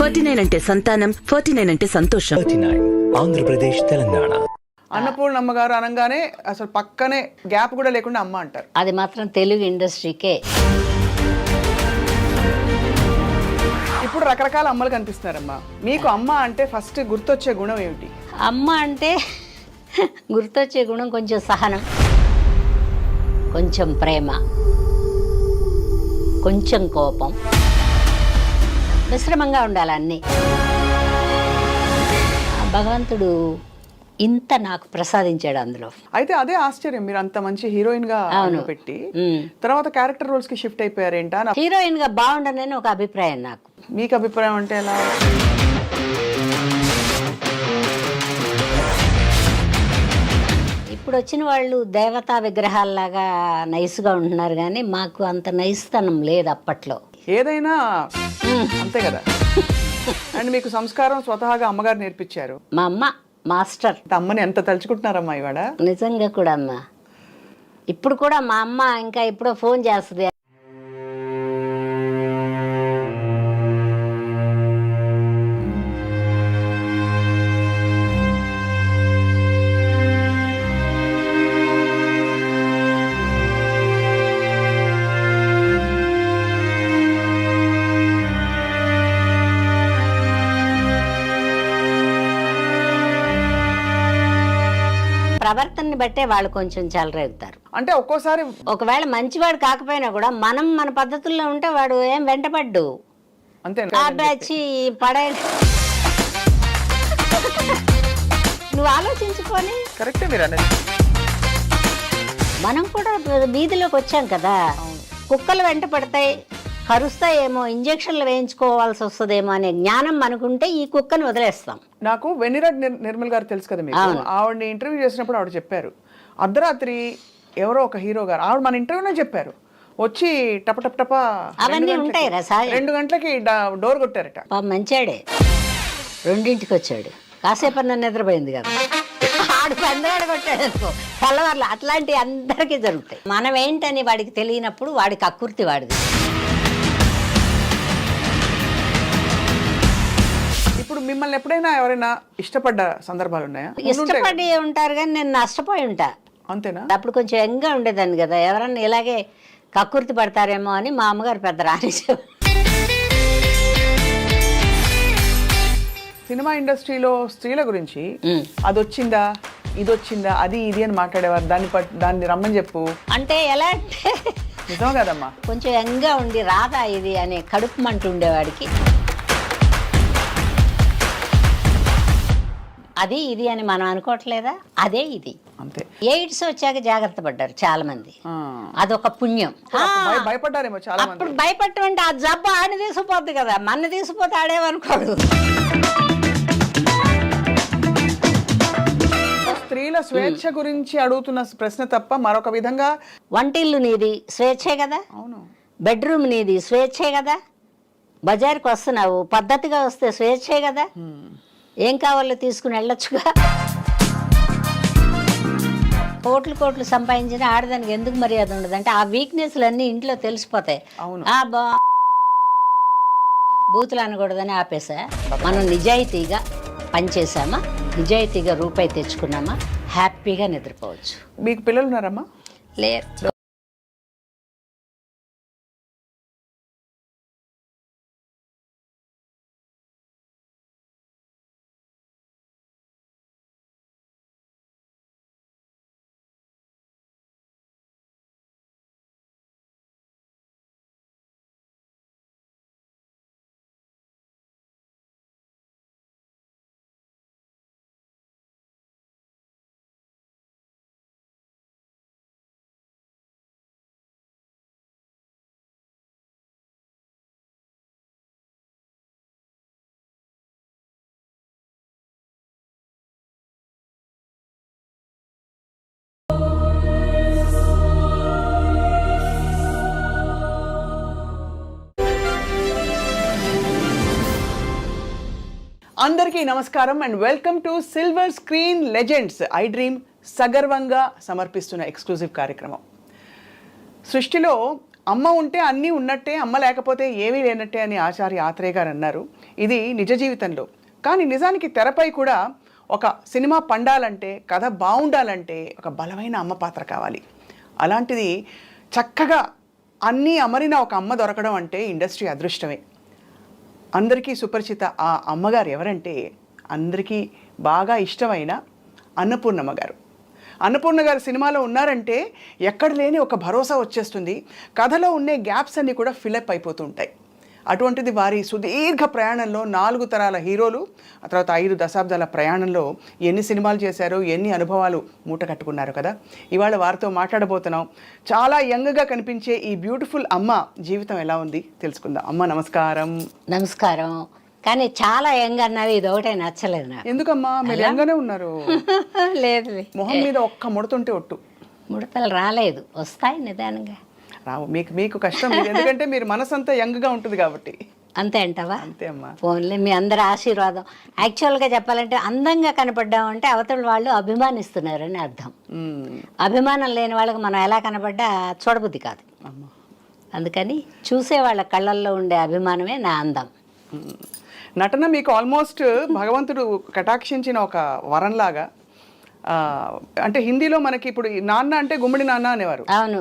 49 అంటే సంతానం, 49 అంటే సంతోషం. 39 ఆంధ్రప్రదేశ్ తెలంగాణ. అన్నపూర్ణమ్మ గారు అనగానే అసలు పక్కనే గ్యాప్ కూడా లేకుండా అమ్మ అంటారు. అది మాత్రం తెలుగు ఇండస్ట్రీకే. ఇప్పుడు రకరకాల అమ్మలు కనిపిస్తున్నారమ్మా. మీకు అమ్మ అంటే ఫస్ట్ గుర్తొచ్చే గుణం ఏమిటి? అమ్మ అంటే గుర్తొచ్చే గుణం కొంచెం సహనం, కొంచెం ప్రేమ, కొంచెం కోపం, మిశ్రమంగా ఉండాలి అన్నీ. భగవంతుడు ఇంత నాకు ప్రసాదించాడు అందులో. అయితే అదే ఆశ్చర్యం, మీరు అంత మంచి హీరోయిన్ గా పెట్టి తర్వాత క్యారెక్టర్ రోల్స్ కి షిఫ్ట్ అయిపోయారేంటా? హీరోయిన్ గా బాగుండనని ఒక అభిప్రాయం నాకు. మీకు అభిప్రాయం అంటే ఎలా? ఇప్పుడు వచ్చిన వాళ్ళు దేవతా విగ్రహాల్లాగా నైస్గా ఉంటున్నారు, కానీ మాకు అంత నైస్తనం లేదు అప్పట్లో. ఏదైనా అంతే కదా. అండ్ మీకు సంస్కారం స్వతహాగా అమ్మగారు నేర్పించారు. మా అమ్మ మాస్టర్. అమ్మని ఎంత తలుచుకుంటున్నారమ్మా ఇవాడ? నిజంగా కూడా అమ్మ. ఇప్పుడు కూడా మా అమ్మ ఇంకా ఎప్పుడో ఫోన్ చేస్తుంది. ప్రవర్తనని బట్టే వాళ్ళు కొంచెం చెలరేగుతారు. అంటే ఒక్కోసారి ఒకవేళ మంచివాడు కాకపోయినా కూడా మనం మన పద్ధతుల్లో ఉంటే వాడు ఏం వెంటపడ్డు. అంతే వచ్చి పడే నువ్వు ఆలోచించుకొని. కరెక్టే మీరు అనేది. మనం కూడా వీధిలోకి వచ్చాం కదా, కుక్కలు వెంట పడతాయి, కరుస్తాయేమో, ఇంజక్షన్లు వేయించుకోవాల్సి వస్తుందేమో అనే జ్ఞానం మనకుంటే ఈ కుక్కని వదిలేస్తాం. నాకు వెన్నిరెడ్డి నిర్మల్ గారు తెలుసు కదా మీకు. ఆవిడని ఇంటర్వ్యూ చేసినప్పుడు ఆవిడ చెప్పారు, అర్ధరాత్రి ఎవరో ఒక హీరో గారు, ఆవిడ మన ఇంటర్వ్యూనే చెప్పారు, వచ్చి టప అవన్నీ ఉంటాయి రా సార్. 2 గంటలకి డోర్ కొట్టారట. మంచాడే 2ంటికి వచ్చాడు, కాసేపన్నా నిద్రపోయింది కదా, ఆడు పెద్దవాడు కొట్టాడు అనుకో తెల్లవారులు. అట్లాంటివి అందరికీ జరుగుతాయి. మనం ఏంటని వాడికి తెలియనప్పుడు వాడికి అకృతి వాడిది. ఇప్పుడు మిమ్మల్ని ఎప్పుడైనా ఎవరైనా ఇష్టపడ్డ సందర్భాలు ఉన్నాయా? ఇష్టపడి ఉంటారు కానీ నేను నష్టపోయి ఉంటా. అంతేనా? అప్పుడు కొంచెం యంగ్గా ఉండేదాన్ని కదా, ఎవరన్నా ఇలాగే కక్కుర్తి పడతారేమో అని మా అమ్మగారు పెద్ద రాణించారు. సినిమా ఇండస్ట్రీలో స్త్రీల గురించి అది వచ్చిందా, ఇది వచ్చిందా, అది ఇది అని మాట్లాడేవారు. దాన్ని రమ్మని చెప్పు అంటే ఎలా అంటే నిజం కదమ్మా, కొంచెం యంగ్గా ఉండి రాదా ఇది అనే కడుపు మంట ఉండేవాడికి. అది ఇది అని మనం అనుకోవట్లేదా, అదే ఇది. అంతే. ఎయిడ్స్ వచ్చాక జాగ్రత్త పడ్డారు చాలా మంది, అదొక పుణ్యం. భయపడ్డారేమో చాలా మంది. అప్పుడు భయపడటం అంటే ఆ జబ్బు ఆడిని తీసుకుపోద్ది కదా, మన తీసుకుపోతే ఆడేమనుకోడు. స్త్రీల స్వేచ్ఛ గురించి అడుగుతున్న ప్రశ్న తప్ప మరొక విధంగా. వంటిల్లు నీది స్వేచ్ఛే కదా, అవును. బెడ్రూమ్ నీది స్వేచ్ఛే కదా, బజార్కి వస్తున్నావు పద్ధతిగా వస్తే స్వేచ్ఛే కదా, ఏం కావాలో తీసుకుని వెళ్ళొచ్చుగా. కోట్లు సంపాదించిన ఆడదానికి ఎందుకు మర్యాద ఉండదు అంటే ఆ వీక్నెస్లు అన్నీ ఇంట్లో తెలిసిపోతాయి. బూతులు అనకూడదని ఆపేసా. మనం నిజాయితీగా పనిచేసామా, నిజాయితీగా రూపాయి తెచ్చుకున్నామా, హ్యాపీగా నిద్రపోవచ్చు. మీకు పిల్లలు ఉన్నారమ్మా? లేరు. అందరికీ నమస్కారం and welcome to silver screen legends I dream సగర్వంగా సమర్పిస్తున్న ఎక్స్క్లూజివ్ కార్యక్రమం. సృష్టిలో అమ్మ ఉంటే అన్నీ ఉన్నట్టే, అమ్మ లేకపోతే ఏమీ లేనట్టే అని ఆచార్య ఆత్రేయ గారు అన్నారు. ఇది నిజ జీవితంలో. కానీ నిజానికి తెరపై కూడా ఒక సినిమా పండాలంటే, కథ బాగుండాలంటే ఒక బలమైన అమ్మ పాత్ర కావాలి. అలాంటిది చక్కగా అన్నీ అమరిన ఒక అమ్మ దొరకడం అంటే ఇండస్ట్రీ అదృష్టమే. అందరికీ సుపరిచిత ఆ అమ్మగారు ఎవరంటే, అందరికీ బాగా ఇష్టమైన అన్నపూర్ణమ్మ గారు. అన్నపూర్ణ గారు సినిమాలో ఉన్నారంటే ఎక్కడ లేని ఒక భరోసా వచ్చేస్తుంది. కథలో ఉండే గ్యాప్స్ అన్నీ కూడా ఫిల్అప్ అయిపోతూ ఉంటాయి. అటువంటిది వారి సుదీర్ఘ ప్రయాణంలో 4 తరాల హీరోలు, ఆ తర్వాత 5 దశాబ్దాల ప్రయాణంలో ఎన్ని సినిమాలు చేశారో, ఎన్ని అనుభవాలు మూట కట్టుకున్నారు కదా. ఇవాళ వారితో మాట్లాడబోతున్నాం. చాలా యంగ్గా కనిపించే ఈ బ్యూటిఫుల్ అమ్మ జీవితం ఎలా ఉంది తెలుసుకుందాం. అమ్మ నమస్కారం. నమస్కారం. కానీ చాలా యంగ్ అన్నది ఇది ఒకటే నచ్చలేదు నాకు. ఎందుకమ్మా మీరు యంగానే ఉన్నారు? లేదు, మొహం మీద ఒక్క ముడతుంటే ఒట్టు. ముడతలు రాలేదు, వస్తాయి నిదానంగా. రావు, మీకు కష్టం. ఎందుకంటే మీరు మనసంతా యంగ్గా ఉంటుంది కాబట్టి. అంతే అంటావా? అంతే అమ్మా. ఫోన్లే, మీ అందరి ఆశీర్వాదం. యాక్చువల్గా చెప్పాలంటే అందంగా కనపడ్డామంటే అవతల వాళ్ళు అభిమానిస్తున్నారని అర్థం. అభిమానం లేని వాళ్ళకి మనం ఎలా కనపడ్డా చూడబుద్ధి కాదు. అందుకని చూసే వాళ్ళ కళ్ళల్లో ఉండే అభిమానమే నా అందం. నటన మీకు ఆల్మోస్ట్ భగవంతుడు కటాక్షించిన ఒక వరంలాగా. అంటే హిందీలో మనకి ఇప్పుడు నాన్న అంటే గుమ్మడి నాన్న అనేవారు. అవును.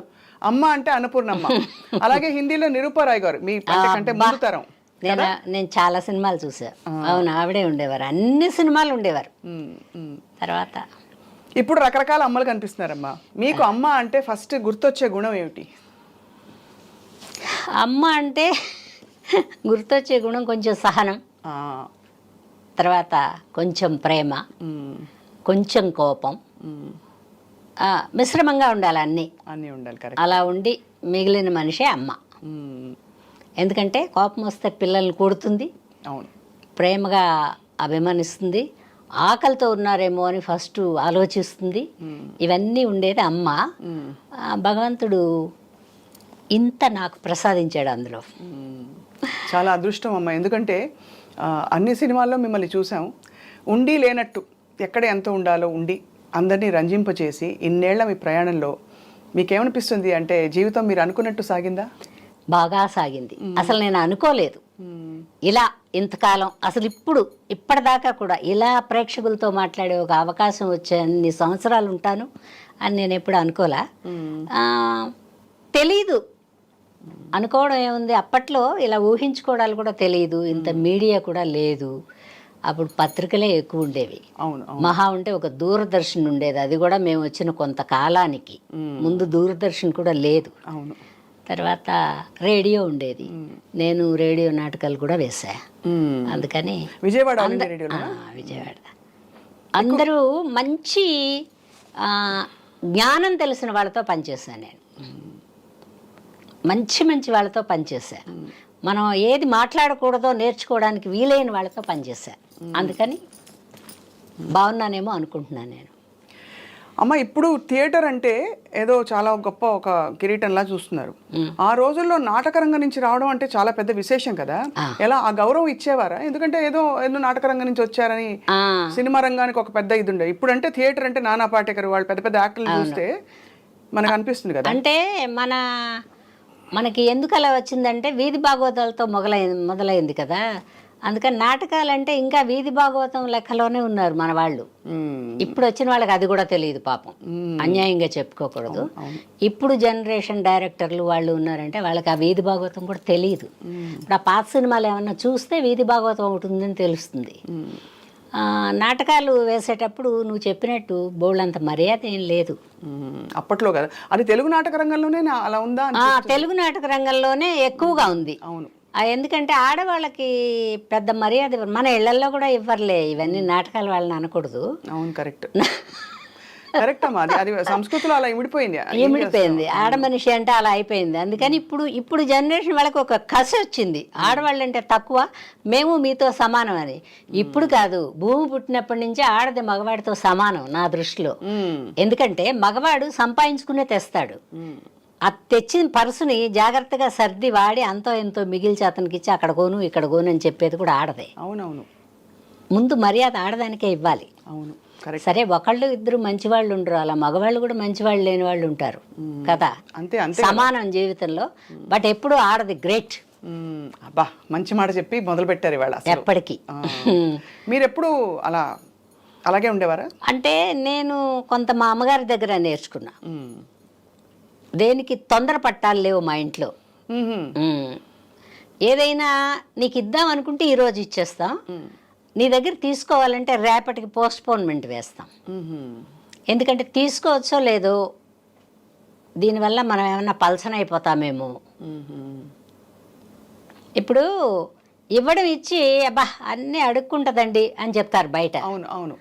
అమ్మ అంటే అన్నపూర్ణమ్మ. అలాగే హిందీలో నిరూపారాయ్ గారు మీ కంటే ముందు తరం. నేను చాలా సినిమాలు చూసా. అవును, ఆవిడే ఉండేవారు, అన్ని సినిమాలు ఉండేవారు. తర్వాత ఇప్పుడు రకరకాల అమ్మలు కనిపిస్తున్నారమ్మా. మీకు అమ్మ అంటే ఫస్ట్ గుర్తొచ్చే గుణం ఏమిటి? అమ్మ అంటే గుర్తొచ్చే గుణం కొంచెం సహనం, తర్వాత కొంచెం ప్రేమ, కొంచెం కోపం, మిశ్రమంగా ఉండాలి, అన్నీ ఉండాలి. అలా ఉండి మిగిలిన మనిషే అమ్మ. ఎందుకంటే కోపం వస్తే పిల్లల్ని కొడుతుంది, అవును, ప్రేమగా అభిమానిస్తుంది, ఆకలితో ఉన్నారేమో అని ఫస్ట్ ఆలోచిస్తుంది. ఇవన్నీ ఉండేది అమ్మ. భగవంతుడు ఇంత నాకు ప్రసాదించాడు అందులో. చాలా అదృష్టం అమ్మ. ఎందుకంటే అన్ని సినిమాల్లో మిమ్మల్ని చూసాం. ఉండి లేనట్టు ఎక్కడ ఎంత ఉండాలో ఉండి అందరినీ రంజింపచేసి ఇన్నేళ్ల మీ ప్రయాణంలో మీకేమనిపిస్తుంది? అంటే జీవితం మీరు అనుకున్నట్టు సాగిందా? బాగా సాగింది. అసలు నేను అనుకోలేదు ఇలా ఇంతకాలం, అసలు ఇప్పటిదాకా కూడా ఇలా ప్రేక్షకులతో మాట్లాడే ఒక అవకాశం వచ్చే అన్ని సంవత్సరాలు ఉంటాను అని నేను ఎప్పుడు అనుకోలే. తెలీదు, అనుకోవడం ఏముంది, అప్పట్లో ఇలా ఊహించుకోవడాలు కూడా తెలియదు. ఇంత మీడియా కూడా లేదు. అప్పుడు పత్రికలే ఎక్కువ ఉండేవి. అవును, మహా ఉంటే ఒక దూరదర్శన్ ఉండేది, అది కూడా మేము వచ్చిన కొంతకాలానికి ముందు దూరదర్శన్ కూడా లేదు. అవును. తర్వాత రేడియో ఉండేది. నేను రేడియో నాటకాలు కూడా వేసా. అందుకని విజయవాడ అందరూ మంచి జ్ఞానం తెలిసిన వాళ్ళతో పనిచేశాను నేను. మంచి వాళ్ళతో పనిచేశా. మనం ఏది మాట్లాడకూడదో నేర్చుకోవడానికి వీలైన వాళ్ళతో పనిచేశా. అందుకని బాగున్నానేమో అనుకుంటున్నాను నేను. అమ్మ, ఇప్పుడు థియేటర్ అంటే ఏదో చాలా గొప్ప ఒక కిరీటంలా చూస్తున్నారు. ఆ రోజుల్లో నాటకరంగం నుంచి రావడం అంటే చాలా పెద్ద విశేషం కదా. ఎలా ఆ గౌరవం ఇచ్చేవారా? ఎందుకంటే ఏదో నాటకరంగం నుంచి వచ్చారని సినిమా రంగానికి ఒక పెద్ద ఇది ఉండే. ఇప్పుడు అంటే థియేటర్ అంటే నానా పాటేకర్ వాళ్ళు పెద్ద పెద్ద యాక్టర్లు చూస్తే మనకు అనిపిస్తుంది కదా. అంటే మనకి ఎందుకు అలా వచ్చిందంటే వీధి భాగవతాలతో మొదలైంది కదా. అందుకని నాటకాలంటే ఇంకా వీధి భాగవతం లెక్కలోనే ఉన్నారు మన వాళ్ళు. ఇప్పుడు వచ్చిన వాళ్ళకి అది కూడా తెలియదు పాపం, అన్యాయంగా చెప్పుకోకూడదు. ఇప్పుడు జనరేషన్ డైరెక్టర్లు వాళ్ళు ఉన్నారంటే వాళ్ళకి ఆ వీధి భాగవతం కూడా తెలియదు. ఇప్పుడు ఆ పాత సినిమాలు ఏమన్నా చూస్తే వీధి భాగవతం ఒకటి ఉందని తెలుస్తుంది. నాటకాలు వేసేటప్పుడు నువ్వు చెప్పినట్టు బోళ్ళంత మర్యాద ఏం లేదు అప్పట్లో కదా. అది తెలుగు నాటక రంగంలోనే అలా ఉందా? తెలుగు నాటక రంగంలోనే ఎక్కువగా ఉంది. అవును. ఎందుకంటే ఆడవాళ్ళకి పెద్ద మర్యాద ఇవ్వరు, మన ఇళ్లల్లో కూడా ఇవ్వర్లే. ఇవన్నీ నాటకాలు వాళ్ళని అనకూడదు. అవును, కరెక్ట్ కరెక్ట్ అమ్మా. అది సంస్కృతిలో అలా ఇమిడిపోయింది. ఆడ మనిషి అంటే అలా అయిపోయింది. అందుకని ఇప్పుడు జనరేషన్ వాళ్ళకి ఒక కసి వచ్చింది, ఆడవాళ్ళు అంటే తక్కువ, మేము మీతో సమానం అని. ఇప్పుడు కాదు, భూమి పుట్టినప్పటి నుంచి ఆడది మగవాడితో సమానం నా దృష్టిలో. ఎందుకంటే మగవాడు సంపాదించుకునే తెస్తాడు, ఆ తెచ్చిన పర్సుని జాగ్రత్తగా సర్ది వాడి అంతో ఎంతో మిగిల్చి అతనికి ఇచ్చి అక్కడ కోను ఇక్కడ కోను అని చెప్పేది కూడా ఆడదే. అవునవును. ముందు మర్యాద ఆడదానికే ఇవ్వాలి. అవును. Correct. సరే ఒకళ్ళు ఇద్దరు మంచి వాళ్ళు ఉండరు, అలా మగవాళ్ళు కూడా మంచి వాళ్ళు లేని వాళ్ళు ఉంటారు కదా. అంతే అంతే సమానం జీవితంలో. బట్ ఎప్పుడు ఆడది గ్రేట్ అబ్బా మంచి మాట చెప్పి మొదలు పెట్టారు ఇవాళ అసలు. ఎప్పటికీ. మీరు ఎప్పుడు అలాగే ఉండేవారా? అంటే నేను కొంత మా అమ్మగారి దగ్గర నేర్చుకున్నా. దేనికి తొందర పట్టాలు లేవు మా ఇంట్లో. ఏదైనా నీకు ఇద్దాం అనుకుంటే ఈరోజు ఇచ్చేస్తాం, నీ దగ్గర తీసుకోవాలంటే రేపటికి పోస్ట్పోన్మెంట్ వేస్తాం. ఎందుకంటే తీసుకోవచ్చో లేదో, దీనివల్ల మనం ఏమన్నా పల్సన అయిపోతామేమో. ఇప్పుడు ఇవ్వడం ఇచ్చి అబ్బా అన్నీ అడుక్కుంటుందండి అని చెప్తారు బయట. అవును అవును.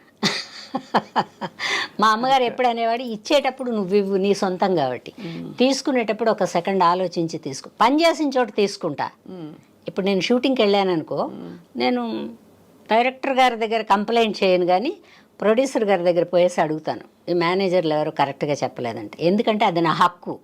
మా అమ్మగారు ఎప్పుడు అనేవాడు, ఇచ్చేటప్పుడు నువ్వు ఇవ్వు, నీ సొంతం కాబట్టి. తీసుకునేటప్పుడు ఒక సెకండ్ ఆలోచించి తీసుకో. పని చేసిన చోట తీసుకుంటా. ఇప్పుడు నేను షూటింగ్కి వెళ్ళాను అనుకో, నేను డైరెక్టర్ గారి దగ్గర కంప్లైంట్ చేయను, కానీ ప్రొడ్యూసర్ గారి దగ్గర పోయేసి అడుగుతాను, ఈ మేనేజర్లు ఎవరు కరెక్ట్గా చెప్పలేదంటే. ఎందుకంటే అది నా హక్కు.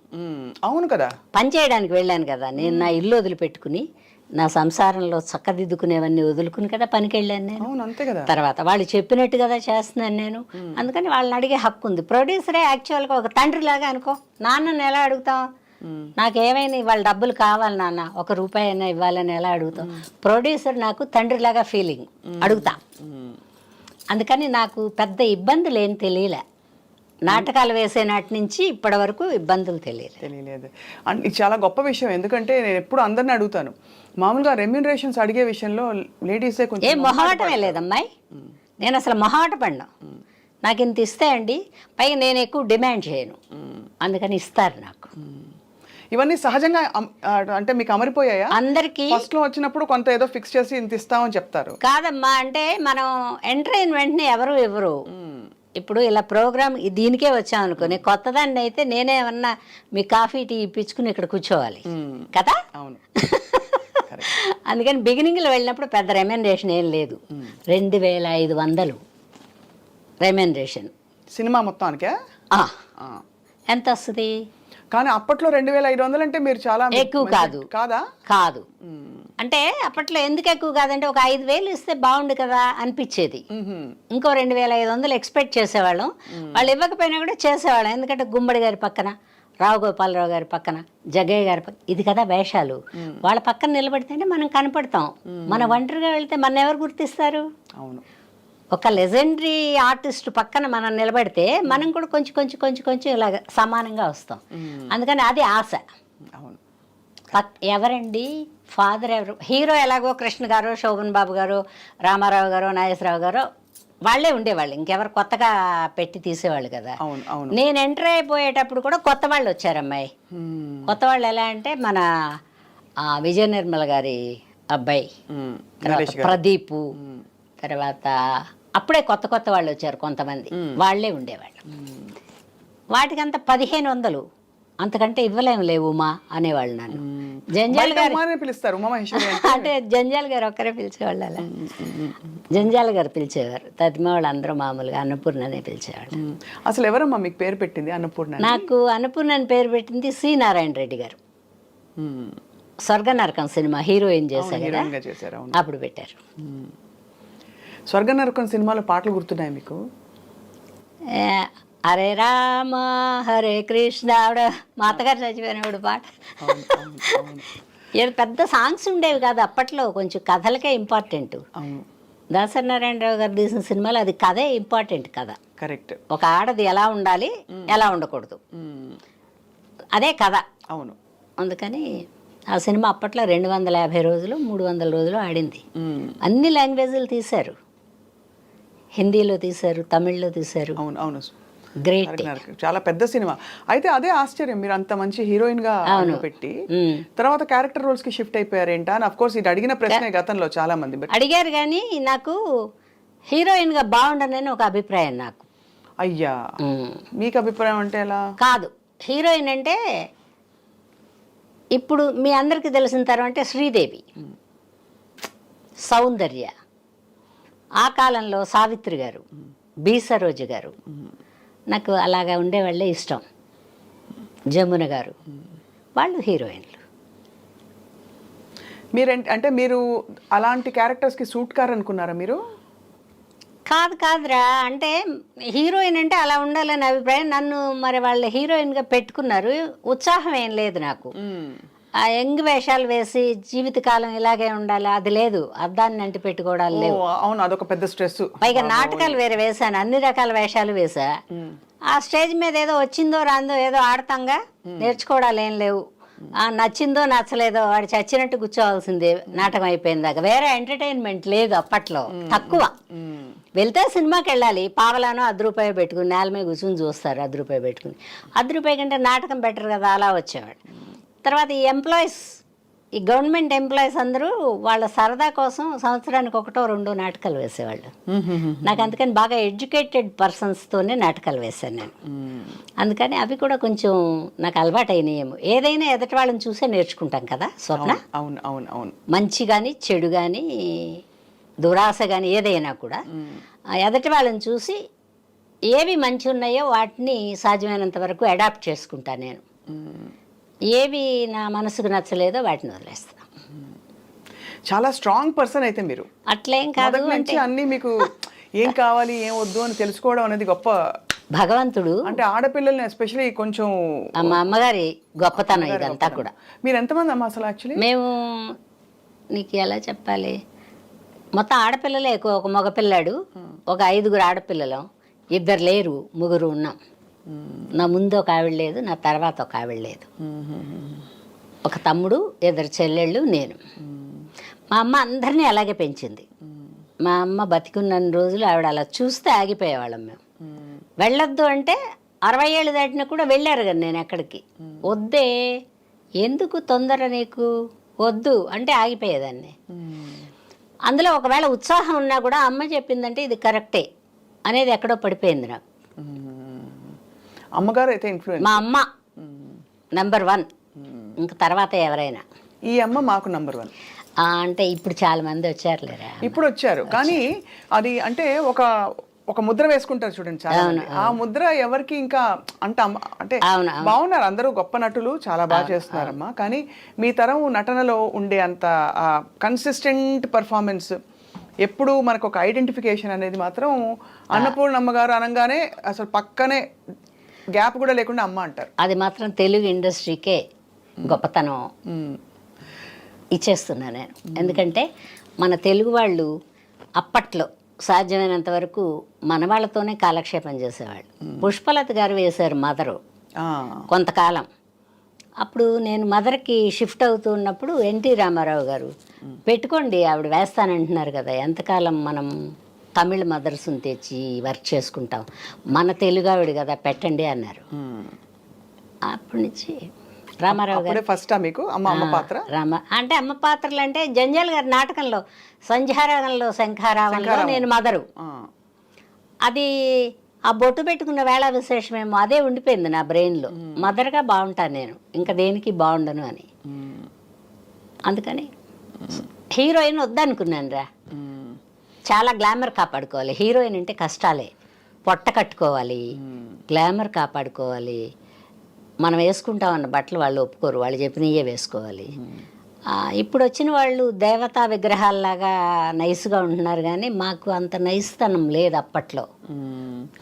అవును కదా. పని చేయడానికి వెళ్ళాను కదా నేను, నా ఇల్లు వదిలిపెట్టుకుని నా సంసారంలో చక్కదిద్దుకునేవన్నీ వదులుకుని కదా పనికి వెళ్ళాను నేను. అవును అంతే కదా. తర్వాత వాళ్ళు చెప్పినట్టు కదా చేస్తున్నాను నేను, అందుకని వాళ్ళని అడిగే హక్కు ఉంది. ప్రొడ్యూసరే యాక్చువల్గా ఒక తండ్రిలాగా అనుకో. నాన్నని ఎలా అడుగుతాం, నాకేమైనా ఇవాళ డబ్బులు కావాలి నాన్న, ₹1 అయినా ఇవ్వాలని ఎలా అడుగుతాం. ప్రొడ్యూసర్ నాకు తండ్రిలాగా ఫీలింగ్, అడుగుతా. అందుకని నాకు పెద్ద ఇబ్బందులు ఏం తెలియలే. నాటకాలు వేసే నాటి నుంచి ఇప్పటి వరకు ఇబ్బందులు తెలియలేదు. అండ్ ఇది చాలా గొప్ప విషయం. ఎందుకంటే నేను ఎప్పుడు అందరిని అడుగుతాను, మామూలుగా రెమ్యూనరేషన్స్ అడిగే విషయంలో లేడీసే కొంచెం ఏం మొహమాటమే లేదమ్మాయి. నేను అసలు మొహమాట పడినా. నాకు ఇంత ఇస్తే అండి, పైగా నేను ఎక్కువ డిమాండ్ చేయను, అందుకని ఇస్తారు నాకు. ఇవన్నీ సహజంగా అంటే మీకు అమరిపోయాయా? అందరికీ ఫస్ట్ లో వచ్చినప్పుడు కొంత ఏదో ఫిక్స్ చేసి ఇంత ఇస్తామని చెప్తారు. కాదమ్మా, అంటే మనం ఎంటర్ అయిన వెంటనే ఎవరు ఇవ్వరు. ఇప్పుడు ఇలా ప్రోగ్రామ్ దీనికే వచ్చాం అనుకుని, కొత్తదాన్ని అయితే నేనేమన్నా మీ కాఫీ టీ ఇప్పించుకుని ఇక్కడ కూర్చోవాలి కదా. అవును. అందుకని బిగినింగ్లో వెళ్ళినప్పుడు పెద్ద రెమ్యూనరేషన్ ఏం లేదు. 2500 రెమ్యూనరేషన్ సినిమా మొత్తానికే. ఎంత వస్తుంది? కానీ అప్పట్లో 2500 అంటే మీరు చాలా ఎక్కువ కాదు. కాదు అంటే అప్పట్లో ఎందుకు ఎక్కువ కాదంటే, ఒక 5000 ఇస్తే బాగుండు కదా అనిపించేది. ఇంకో 2500 ఎక్స్పెక్ట్ చేసేవాళ్ళం. వాళ్ళు ఇవ్వకపోయినా కూడా చేసేవాళ్ళం. ఎందుకంటే గుమ్మడి గారి పక్కన, రావు గోపాలరావు గారి పక్కన, జగ్గయ్య గారి పక్కన, ఇది కదా వేషాలు. వాళ్ళ పక్కన నిలబడితేనే మనం కనపడతాం. మన ఒంటరిగా వెళ్తే మన ఎవరు గుర్తిస్తారు? అవును. ఒక లెజెండరీ ఆర్టిస్ట్ పక్కన మనం నిలబడితే మనం కూడా కొంచెం కొంచెం కొంచెం కొంచెం ఇలాగ సమానంగా వస్తాం. అందుకని అది ఆశ. అవును. ఎవరండి ఫాదర్ ఎవరు? హీరో ఎలాగో కృష్ణ గారు, శోభన్ బాబు గారు, రామారావు గారు, నాగేశ్వరరావు గారు వాళ్ళే ఉండేవాళ్ళు. ఇంకెవరు కొత్తగా పెట్టి తీసేవాళ్ళు కదా. నేను ఎంటర్ అయిపోయేటప్పుడు కూడా కొత్త వాళ్ళు వచ్చారు అమ్మాయి. కొత్త వాళ్ళు ఎలా అంటే, మన విజయ నిర్మల గారి అబ్బాయి, తర్వాత ప్రదీపు, తర్వాత అప్పుడే కొత్త కొత్త వాళ్ళు వచ్చారు కొంతమంది, వాళ్ళే ఉండేవాళ్ళు. వాటికంతా 1500, అంతకంటే ఇవ్వలేము లేవు ఉమా అనేవాళ్ళు నన్ను. జంజాల్ గారు అంటే జంజాల్ గారు ఒక్కరే పిలిచేవాళ్ళు. అలా జంజాల్ గారు పిలిచేవారు. తదిమ వాళ్ళు అందరూ మామూలుగా అన్నపూర్ణనే పిలిచేవాళ్ళు. అసలు ఎవరమ్మా మీకు పేరు పెట్టింది అన్నపూర్ణ? నాకు అన్నపూర్ణ అని పేరు పెట్టింది సి నారాయణ రెడ్డి గారు. స్వర్గ నరకం సినిమా హీరోయిన్ చేశారు కదా, అప్పుడు పెట్టారు. స్వర్గ నరకం సినిమాలో పాటలు గుర్తున్నాయి మీకు? హరే రామ హరే కృష్ణ, ఆవిడ మా అత్తగారు చచ్చిపోయినప్పుడు పాట. పెద్ద సాంగ్స్ ఉండేవి కాదు అప్పట్లో, కొంచెం కథలకే ఇంపార్టెంట్. దాసరి నారాయణరావు గారు తీసిన సినిమాలో అది కథే ఇంపార్టెంట్. కథ కరెక్ట్. ఒక ఆడది ఎలా ఉండాలి, ఎలా ఉండకూడదు, అదే కథ. అవును. అందుకని ఆ సినిమా అప్పట్లో 250 రోజులు 300 రోజులు ఆడింది. అన్ని లాంగ్వేజ్లు తీశారు. హిందీలో తీశారు, తమిళ్లో తీశారు. అవును అవును. గ్రేట్. చాలా పెద్ద సినిమా. అయితే అదే ఆశ్చర్యం, మీరు అంత మంచి హీరోయిన్ గా పెట్టి తర్వాత క్యారెక్టర్ రోల్స్ కి షిఫ్ట్ అయిపోయారేంటా అని. అఫ్ కోర్స్ ఇది అడిగిన ప్రశ్నే గతంలో చాలా మంది అడిగారు, కానీ నాకు హీరోయిన్ గా బాగుండనని ఒక అభిప్రాయం నాకు. అయ్యా, మీకు అభిప్రాయం అంటే ఎలా? కాదు, హీరోయిన్ అంటే ఇప్పుడు మీ అందరికీ తెలిసిన తర్వాత శ్రీదేవి, సౌందర్య, ఆ కాలంలో సావిత్రి గారు, బి సరోజ గారు, నాకు అలాగా ఉండేవాళ్ళే ఇష్టం. జమున గారు, వాళ్ళు హీరోయిన్లు. అంటే మీరు అలాంటి క్యారెక్టర్స్కి సూట్ కారు అనుకున్నారా మీరు? కాదురా, అంటే హీరోయిన్ అంటే అలా ఉండాలని అభిప్రాయం. నన్ను మరి వాళ్ళ హీరోయిన్గా పెట్టుకున్నారు, ఉత్సాహం ఏం లేదు నాకు. ఆ యంగ్ వేషాలు వేసి జీవితకాలం ఇలాగే ఉండాలి అది లేదు, అద్దాన్ని అంటి పెట్టుకోవడాలు లేవు. అవును, అదొక పెద్ద స్ట్రెస్. పైగా నాటకాలు వేరే వేశాను, అన్ని రకాల వేషాలు వేసా. ఆ స్టేజ్ మీద ఏదో వచ్చిందో రాందో ఏదో ఆడతాంగా, నేర్చుకోవడాలు ఏం లేవు. నచ్చిందో నచ్చలేదో వాడు చచ్చినట్టు కూర్చోవాల్సిందే నాటకం అయిపోయిన దాకా. వేరే ఎంటర్టైన్మెంట్ లేదు అప్పట్లో, తక్కువ. వెళ్తే సినిమాకి వెళ్ళాలి, పావలానో ₹10 పెట్టుకుని నేల మీద కూర్చుని చూస్తారు, ₹10 పెట్టుకుని. ₹10 కంటే నాటకం బెటర్ కదా, అలా వచ్చేవాడు. తర్వాత ఈ ఎంప్లాయీస్, ఈ గవర్నమెంట్ ఎంప్లాయీస్ అందరూ వాళ్ళ సరదా కోసం సంవత్సరానికి 1-2 నాటకాలు వేసేవాళ్ళు. నాకు అందుకని బాగా ఎడ్యుకేటెడ్ పర్సన్స్తోనే నాటకాలు వేశాను నేను. అందుకని అవి కూడా కొంచెం నాకు అలవాటు అయినాయేమో. ఏదైనా ఎదటి వాళ్ళని చూసే నేర్చుకుంటాం కదా స్వప్న. అవును అవును అవును. మంచి కానీ చెడు కానీ దురాశ కానీ ఏదైనా కూడా ఎదటి వాళ్ళని చూసి ఏవి మంచి ఉన్నాయో వాటిని సాధ్యమైనంత వరకు అడాప్ట్ చేసుకుంటాను నేను. ఏవి నా మనసుకు నచ్చలేదో వాటిని వదిలేస్తాను. చాలా స్ట్రాంగ్ పర్సన్ అయితే మీరు. అట్లేం కాదు, అంటే అన్ని మీకు ఏం కావాలి ఏం వద్దు అని తెలుసుకోవడం అనేది గొప్ప భగవంతుడు. అంటే ఆడపిల్లల్ని ఎస్పెషల్లీ కొంచెం మా అమ్మగారి గొప్పతనం ఇదంతా కూడా. మీరు ఎంతమంది అమ్మ అసలు? యాక్చువల్లీ మేము, నీకు ఎలా చెప్పాలి, మొత్తం ఆడపిల్లలే ఎక్కువ. ఒక మగపిల్లాడు, ఒక 5 ఆడపిల్లలు, 2 లేరు, 3 ఉన్నాం. నా ముందు ఒక ఆవిడ లేదు, నా తర్వాత ఒక ఆవిడ లేదు. ఒక తమ్ముడు, 2 చెల్లెళ్ళు, నేను. మా అమ్మ అందరినీ అలాగే పెంచింది. మా అమ్మ బతికున్న రోజులు ఆవిడ అలా చూస్తే ఆగిపోయేవాళ్ళం మేము. వెళ్ళొద్దు అంటే 60 ఏళ్ళు దాటినా కూడా వెళ్ళారు కదా నేను ఎక్కడికి. వద్దే, ఎందుకు తొందర నీకు, వద్దు అంటే ఆగిపోయేదాన్ని. అందులో ఒకవేళ ఉత్సాహం ఉన్నా కూడా అమ్మ చెప్పిందంటే ఇది కరెక్టే అనేది ఎక్కడో పడిపోయింది నాకు. అమ్మగారు అయితే ఇన్ఫ్లుయెన్స్. మా అమ్మ నెంబర్ 1, ఇంక తర్వాత ఎవరైనా. ఈ అమ్మ మాకు నెంబర్ 1 అంటే ఇప్పుడు చాలా మంది వచ్చారులేరా. ఇప్పుడు వచ్చారు, కానీ అది అంటే ఒక ముద్ర వేసుకుంటారు చూడండి చాలా మంది. ఆ ముద్ర ఎవరికి ఇంకా అంటే బాగున్నారు అందరూ, గొప్ప నటులు, చాలా బాగా చేస్తున్నారమ్మా. కానీ మీ తరం నటనలో ఉండే అంత కన్సిస్టెంట్ పర్ఫార్మెన్స్, ఎప్పుడు మనకు ఒక ఐడెంటిఫికేషన్ అనేది మాత్రం అన్నపూర్ణమ్మ గారు అనగానే అసలు పక్కనే గ్యాప్ కూడా లేకుండా అమ్మ అంటారు. అది మాత్రం తెలుగు ఇండస్ట్రీకే గొప్పతనం ఇచ్చేస్తున్నా నేను. ఎందుకంటే మన తెలుగు వాళ్ళు అప్పట్లో సాధ్యమైనంత వరకు మన వాళ్ళతోనే కాలక్షేపం చేసేవాళ్ళు. పుష్పలత గారు వేశారు మదరు కొంతకాలం. అప్పుడు నేను మదర్కి షిఫ్ట్ అవుతూ ఉన్నప్పుడు ఎన్టీ రామారావు గారు పెట్టుకోండి, ఆవిడ వేస్తానంటున్నారు కదా, ఎంతకాలం మనం తమిళ మదర్స్ని తెచ్చి వర్క్ చేసుకుంటాం, మన తెలుగు ఆవిడ కదా పెట్టండి అన్నారు. అప్పటి నుంచి రామారావు గారు ఫస్ట్ మీకు అమ్మ పాత్ర. అంటే అమ్మ పాత్రలు అంటే జంజాల్ గారి నాటకంలో సంధ్యారాగంలో శంఖారావంలో నేను మదరు. అది ఆ బొట్టు పెట్టుకున్న వేళ విశేషమేమో అదే ఉండిపోయింది నా బ్రెయిన్లో. మదర్గా బాగుంటాను నేను, ఇంకా దేనికి బాగుండను అని. అందుకని హీరోయిన్ వద్దనుకున్నాను రా. చాలా గ్లామర్ కాపాడుకోవాలి. హీరోయిన్ అంటే కష్టాలే, పొట్ట కట్టుకోవాలి, గ్లామర్ కాపాడుకోవాలి. మనం వేసుకుంటామన్న బట్టలు వాళ్ళు ఒప్పుకోరు, వాళ్ళు చెప్పినయే వేసుకోవాలి. ఇప్పుడు వచ్చిన వాళ్ళు దేవతా విగ్రహాల్లాగా నైస్గా ఉంటున్నారు, కానీ మాకు అంత నైస్తనం లేదు అప్పట్లో.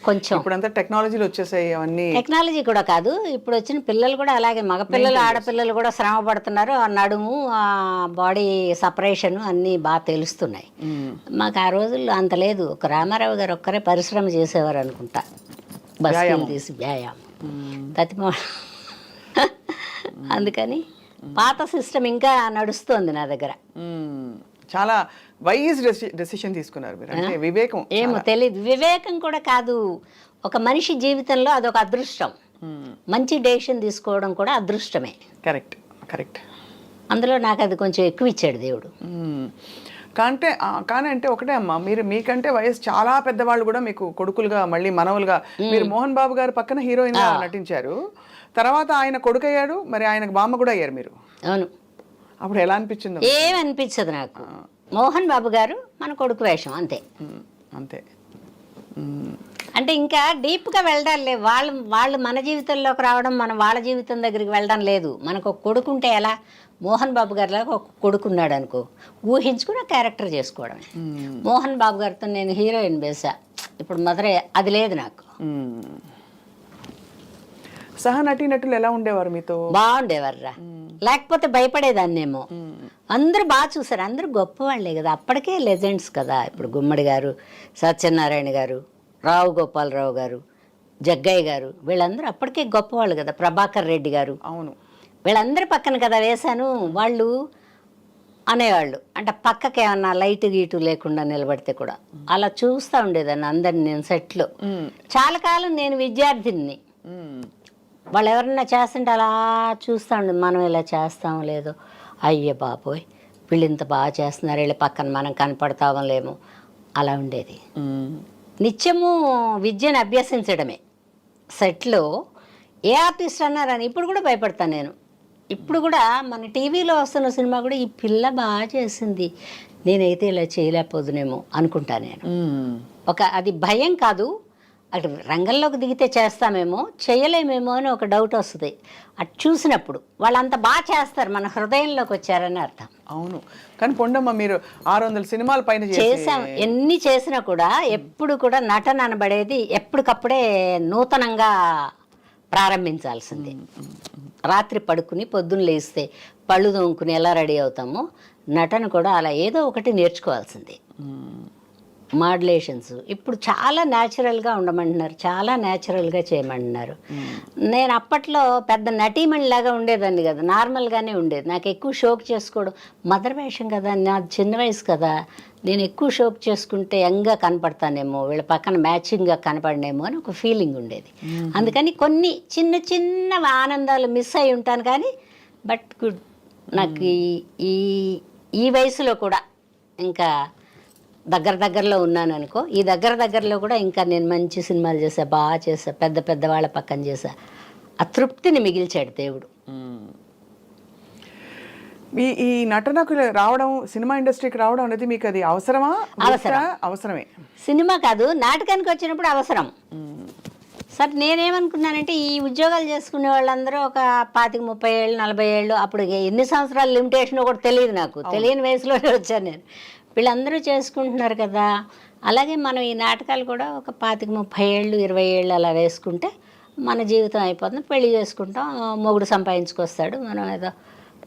కొంచెం ఇప్పుడంతా టెక్నాలజీలు వచ్చేసాయి. అవన్నీ టెక్నాలజీ కూడా కాదు, ఇప్పుడు వచ్చిన పిల్లలు కూడా అలాగే, మగపిల్లలు ఆడపిల్లలు కూడా శ్రమ పడుతున్నారు. ఆ నడుము, ఆ బాడీ సపరేషన్ అన్నీ బాగా తెలుస్తున్నాయి. మాకు ఆ రోజుల్లో అంత లేదు. ఒక రామారావు గారు ఒక్కరే పరిశ్రమ చేసేవారు అనుకుంటా, బస్సులు తీసి వ్యాయామం తతిమా. అందుకని పాత సిస్టమ్ ఇంకా నడుస్తోంది నా దగ్గర. చాలా వైజ్ డెసిషన్ తీసుకున్నారు మీరు, అంటే వివేకం. ఏమో తెలియదు, వివేకం కూడా కాదు, ఒక మనిషి జీవితంలో అదొక అదృష్టం. మంచి డెసిషన్ తీసుకోవడం కూడా అదృష్టమే. Correct correct. అందులో నాకు అది కొంచెం ఎక్కువ ఇచ్చాడు దేవుడు. కానీ అంటే ఒకటే అమ్మా, మీకంటే వయసు చాలా పెద్దవాళ్ళు కూడా మీకు కొడుకులుగా, మళ్ళీ మనవలుగా. మీరు మోహన్ బాబు గారు పక్కన హీరోయిన్ గా నటించారు, తర్వాత ఆయన కొడుకు అయ్యాడు, మరి ఆయనకు బామ్మ కూడా అయ్యారు మీరు. అవును. అప్పుడు ఎలా అనిపించింది? ఏమనిపించదు నాకు. మోహన్ బాబు గారు మన కొడుకు వేషం అంతే. అంతే. అంటే ఇంకా డీప్గా వెళ్ళడం లేదు. వాళ్ళు మన జీవితంలోకి రావడం, మనం వాళ్ళ జీవితం దగ్గరికి వెళ్ళడం లేదు. మనకు ఒక కొడుకుంటే ఎలా, మోహన్ బాబు గారిలాగా ఒక కొడుకున్నాడు అనుకో, ఊహించుకుని క్యారెక్టర్ చేసుకోవడం. మోహన్ బాబు గారితో నేను హీరోయిన్ వేసా, ఇప్పుడు మదరే, అది లేదు నాకు. సహ నటీనటులు ఎలా ఉండేవారు మీతో? బాగుండేవర్రా, లేకపోతే భయపడేదాన్నేమో. అందరూ బాగా చూసారు, అందరూ గొప్పవాళ్లే కదా, అప్పటికే లెజెండ్స్ కదా. ఇప్పుడు గుమ్మడి గారు, సత్యనారాయణ గారు, రావు గోపాలరావు గారు, జగ్గయ్య గారు, వీళ్ళందరూ అప్పటికే గొప్పవాళ్ళు కదా. ప్రభాకర్ రెడ్డి గారు, అవును, వీళ్ళందరి పక్కన కదా వేశాను. వాళ్ళు అనేవాళ్ళు, అంటే పక్కకి ఏమన్నా లైట్ గీటు లేకుండా నిలబడితే కూడా అలా చూస్తూ ఉండేదాన్ని అందరిని. నేను సెట్లో చాలా కాలం నేను విద్యార్థిని, వాళ్ళు ఎవరన్నా చేస్తుంటే అలా చూస్తూ ఉండేది. మనం ఇలా చేస్తామో లేదో, అయ్యే బాబోయ్ వీళ్ళు ఇంత బాగా చేస్తున్నారు, వీళ్ళ పక్కన మనం కనపడతామో లేమో, అలా ఉండేది. నిత్యము విద్యను అభ్యసించడమే. సెట్లో ఏ ఆర్టిస్ట్ అన్నారని ఇప్పుడు కూడా భయపడతాను నేను. ఇప్పుడు కూడా మన టీవీలో వస్తున్న సినిమా కూడా ఈ పిల్ల బాగా చేసింది, నేనైతే ఇలా చేయలేకపోదునేమో అనుకుంటా నేను. అది భయం కాదు, అటు రంగంలోకి దిగితే చేస్తామేమో, చేయలేమేమో అని ఒక డౌట్ వస్తుంది. అటు చూసినప్పుడు వాళ్ళంత బాగా చేస్తారు, మన హృదయంలోకి వచ్చారని అర్థం. అవును. కానీ పొండమ్మ, మీరు 600 సినిమాల పైన చేసాం. ఎన్ని చేసినా కూడా ఎప్పుడు కూడా నటన అనబడేది ఎప్పటికప్పుడే నూతనంగా ప్రారంభించాల్సిందే. రాత్రి పడుకుని పొద్దున్న లేస్తే పళ్ళు తోముకుని ఎలా రెడీ అవుతామో, నటన కూడా అలా ఏదో ఒకటి నేర్చుకోవాల్సిందే. మాడ్యులేషన్స్ ఇప్పుడు చాలా న్యాచురల్గా ఉండమంటున్నారు, చాలా న్యాచురల్గా చేయమంటున్నారు. నేను అప్పట్లో పెద్ద నటీమణిలాగా ఉండేదాన్ని కదా, నార్మల్గానే ఉండేది. నాకు ఎక్కువ షోక్ చేసుకోవడం, మదర్ వేషం కదా, నా చిన్న వయసు కదా, నేను ఎక్కువ షోక్ చేసుకుంటే యంగ్గా కనపడతానేమో, వీళ్ళ పక్కన మ్యాచింగ్గా కనపడనేమో అని ఒక ఫీలింగ్ ఉండేది. అందుకని కొన్ని చిన్న చిన్న ఆనందాలు మిస్ అయి ఉంటాను. కానీ బట్ గుడ్, నాకు ఈ వయసులో కూడా ఇంకా దగ్గరలో ఉన్నాను అనుకో. ఈ దగ్గరలో కూడా ఇంకా నేను మంచి సినిమాలు చేసా, బాగా చేసా, పెద్ద వాళ్ళ పక్కన చేసా. ఆ తృప్తిని మిగిల్చాడు దేవుడు. ఈ నటనకు రావడం, సినిమా ఇండస్ట్రీకి రావడం అనేది మీకు అది అవసరమా? అవసరమే. సినిమా కాదు, నాటకానికి వచ్చినప్పుడు అవసరం. సరే, నేనేమనుకున్నానంటే ఈ ఉద్యోగాలు చేసుకునే వాళ్ళందరూ ఒక 25-30 ఏళ్ళు 40 ఏళ్ళు, అప్పుడు ఎన్ని సంవత్సరాలు లిమిటేషన్ కూడా తెలియదు నాకు, తెలియని వయసులోనే వచ్చాను నేను. వీళ్ళందరూ చేసుకుంటున్నారు కదా, అలాగే మనం ఈ నాటకాలు కూడా ఒక 25-30 ఏళ్ళు 20 ఏళ్ళు అలా వేసుకుంటే మన జీవితం అయిపోతుంది. పెళ్లి చేసుకుంటాం, మొగుడు సంపాదించుకొస్తాడు, మనం ఏదో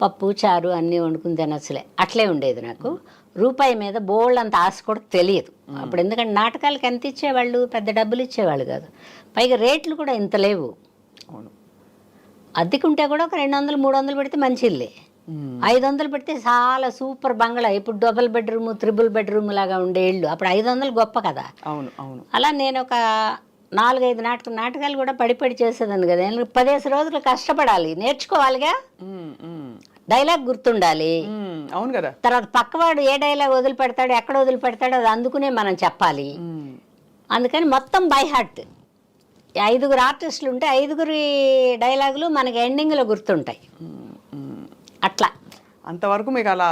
పప్పు చారు అన్నీ వండుకుని తినచ్చులే, అట్లే ఉండేది నాకు. రూపాయి మీద బోల్డ్ అంత ఆశ కూడా తెలియదు అప్పుడు. ఎందుకంటే నాటకాలకి ఎంత ఇచ్చేవాళ్ళు, పెద్ద డబ్బులు ఇచ్చేవాళ్ళు కాదు, పైగా రేట్లు కూడా ఇంత లేవు. అద్దెకుంటే కూడా ఒక 200-300 పెడితే మంచి ఇల్లే, 500 పెడితే చాలా సూపర్ బంగ్లా. ఇప్పుడు డబుల్ బెడ్రూమ్, త్రిబుల్ బెడ్రూమ్ లాగా ఉండే ఇళ్ళు, అప్పుడు 500 గొప్ప కదా. అవును అవును. అలా నేను ఒక 4-5 నాటకాలు కూడా పడి చేసేదాన్ని కదా. 10 రోజులు కష్టపడాలి, నేర్చుకోవాలిగా, డైలాగ్ గుర్తుండాలి. అవును కదా. తర్వాత పక్కవాడు ఏ డైలాగ్ వదిలిపెడతాడు, ఎక్కడ వదిలిపెడతాడో అది అందుకునే మనం చెప్పాలి. అందుకని మొత్తం బై హార్ట్. 5 ఆర్టిస్టులు ఉంటే 5 డైలాగులు మనకి ఎండింగ్లో గుర్తుంటాయి. అట్లా అంతవరకు మీకు అలా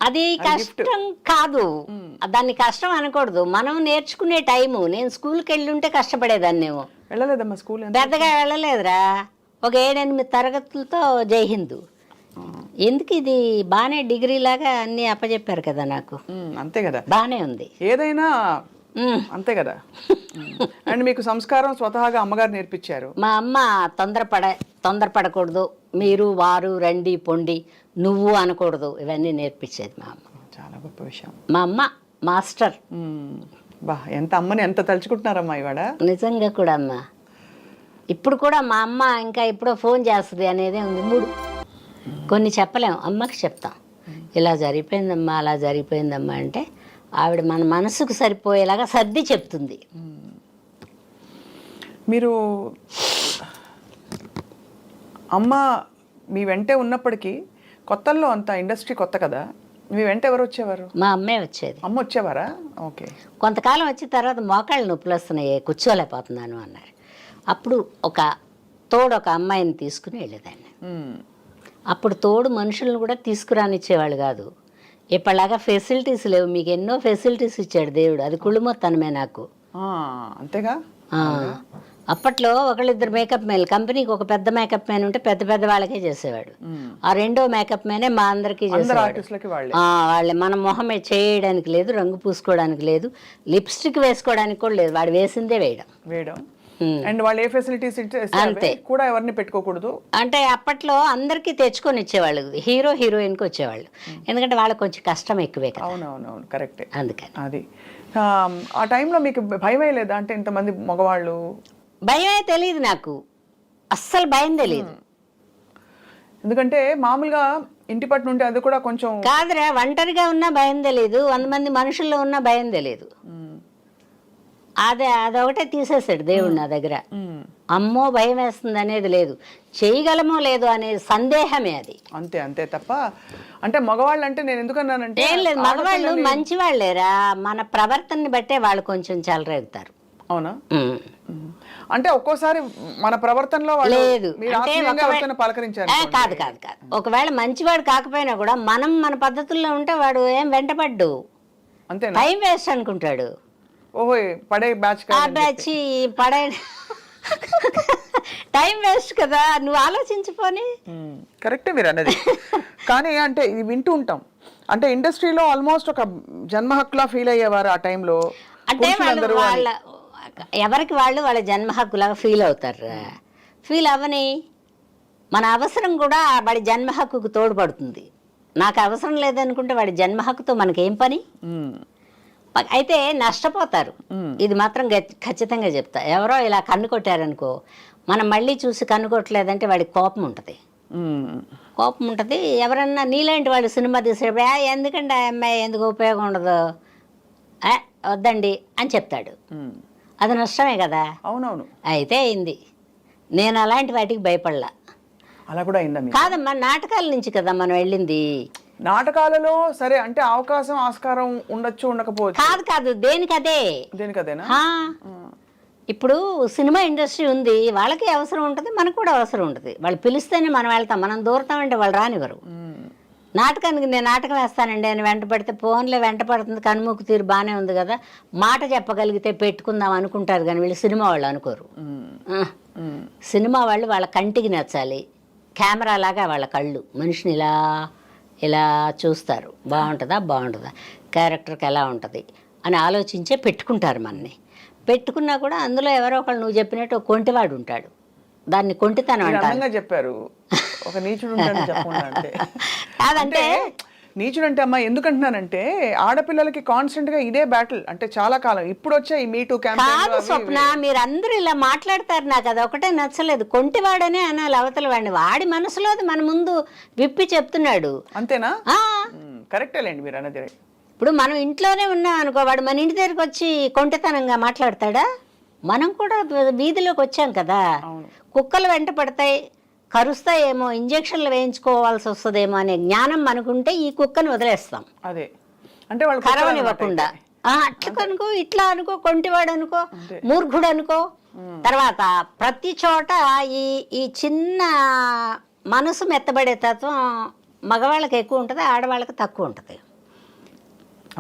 అది కష్టం కాదు, దాన్ని కష్టం అనకూడదు, మనం నేర్చుకునే టైము. నేను స్కూల్కి వెళ్ళుంటే కష్టపడేదాన్నేమో. వెళ్ళలేదమ్మా స్కూల్, పెద్దగా వెళ్ళలేదురా, ఒక 7-8 తరగతులతో జై హిందూ. ఎందుకు ఇది బాగానే డిగ్రీ లాగా అన్ని అప్పచెప్పారు కదా నాకు. అంతే కదా, బాగానే ఉంది ఏదైనా అంతే కదా. అండ్ మీకు సంస్కారం స్వతహాగా అమ్మగారు నేర్పించారు. మా అమ్మ తొందరపడకూడదు, మీరు వారు రండి పొండి నువ్వు అనకూడదు, ఇవన్నీ నేర్పించేది మా అమ్మ. చాలా గొప్ప విషయం. మా అమ్మ మాస్టర్. బా, ఎంత అమ్మని ఎంత తలుచుకుంటున్నారమ్మా ఇవాడ. నిజంగా కూడా అమ్మ. ఇప్పుడు కూడా మా అమ్మ ఇంకా ఎప్పుడో ఫోన్ చేస్తుంది అనేది ఉంది. 3 కొన్ని చెప్పలేము, అమ్మకి చెప్తాం, ఇలా జరిగిపోయిందమ్మా అలా జరిగిపోయిందమ్మా అంటే ఆవిడ మన మనసుకు సరిపోయేలాగా సర్ది చెప్తుంది. మీరు అమ్మ మీ వెంటే ఉన్నప్పటికీ కొత్తల్లో అంత ఇండస్ట్రీ కొత్త కదా, మీ వెంట ఎవరు వచ్చేవారు? మా అమ్మే వచ్చేది. అమ్మ వచ్చేవారా? ఓకే. కొంతకాలం వచ్చిన తర్వాత మోకాళ్ళు నొప్పులు వస్తున్నాయి, కూర్చోలేకపోతున్నాను అన్నారు. అప్పుడు ఒక అమ్మాయిని తీసుకుని వెళ్ళేదాన్ని. అప్పుడు తోడు మనుషులను కూడా తీసుకురానిచ్చేవాళ్ళు కాదు. ఇప్పటిలాగా ఫెసిలిటీస్ లేవు, మీకు ఎన్నో ఫెసిలిటీస్ ఇచ్చాడు దేవుడు, అది కుళ్ళుమొత్తనమే నాకు. అంతేగా. అప్పట్లో ఒకళ్ళిద్దరు మేకప్ మ్యాన్, కంపెనీకి ఒక పెద్ద మేకప్ మ్యాన్ ఉంటే పెద్ద పెద్ద వాళ్ళకే చేసేవాడు. ఆ రెండో మేకప్ మ్యానే మా అందరికీ చేసేవాడు. ఆర్టిస్టులకి వాళ్ళే. వాళ్ళే. మన మొహమే చేయడానికి లేదు, రంగు పూసుకోవడానికి లేదు, లిప్స్టిక్ వేసుకోవడానికి కూడా లేదు, వాడు వేసిందే వేయడం. అండ్ వాళ్ళు ఏ ఫెసిలిటీస్ అంతే. కూడా ఎవరిని పెట్టుకోకూడదు. అంటే అప్పట్లో అందరికీ తెచ్చుకొని ఇచ్చేవాళ్ళు, హీరో హీరోయిన్కి వచ్చేవాళ్ళు, ఎందుకంటే వాళ్ళకి కొంచెం కష్టం ఎక్కువే కదా. అవునవునవును, కరెక్టే. అందుకని అది ఆ టైంలో మీకు భయమే లేదా? అంటే ఇంతమంది మగవాళ్ళు. భయమే తెలియదు నాకు, అస్సలు భయం తెలియదు. ఎందుకంటే మామూలుగా ఇంటి పట్టు నుండి అది కూడా కొంచెం కాదురా, ఒంటరిగా ఉన్నా భయం తెలియదు, 100 మంది మనుషుల్లో ఉన్నా భయం తెలియదు. అదొకటే తీసేసాడు దేవుడు నా దగ్గర. అమ్మో భయం వేస్తుంది అనేది లేదు, చేయగలమో లేదో అనే సందేహమే అది. అంతే అంతే తప్ప. అంటే మగవాళ్ళు అంటే నేను ఎందుకన్నానంటే ఏం లేదు, మగవాళ్ళు మంచి వాళ్ళేరా, మన ప్రవర్తనని బట్టే వాళ్ళు కొంచెం చెలరేగుతారు. అవునా? అంటే ఒక్కోసారి మన ప్రవర్తనలో లేదు పలకరించారు. కాదు కాదు కాదు, ఒకవేళ మంచివాడు కాకపోయినా కూడా మనం మన పద్ధతుల్లో ఉంటే వాడు ఏం వెంటపడ్డు, అంతే, టైం వేస్ట్ అనుకుంటాడు. ఓహో, పడే బ్యాచ్ పడే టైం వేస్ట్ కదా, నువ్వు ఆలోచించిపోని. కరెక్టే మీరు అన్నది. కానీ అంటే ఇది వింటూ ఉంటాం, అంటే ఇండస్ట్రీలో ఆల్మోస్ట్ ఒక జన్మ హక్కులా ఫీల్ అయ్యేవారు ఆ టైంలో. అంటే వాళ్ళ ఎవరికి వాళ్ళు వాళ్ళ జన్మ హక్కులాగా ఫీల్ అవుతారు. ఫీల్ అవ్వని, మన అవసరం కూడా వాడి జన్మ హక్కుకు తోడ్పడుతుంది. నాకు అవసరం లేదనుకుంటే వాడి జన్మ హక్కుతో మనకేం పని? అయితే నష్టపోతారు, ఇది మాత్రం ఖచ్చితంగా చెప్తా. ఎవరో ఇలా కన్ను కొట్టారనుకో, మనం మళ్ళీ చూసి కన్ను కొట్టలేదంటే వాడికి కోపం ఉంటుంది. ఎవరన్నా నీలాంటి వాళ్ళు సినిమా తీసేటప్పుడు ఎందుకంటే ఆ అమ్మాయి ఎందుకు ఉపయోగం ఉండదు, వద్దండి అని చెప్తాడు. అది నష్టమే కదా. అవునవును. అయితే అయింది, నేను అలాంటి వాటికి భయపడలా. అలా కూడా అయిందా? కాదమ్మా, నాటకాల నుంచి కదా మనం వెళ్ళింది. నాటకాలలో సరే అంటే అవకాశం ఆస్కారం ఉండొచ్చు, ఉండకపోవచ్చు. కాదు దేనికదే. దేనికదేనా? ఇప్పుడు సినిమా ఇండస్ట్రీ ఉంది, వాళ్ళకి అవసరం ఉంటుంది, మనకు కూడా అవసరం ఉంటుంది. వాళ్ళు పిలిస్తేనే మనం వెళ్తాం, మనం దూరతామంటే వాళ్ళు రానివ్వరు. నాటకానికి నేను నాటకం వేస్తానండి అని వెంట పడితే, ఫోన్లో వెంట పడుతుంది, కనుమూకు తీరు బాగానే ఉంది కదా, మాట చెప్పగలిగితే పెట్టుకుందాం అనుకుంటారు, కానీ వీళ్ళు సినిమా వాళ్ళు అనుకోరు. సినిమా వాళ్ళు వాళ్ళ కంటికి నచ్చాలి, కెమెరా లాగా వాళ్ళ కళ్ళు మనిషిని ఇలా ఇలా చూస్తారు, బాగుంటుందా, క్యారెక్టర్కి ఎలా ఉంటుంది అని ఆలోచించే పెట్టుకుంటారు. మనని పెట్టుకున్నా కూడా అందులో ఎవరో ఒకళ్ళు నువ్వు చెప్పినట్టు ఒక కొంటివాడు ఉంటాడు, దాన్ని కొంటితనం అంటారు. చెప్పారు ఒక నీచుడు అంటే కాదంటే నీచుడు అంటే అమ్మా ఎందుకంటున్నానంటే ఆడపిల్లలకి కాన్స్టెంట్ గా ఇదే బ్యాటిల్, అంటే చాలా కాలం. ఇప్పుడు వచ్చే ఈ మీటూ కాదు స్వప్న, మీరందరూ ఇలా మాట్లాడతారు, నాకు అది ఒకటే నచ్చలేదు. కొంటివాడనే అనాలి అవతల వాడిని, వాడి మనసులో మన ముందు విప్పి చెప్తున్నాడు. అంతేనా? కరెక్టేలేండి మీరు అన్నది. ఇప్పుడు మనం ఇంట్లోనే ఉన్నాం అనుకో, వాడు మన ఇంటి దగ్గరికి వచ్చి కొంటితనంగా మాట్లాడతాడా? మనం కూడా వీధిలోకి వచ్చాం కదా, కుక్కలు వెంట పడతాయి, కరుస్తాయేమో, ఇంజక్షన్లు వేయించుకోవాల్సి వస్తుందేమో అనే జ్ఞానం మనకుంటే ఈ కుక్కని వదిలేస్తాం. అదే అంటే వాళ్ళు కరవనివ్వకుండా. అట్లా అనుకో, ఇట్లా అనుకో, కొంటివాడు అనుకో, మూర్ఖుడు అనుకో. తర్వాత ప్రతి చోట ఈ చిన్న మనసు మెత్తబడే తత్వం మగవాళ్ళకి ఎక్కువ ఉంటుంది, ఆడవాళ్ళకి తక్కువ ఉంటుంది.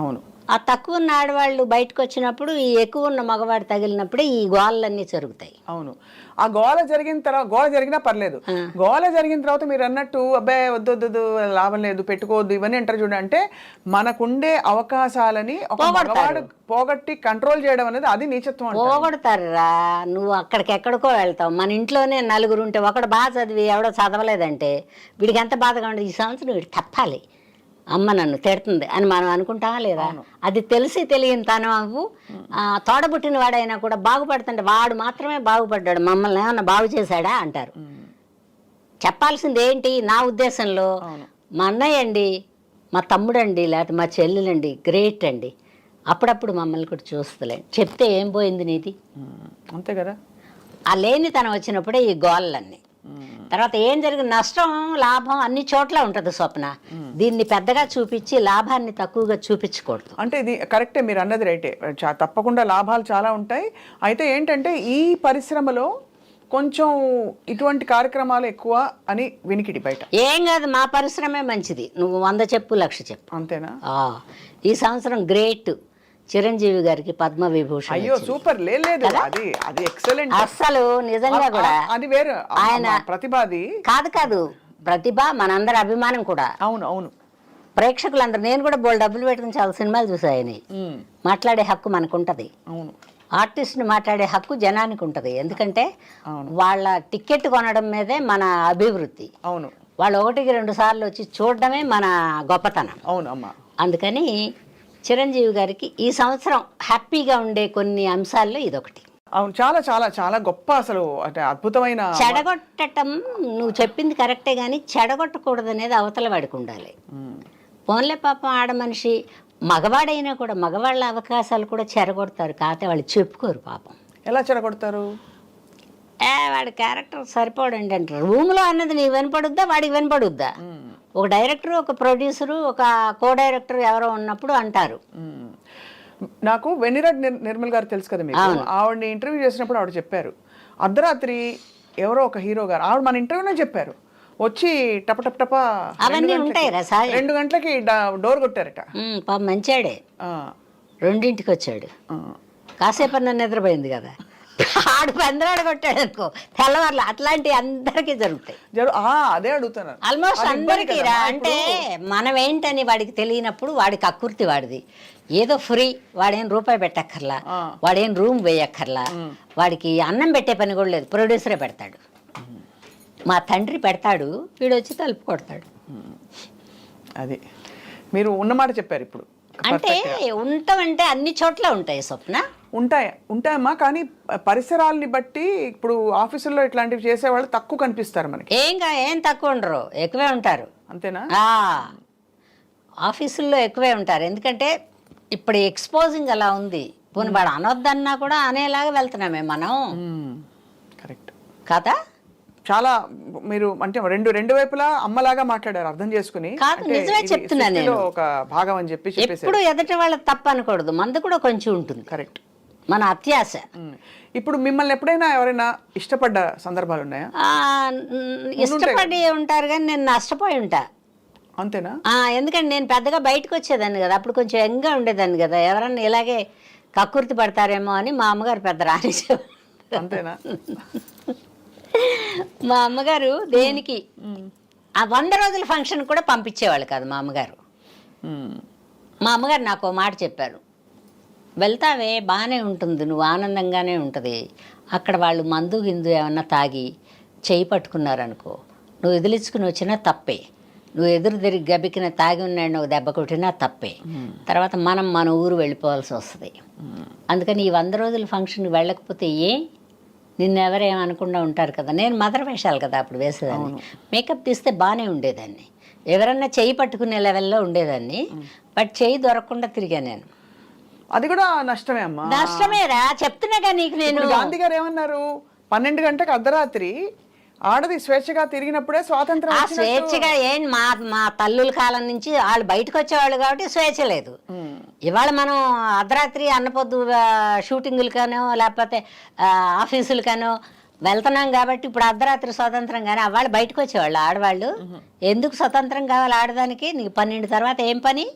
అవును. ఆ తక్కువ ఉన్న ఆడవాళ్ళు బయటకు వచ్చినప్పుడు ఈ ఎక్కువ ఉన్న మగవాడు తగిలినప్పుడే ఈ గోళ్ళన్నీ జరుగుతాయి. అవును. ఆ గోల జరిగిన తర్వాత, గోల జరిగినా పర్లేదు, గోల జరిగిన తర్వాత మీరు అన్నట్టు అబ్బాయి వద్దు లాభం లేదు పెట్టుకోవద్దు ఇవన్నీ అంటారు చూడండి. అంటే మనకుండే అవకాశాలని ఒక మగవాడు పోగొట్టి కంట్రోల్ చేయడం అనేది అది నీచత్వం. పోగొడతారా, నువ్వు అక్కడికి ఎక్కడికో వెళ్తావు. మన ఇంట్లోనే నలుగురు ఉంటే ఒకడు బాగా చదివి ఎవడో చదవలేదంటే వీడికి ఎంత బాధగా ఉండదు, ఈ సంవత్సరం వీడు తప్పాలి, అమ్మ నన్ను తిడుతుంది అని మనం అనుకుంటామా లేదా? అది తెలిసి తెలియని తనవు. తోడబుట్టిన వాడైనా కూడా బాగుపడుతుంటే వాడు మాత్రమే బాగుపడ్డాడు, మమ్మల్ని ఏమన్నా బాగు చేశాడా అంటారు. చెప్పాల్సింది ఏంటి నా ఉద్దేశంలో, మా అన్నయ్య అండి, మా తమ్ముడండి, లేకపోతే మా చెల్లెలండి గ్రేట్ అండి, అప్పుడప్పుడు మమ్మల్ని కూడా చూస్తలే, చెప్తే ఏం పోయింది నీది, అంతే కదా. ఆ లేనితనం వచ్చినప్పుడే ఈ గోళ్ళన్నీ. తర్వాత ఏం జరిగిన నష్టం లాభం అన్ని చోట్ల ఉంటుంది స్వప్న, దీన్ని పెద్దగా చూపించి లాభాన్ని తక్కువగా చూపించకూడదు. అంటే ఇది కరెక్టే, మీరు అన్నది రైటే, తప్పకుండా లాభాలు చాలా ఉంటాయి. అయితే ఏంటంటే ఈ పరిశ్రమలో కొంచెం ఇటువంటి కార్యక్రమాలు ఎక్కువ అని వినికిడి బయట. ఏం కాదు, మా పరిశ్రమే మంచిది, నువ్వు 100 చెప్పు 1,00,000 చెప్పు. అంతేనా? ఈ సంవత్సరం గ్రేట్, చిరంజీవి గారికి పద్మ విభూషణ్ అయ్యో వచ్చింది. సూపర్ లేదు అది అది ఎక్సలెంట్. అస్సలు నిజంగా కూడా అది వేరు ఆయన ప్రతిభాది కాదు ప్రతిభ మనందరి అభిమానం కూడా. అవును అవును. ప్రేక్షకులందరూ నేను కూడా బోల్ డబ్బులు పెట్టుకుని చాలా సినిమాలు చూసాయని. మాట్లాడే హక్కు మనకు ఉంటుంది. అవును. ఆర్టిస్ట్ని మాట్లాడే హక్కు జనానికి ఉంటుంది. ఎందుకంటే వాళ్ళ టికెట్ కొనడం మీదే మన అభివృద్ధి. అవును. వాళ్ళు 1-2 సార్లు వచ్చి చూడడమే మన గొప్పతనం. అవును అమ్మా. అందుకని చిరంజీవి గారికి ఈ సంవత్సరం హ్యాపీగా ఉండే కొన్ని అంశాల్లో ఇదొకటి. అవును, చాలా చాలా చాలా గొప్ప, అసలు అంటే అద్భుతమైన. చెడగొట్టడం నువ్వు చెప్పింది కరెక్టే, కానీ చెడగొట్టకూడదు అనేది అవతల వాడికి ఉండాలి. పోన్లే పాపం ఆడ మనిషి మగవాడైనా కూడా మగవాళ్ళ అవకాశాలు కూడా చెడగొడతారు, కాకపోతే వాళ్ళు చెప్పుకోరు పాపం. ఎలా చెడగొడతారు? వాడి క్యారెక్టర్ సరిపోడండి అంటారు. రూమ్లో అన్నది నీకు వినపడుద్దా వాడికి వినపడుద్దా? ఒక డైరెక్టర్, ఒక ప్రొడ్యూసరు, ఒక కో డైరెక్టర్ ఎవరో ఉన్నప్పుడు అంటారు. నాకు వెన్నిరెడ్డి నిర్మల్ గారు తెలుసు కదా మీకు, ఆవిడని ఇంటర్వ్యూ చేసినప్పుడు ఆవిడ చెప్పారు, అర్ధరాత్రి ఎవరో ఒక హీరో గారు, ఆవిడ మన ఇంటర్వ్యూనే చెప్పారు, వచ్చి టప అవన్నీ ఉంటాయి రా సార్. 2 గంటలకి డోర్ కొట్టారట. పాపం మంచాడే, 2ంటికి వచ్చాడు, కాసేపు నన్ను నిద్రపోయింది కదా, ఆడు పందరాడు కొట్టాడు అనుకో తెల్లవారులు. అట్లాంటి అందరికీ జరుగుతాయి. అదే అడుగుతున్నాను. ఆల్మోస్ట్ అందరికీ రా. అంటే మనం ఏంటని వాడికి తెలియనప్పుడు వాడికి అకృతి వాడిది. ఏదో ఫ్రీ, వాడేం రూపాయి పెట్టక్కర్లా, వాడేం రూమ్ వేయక్కర్లా, వాడికి అన్నం పెట్టే పని కూడా లేదు, ప్రొడ్యూసరే పెడతాడు. మా తండ్రి పెడతాడు, వీడు వచ్చి తలుపు కొడతాడు. అది మీరు ఉన్నమాట చెప్పారు. ఇప్పుడు అంటే ఉంటామంటే అన్ని చోట్ల ఉంటాయి స్వప్న. ఉంటాయమ్మా, కానీ పరిసరాలని బట్టి ఇప్పుడు ఆఫీసుల్లో ఇట్లాంటివి చేసేవాళ్ళు తక్కువ కనిపిస్తారు మనకి. ఏం తక్కువ ఉండరు, ఎక్కువే ఉంటారు. అంతేనా? ఆఫీసుల్లో ఎక్కువే ఉంటారు. ఎందుకంటే ఇప్పుడు ఎక్స్పోజింగ్ అలా ఉంది. పోనీ వాడు అనొద్దన్నా కూడా అనేలాగా వెళ్తున్నామే మనం. కరెక్ట్ కదా? చాలా మీరు అంటే రెండు వైపులా అమ్మలాగా మాట్లాడారు, అర్థం చేసుకుని. కాదు, నిజమే చెప్తున్నాను నేను. ఒక భాగం అని చెప్పి ఎప్పుడు ఎదుటి వాళ్ళ తప్పు అనకూడదు, మంది కూడా కొంచెం ఉంటుంది. కరెక్ట్. మన అత్యాశ. ఇప్పుడు మిమ్మల్ని ఎప్పుడైనా ఎవరైనా ఇష్టపడ్డ సందర్భాలు ఉన్నాయా? ఇష్టపడి ఉంటారు, కానీ నేను నష్టపోయి ఉంటా. అంతేనా? ఎందుకంటే నేను పెద్దగా బయటకు వచ్చేదాన్ని కదా, అప్పుడు కొంచెం యంగ్గా ఉండేదాన్ని కదా. ఎవరన్నా ఇలాగే కక్కుర్తి పడతారేమో అని మా అమ్మగారు పెద్ద రానిచ్చేవారు. అంతేనా? మా అమ్మగారు దేనికి ఆ 100 రోజుల ఫంక్షన్ కూడా పంపించేవాళ్ళు కాదు మా అమ్మగారు. మా అమ్మగారు నాకు ఒక మాట చెప్పారు, వెళ్తావే బాగానే ఉంటుంది, నువ్వు ఆనందంగానే ఉంటుంది, అక్కడ వాళ్ళు మందు గిందు ఏమన్నా తాగి చేయి పట్టుకున్నారనుకో, నువ్వు ఎదిలించుకుని వచ్చినా తప్పే, నువ్వు ఎదురు తిరిగి గబికిన తాగి ఉన్నాడు ఒక దెబ్బ కొట్టినా తప్పే, తర్వాత మన ఊరు వెళ్ళిపోవాల్సి వస్తుంది. అందుకని ఈ 100 రోజుల ఫంక్షన్కి వెళ్ళకపోతే నిన్నెవరేమనకుండా ఉంటారు కదా. నేను మదర్ వేషాలు కదా అప్పుడు వేసేదాన్ని, మేకప్ తీస్తే బాగానే ఉండేదాన్ని, ఎవరన్నా చెయ్యి పట్టుకునే లెవెల్లో ఉండేదాన్ని. బట్ చెయ్యి దొరకకుండా తిరిగా నేను. అది కూడా నష్టమే అమ్మా. నష్టమేరా, చెప్తున్నాగా నీకు నేను. గాంధీ గారు ఏమన్నారు, 12 గంటలకు అర్ధరాత్రి ఆడది స్వేచ్ఛగా తిరిగినప్పుడే స్వాతంత్రం. ఆ స్వేచ్ఛగా మా తల్లుల కాలం నుంచి వాళ్ళు బయటకు వచ్చేవాళ్ళు కాబట్టి స్వేచ్ఛ లేదు. ఇవాళ మనం అర్ధరాత్రి అన్నపొద్దు షూటింగులకనో లేకపోతే ఆఫీసులకనో వెళ్తున్నాం కాబట్టి ఇప్పుడు అర్ధరాత్రి స్వతంత్రం. కానీ వాళ్ళు బయటకు వచ్చేవాళ్ళు ఆడవాళ్ళు. ఎందుకు స్వతంత్రం కావాలి ఆడదానికి? నీకు 12 తర్వాత ఏం పని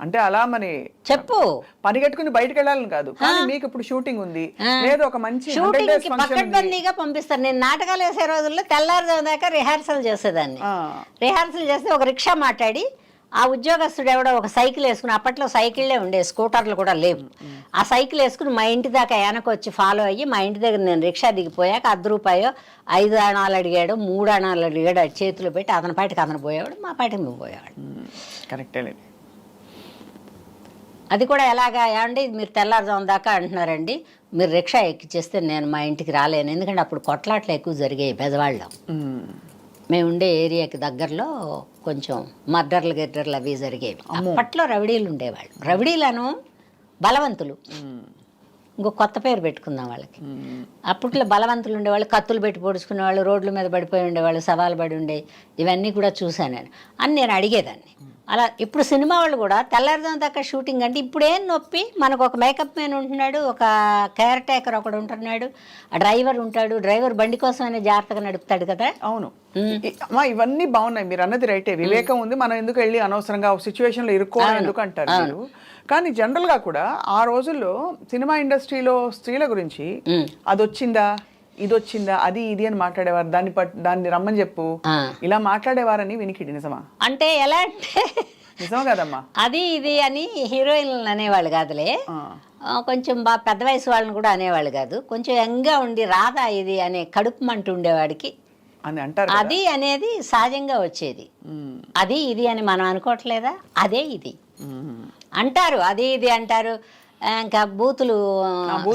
అంటే అలా మరి చెప్పు. పని కట్టుకుని బయటకు వెళ్ళాలని కాదు, కానీ మీకు ఇప్పుడు షూటింగ్ ఉంది, లేదు ఒక మంచి షూటింగ్ పక్కడ్బందీగా పంపిస్తారు. నేను నాటకాలు వేసే రోజుల్లో తెల్లారుజాము దాకా రిహార్సల్ చేసేదాన్ని. రిహార్సల్ చేస్తే ఒక రిక్షా మాట్లాడి ఆ ఉద్యోగస్తుడు ఎవడో ఒక సైకిల్ వేసుకుని, అప్పట్లో సైకిళ్ళే ఉండే, స్కూటర్లు కూడా లేవు, ఆ సైకిల్ వేసుకుని మా ఇంటి దాకా వెనక వచ్చి ఫాలో అయ్యి మా ఇంటి దగ్గర నేను రిక్షా దిగిపోయాక 10 రూపాయో 5 అణాలు అడిగాడు, 3 అణాలు అడిగాడు, అది చేతిలో పెట్టి అతని పాటికి అతను పోయేవాడు, మా పాటికి మేము పోయేవాడు. కరెక్టే. అది కూడా ఎలాగా, ఏమండి మీరు తెల్లారుజాము దాకా అంటున్నారండి, మీరు రిక్షా ఎక్కిచ్చేస్తే నేను మా ఇంటికి రాలేను. ఎందుకంటే అప్పుడు కొట్లాట్లు ఎక్కువ జరిగాయి పెదవాళ్ళం. మేము ఉండే ఏరియాకి దగ్గరలో కొంచెం మర్డర్లు గిడ్డర్లు అవి జరిగేవి. అప్పట్లో రౌడీలు ఉండేవాళ్ళు. రౌడీలను బలవంతులు, ఇంకో కొత్త పేరు పెట్టుకుందాం వాళ్ళకి. అప్పట్లో బలవంతులు ఉండేవాళ్ళు, కత్తులు పెట్టి పొడుచుకునేవాళ్ళు, రోడ్ల మీద పడిపోయి ఉండేవాళ్ళు, సవాలు పడి ఉండే, ఇవన్నీ కూడా చూశాను నేను. అని నేను అడిగేదాన్ని. అలా ఇప్పుడు సినిమా వాళ్ళు కూడా తెల్లారుదాం దాకా షూటింగ్ అంటే ఇప్పుడు ఏం నొప్పి, మనకు ఒక మేకప్ మ్యాన్ ఉంటున్నాడు, ఒక కేర్ టేకర్ ఒకడు ఉంటున్నాడు, ఆ డ్రైవర్ ఉంటాడు, డ్రైవర్ బండి కోసమైనా జాగ్రత్తగా నడుపుతాడు కదా. అవును అమ్మా, ఇవన్నీ బాగున్నాయి, మీరు అన్నది రైటే, వివేకం ఉంది, మనం ఎందుకు వెళ్ళి అనవసరంగా సిచ్యువేషన్ లో ఇరుక్కోవడం ఎందుకు అంటారు మీరు. కానీ జనరల్ గా కూడా ఆ రోజుల్లో సినిమా ఇండస్ట్రీలో స్త్రీల గురించి అది వచ్చిందా ఇది వచ్చిందా అది ఇది అని మాట్లాడేవారు, దాన్ని రమ్మని చెప్పు ఇలా మాట్లాడేవారని వినికిడి నిజమా? అంటే ఎలా అంటే నిజమా కదమ్మా? అది ఇది అని హీరోయిన్లు అనేవాళ్ళు కాదులే, కొంచెం బాగా పెద్ద వయసు వాళ్ళని కూడా అనేవాళ్ళు కాదు, కొంచెం యంగ్గా ఉండి రాదా ఇది అనే కడుపు మంట ఉండేవాడికి అని అంటారు. అది అనేది సహజంగా వచ్చేది. అది ఇది అని మనం అనుకోవట్లేదా, అదే ఇది అంటారు, అది ఇది అంటారు. ఇంకా బూతులు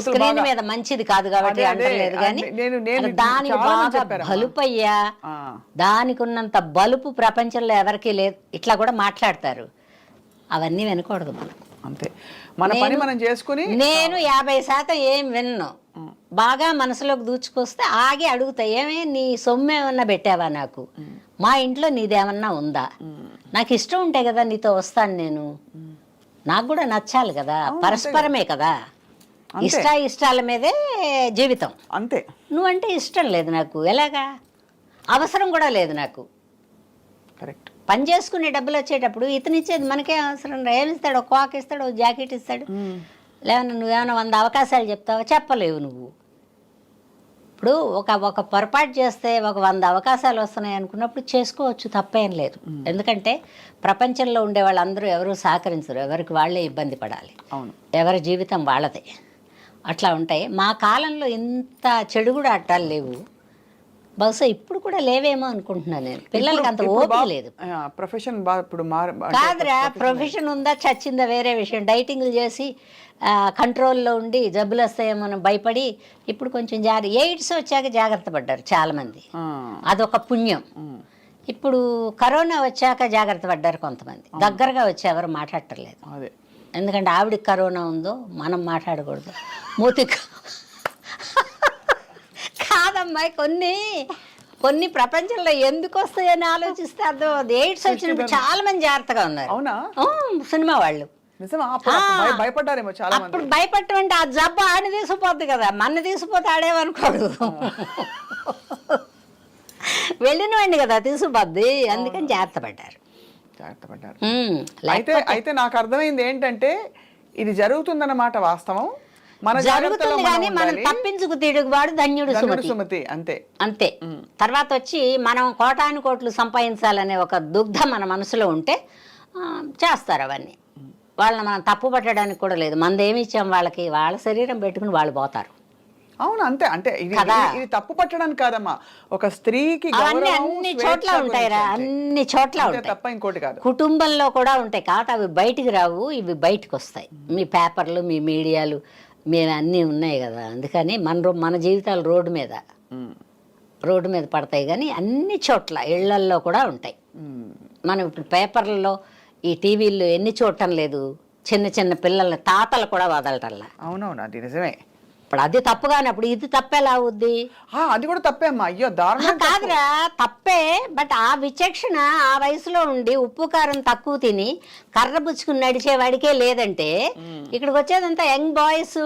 స్క్రీన్ మీద మంచిది కాదు కాబట్టి అంటలేదు, కానీ దానికి బాగా బలుపయ్యా, దానికి ఉన్నంత బలుపు ప్రపంచంలో ఎవరికీ లేదు, ఇట్లా కూడా మాట్లాడతారు. అవన్నీ వినకూడదు మనం. అంతే, మన పని మనం చేసుకుని. నేను 50% ఏం విన్ను, బాగా మనసులోకి దూచుకొస్తే ఆగి అడుగుతా, ఏమే నీ సొమ్ము ఏమన్నా పెట్టావా నాకు, మా ఇంట్లో నీదేమన్నా ఉందా, నాకు ఇష్టం ఉంటే కదా నీతో వస్తాను నేను, నాకు కూడా నచ్చాలి కదా, పరస్పరమే కదా, ఇష్టాల మీదే జీవితం. అంతే, నువ్వంటే ఇష్టం లేదు నాకు, ఎలాగా, అవసరం కూడా లేదు నాకు. కరెక్ట్. పని చేసుకునే డబ్బులు వచ్చేటప్పుడు ఇతనిచ్చేది మనకే అవసరం, ఏమి ఇస్తాడు, ఒక కాక్ ఇస్తాడు, ఒక జాకెట్ ఇస్తాడు, లేవన్నా నువ్వేమైనా 100 అవకాశాలు చెప్తావా, చెప్పలేవు నువ్వు. ఇప్పుడు ఒక పొరపాటు చేస్తే ఒక 100 అవకాశాలు వస్తున్నాయి అనుకున్నప్పుడు చేసుకోవచ్చు, తప్పేం లేదు. ఎందుకంటే ప్రపంచంలో ఉండే వాళ్ళందరూ ఎవరు సహకరించరు, ఎవరికి వాళ్ళే ఇబ్బంది పడాలి, ఎవరి జీవితం వాళ్ళదే, అట్లా ఉంటాయి. మా కాలంలో ఇంత చెడు కూడా అట్టాలు లేవు, బహుశా ఇప్పుడు కూడా లేవేమో అనుకుంటున్నాను నేను. పిల్లలకి అంత ఓపిక లేదు. ప్రొఫెషన్ కాదురా, ప్రొఫెషన్ ఉందా చచ్చిందా వేరే విషయం. డైటింగ్లు చేసి కంట్రోల్లో ఉండి జబ్బులు వస్తాయేమో భయపడి ఇప్పుడు కొంచెం ఎయిడ్స్ వచ్చాక జాగ్రత్త పడ్డారు చాలామంది, అదొక పుణ్యం. ఇప్పుడు కరోనా వచ్చాక జాగ్రత్త పడ్డారు కొంతమంది, దగ్గరగా వచ్చి ఎవరు మాట్లాడటలేదు. ఎందుకంటే ఆవిడకి కరోనా ఉందో మనం మాట్లాడకూడదు, మూతి కాదమ్మాయి. కొన్ని ప్రపంచంలో ఎందుకు వస్తాయని ఆలోచిస్తే అర్థం. ఎయిడ్స్ వచ్చినప్పుడు చాలా మంది జాగ్రత్తగా ఉన్నారు. అవునా? సినిమా వాళ్ళు భయపడ్డారేమో చాలా. అప్పుడు భయపడటం అంటే ఆ జబ్బు ఆడిని తీసుకుపోద్ది కదా, మన తీసుకుపోతే ఆడేమనుకోడు, వెళ్ళినవండి కదా తీసుకుపోద్ది, అందుకని జాగ్రత్త పడ్డారు. అయితే నాకు అర్థమైంది ఏంటంటే ఇది జరుగుతుందన్నమాట, వాస్తవం. జరుగుతుంది కానీ మనం తప్పించుకు తిరుగువాడు ధన్యుడు సుమతి. అంతే అంతే. తర్వాత వచ్చి మనం కోటాను కోట్లు సంపాదించాలనే ఒక దుగ్ధ మన మనసులో ఉంటే చేస్తారు అవన్నీ. వాళ్ళని మనం తప్పు పట్టడానికి కూడా లేదు, మనదేమి ఇచ్చాం వాళ్ళకి, వాళ్ళ శరీరం పెట్టుకుని వాళ్ళు పోతారు. అవును అంతే. అంటే ఇది తప్పు పట్టడానికి కాదమ్మా, ఒక స్త్రీకి అన్ని చోట్ల ఉంటాయిరా, అన్ని చోట్ల ఉంటాయి, తప్ప ఇంకోటి కాదు. కుటుంబంలో కూడా ఉంటాయి, కాబట్టి అవి బయటికి రావు, ఇవి బయటకు వస్తాయి. మీ పేపర్లు, మీ మీడియాలు, మేము అన్నీ ఉన్నాయి కదా, అందుకని మన జీవితాలు రోడ్డు మీద పడతాయి. కానీ అన్ని చోట్ల ఇళ్లల్లో కూడా ఉంటాయి. మనం ఇప్పుడు పేపర్లలో, ఈ టీవీల్లో ఎన్ని చూడటం లేదు, చిన్న చిన్న పిల్లల్ని తాతలు కూడా వదలటల్లా. అవునవును, అది నిజమే. ఇప్పుడు అది తప్పు కానప్పుడు ఇది తప్పేలా అవుద్ది? అది కూడా తప్పే అమ్మా. అయ్యో దారుణం కాదురా, తప్పే. బట్ ఆ విచక్షణ ఆ వయసులో ఉండి ఉప్పు కారం తక్కువ తిని కర్ర పుచ్చుకుని నడిచేవాడికే లేదంటే ఇక్కడికి వచ్చేదంతా యంగ్ బాయ్స్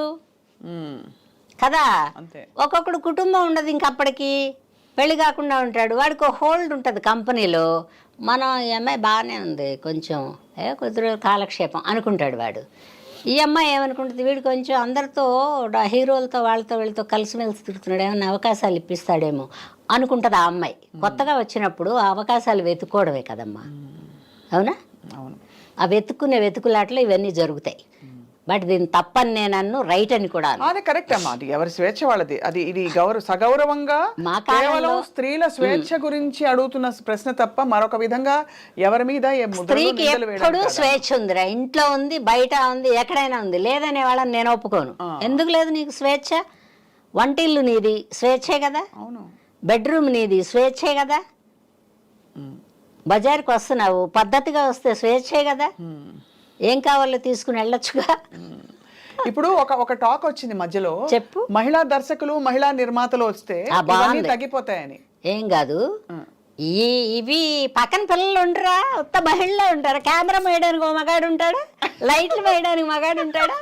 కదా. ఒక్కొక్కడు కుటుంబం ఉండదు, ఇంకప్పటికి పెళ్లి కాకుండా ఉంటాడు, వాడికి ఒక హోల్డ్ ఉంటుంది కంపెనీలో. మనం ఈ అమ్మాయి బాగానే ఉంది, కొంచెం కొద్ది రోజులు కాలక్షేపం అనుకుంటాడు వాడు. ఈ అమ్మాయి ఏమనుకుంటుంది, వీడు కొంచెం అందరితో హీరోలతో వీళ్ళతో కలిసిమెలిసి తిరుగుతున్నాడు, ఏమన్నా అవకాశాలు ఇప్పిస్తాడేమో అనుకుంటుంది ఆ అమ్మాయి. కొత్తగా వచ్చినప్పుడు ఆ అవకాశాలు వెతుక్కోవడమే కదమ్మా, అవునా? అవును. ఆ వెతుకులాట్లో ఇవన్నీ జరుగుతాయి. బట్ దీన్ని తప్పని నేను రైట్ అని కూడా. అది కరెక్ట్ అమ్మా, అది ఎవరి స్వేచ్ఛ వాళ్ళది. ఇది సగౌరవంగా కేవలం స్త్రీల స్వేచ్ఛ గురించి అడుగుతున్న ప్రశ్న తప్ప మరొక విధంగా ఎవరి మీద స్త్రీకి ఎప్పుడు స్వేచ్ఛ ఉందిరా, ఇంట్లో ఉంది, బయట ఉంది, ఎక్కడైనా ఉంది. లేదనే వాళ్ళని నేను ఒప్పుకోను. ఎందుకు లేదు నీకు స్వేచ్ఛ? వంటిల్లు నీది, స్వేచ్ఛే కదా. అవును. బెడ్రూమ్ నీది, స్వేచ్ఛే కదా. బజార్కి వస్తున్నావు, పద్ధతిగా వస్తే స్వేచ్ఛే కదా. ఏం కావాలో తీసుకుని వెళ్ళొచ్చుగా. ఇప్పుడు ఒక టాక్ వచ్చింది మధ్యలో, చెప్పు, మహిళా దర్శకులు, మహిళా నిర్మాతలు వస్తే తగ్గిపోతాయని. ఏం కాదు, ఇవి పక్కన పిల్లలు ఉండరా, ఉత్త మహిళలే ఉంటారా? కెమెరా వేయడానికి ఒక మగాడు ఉంటాడా, లైట్లు వేయడానికి మగాడు ఉంటాడా,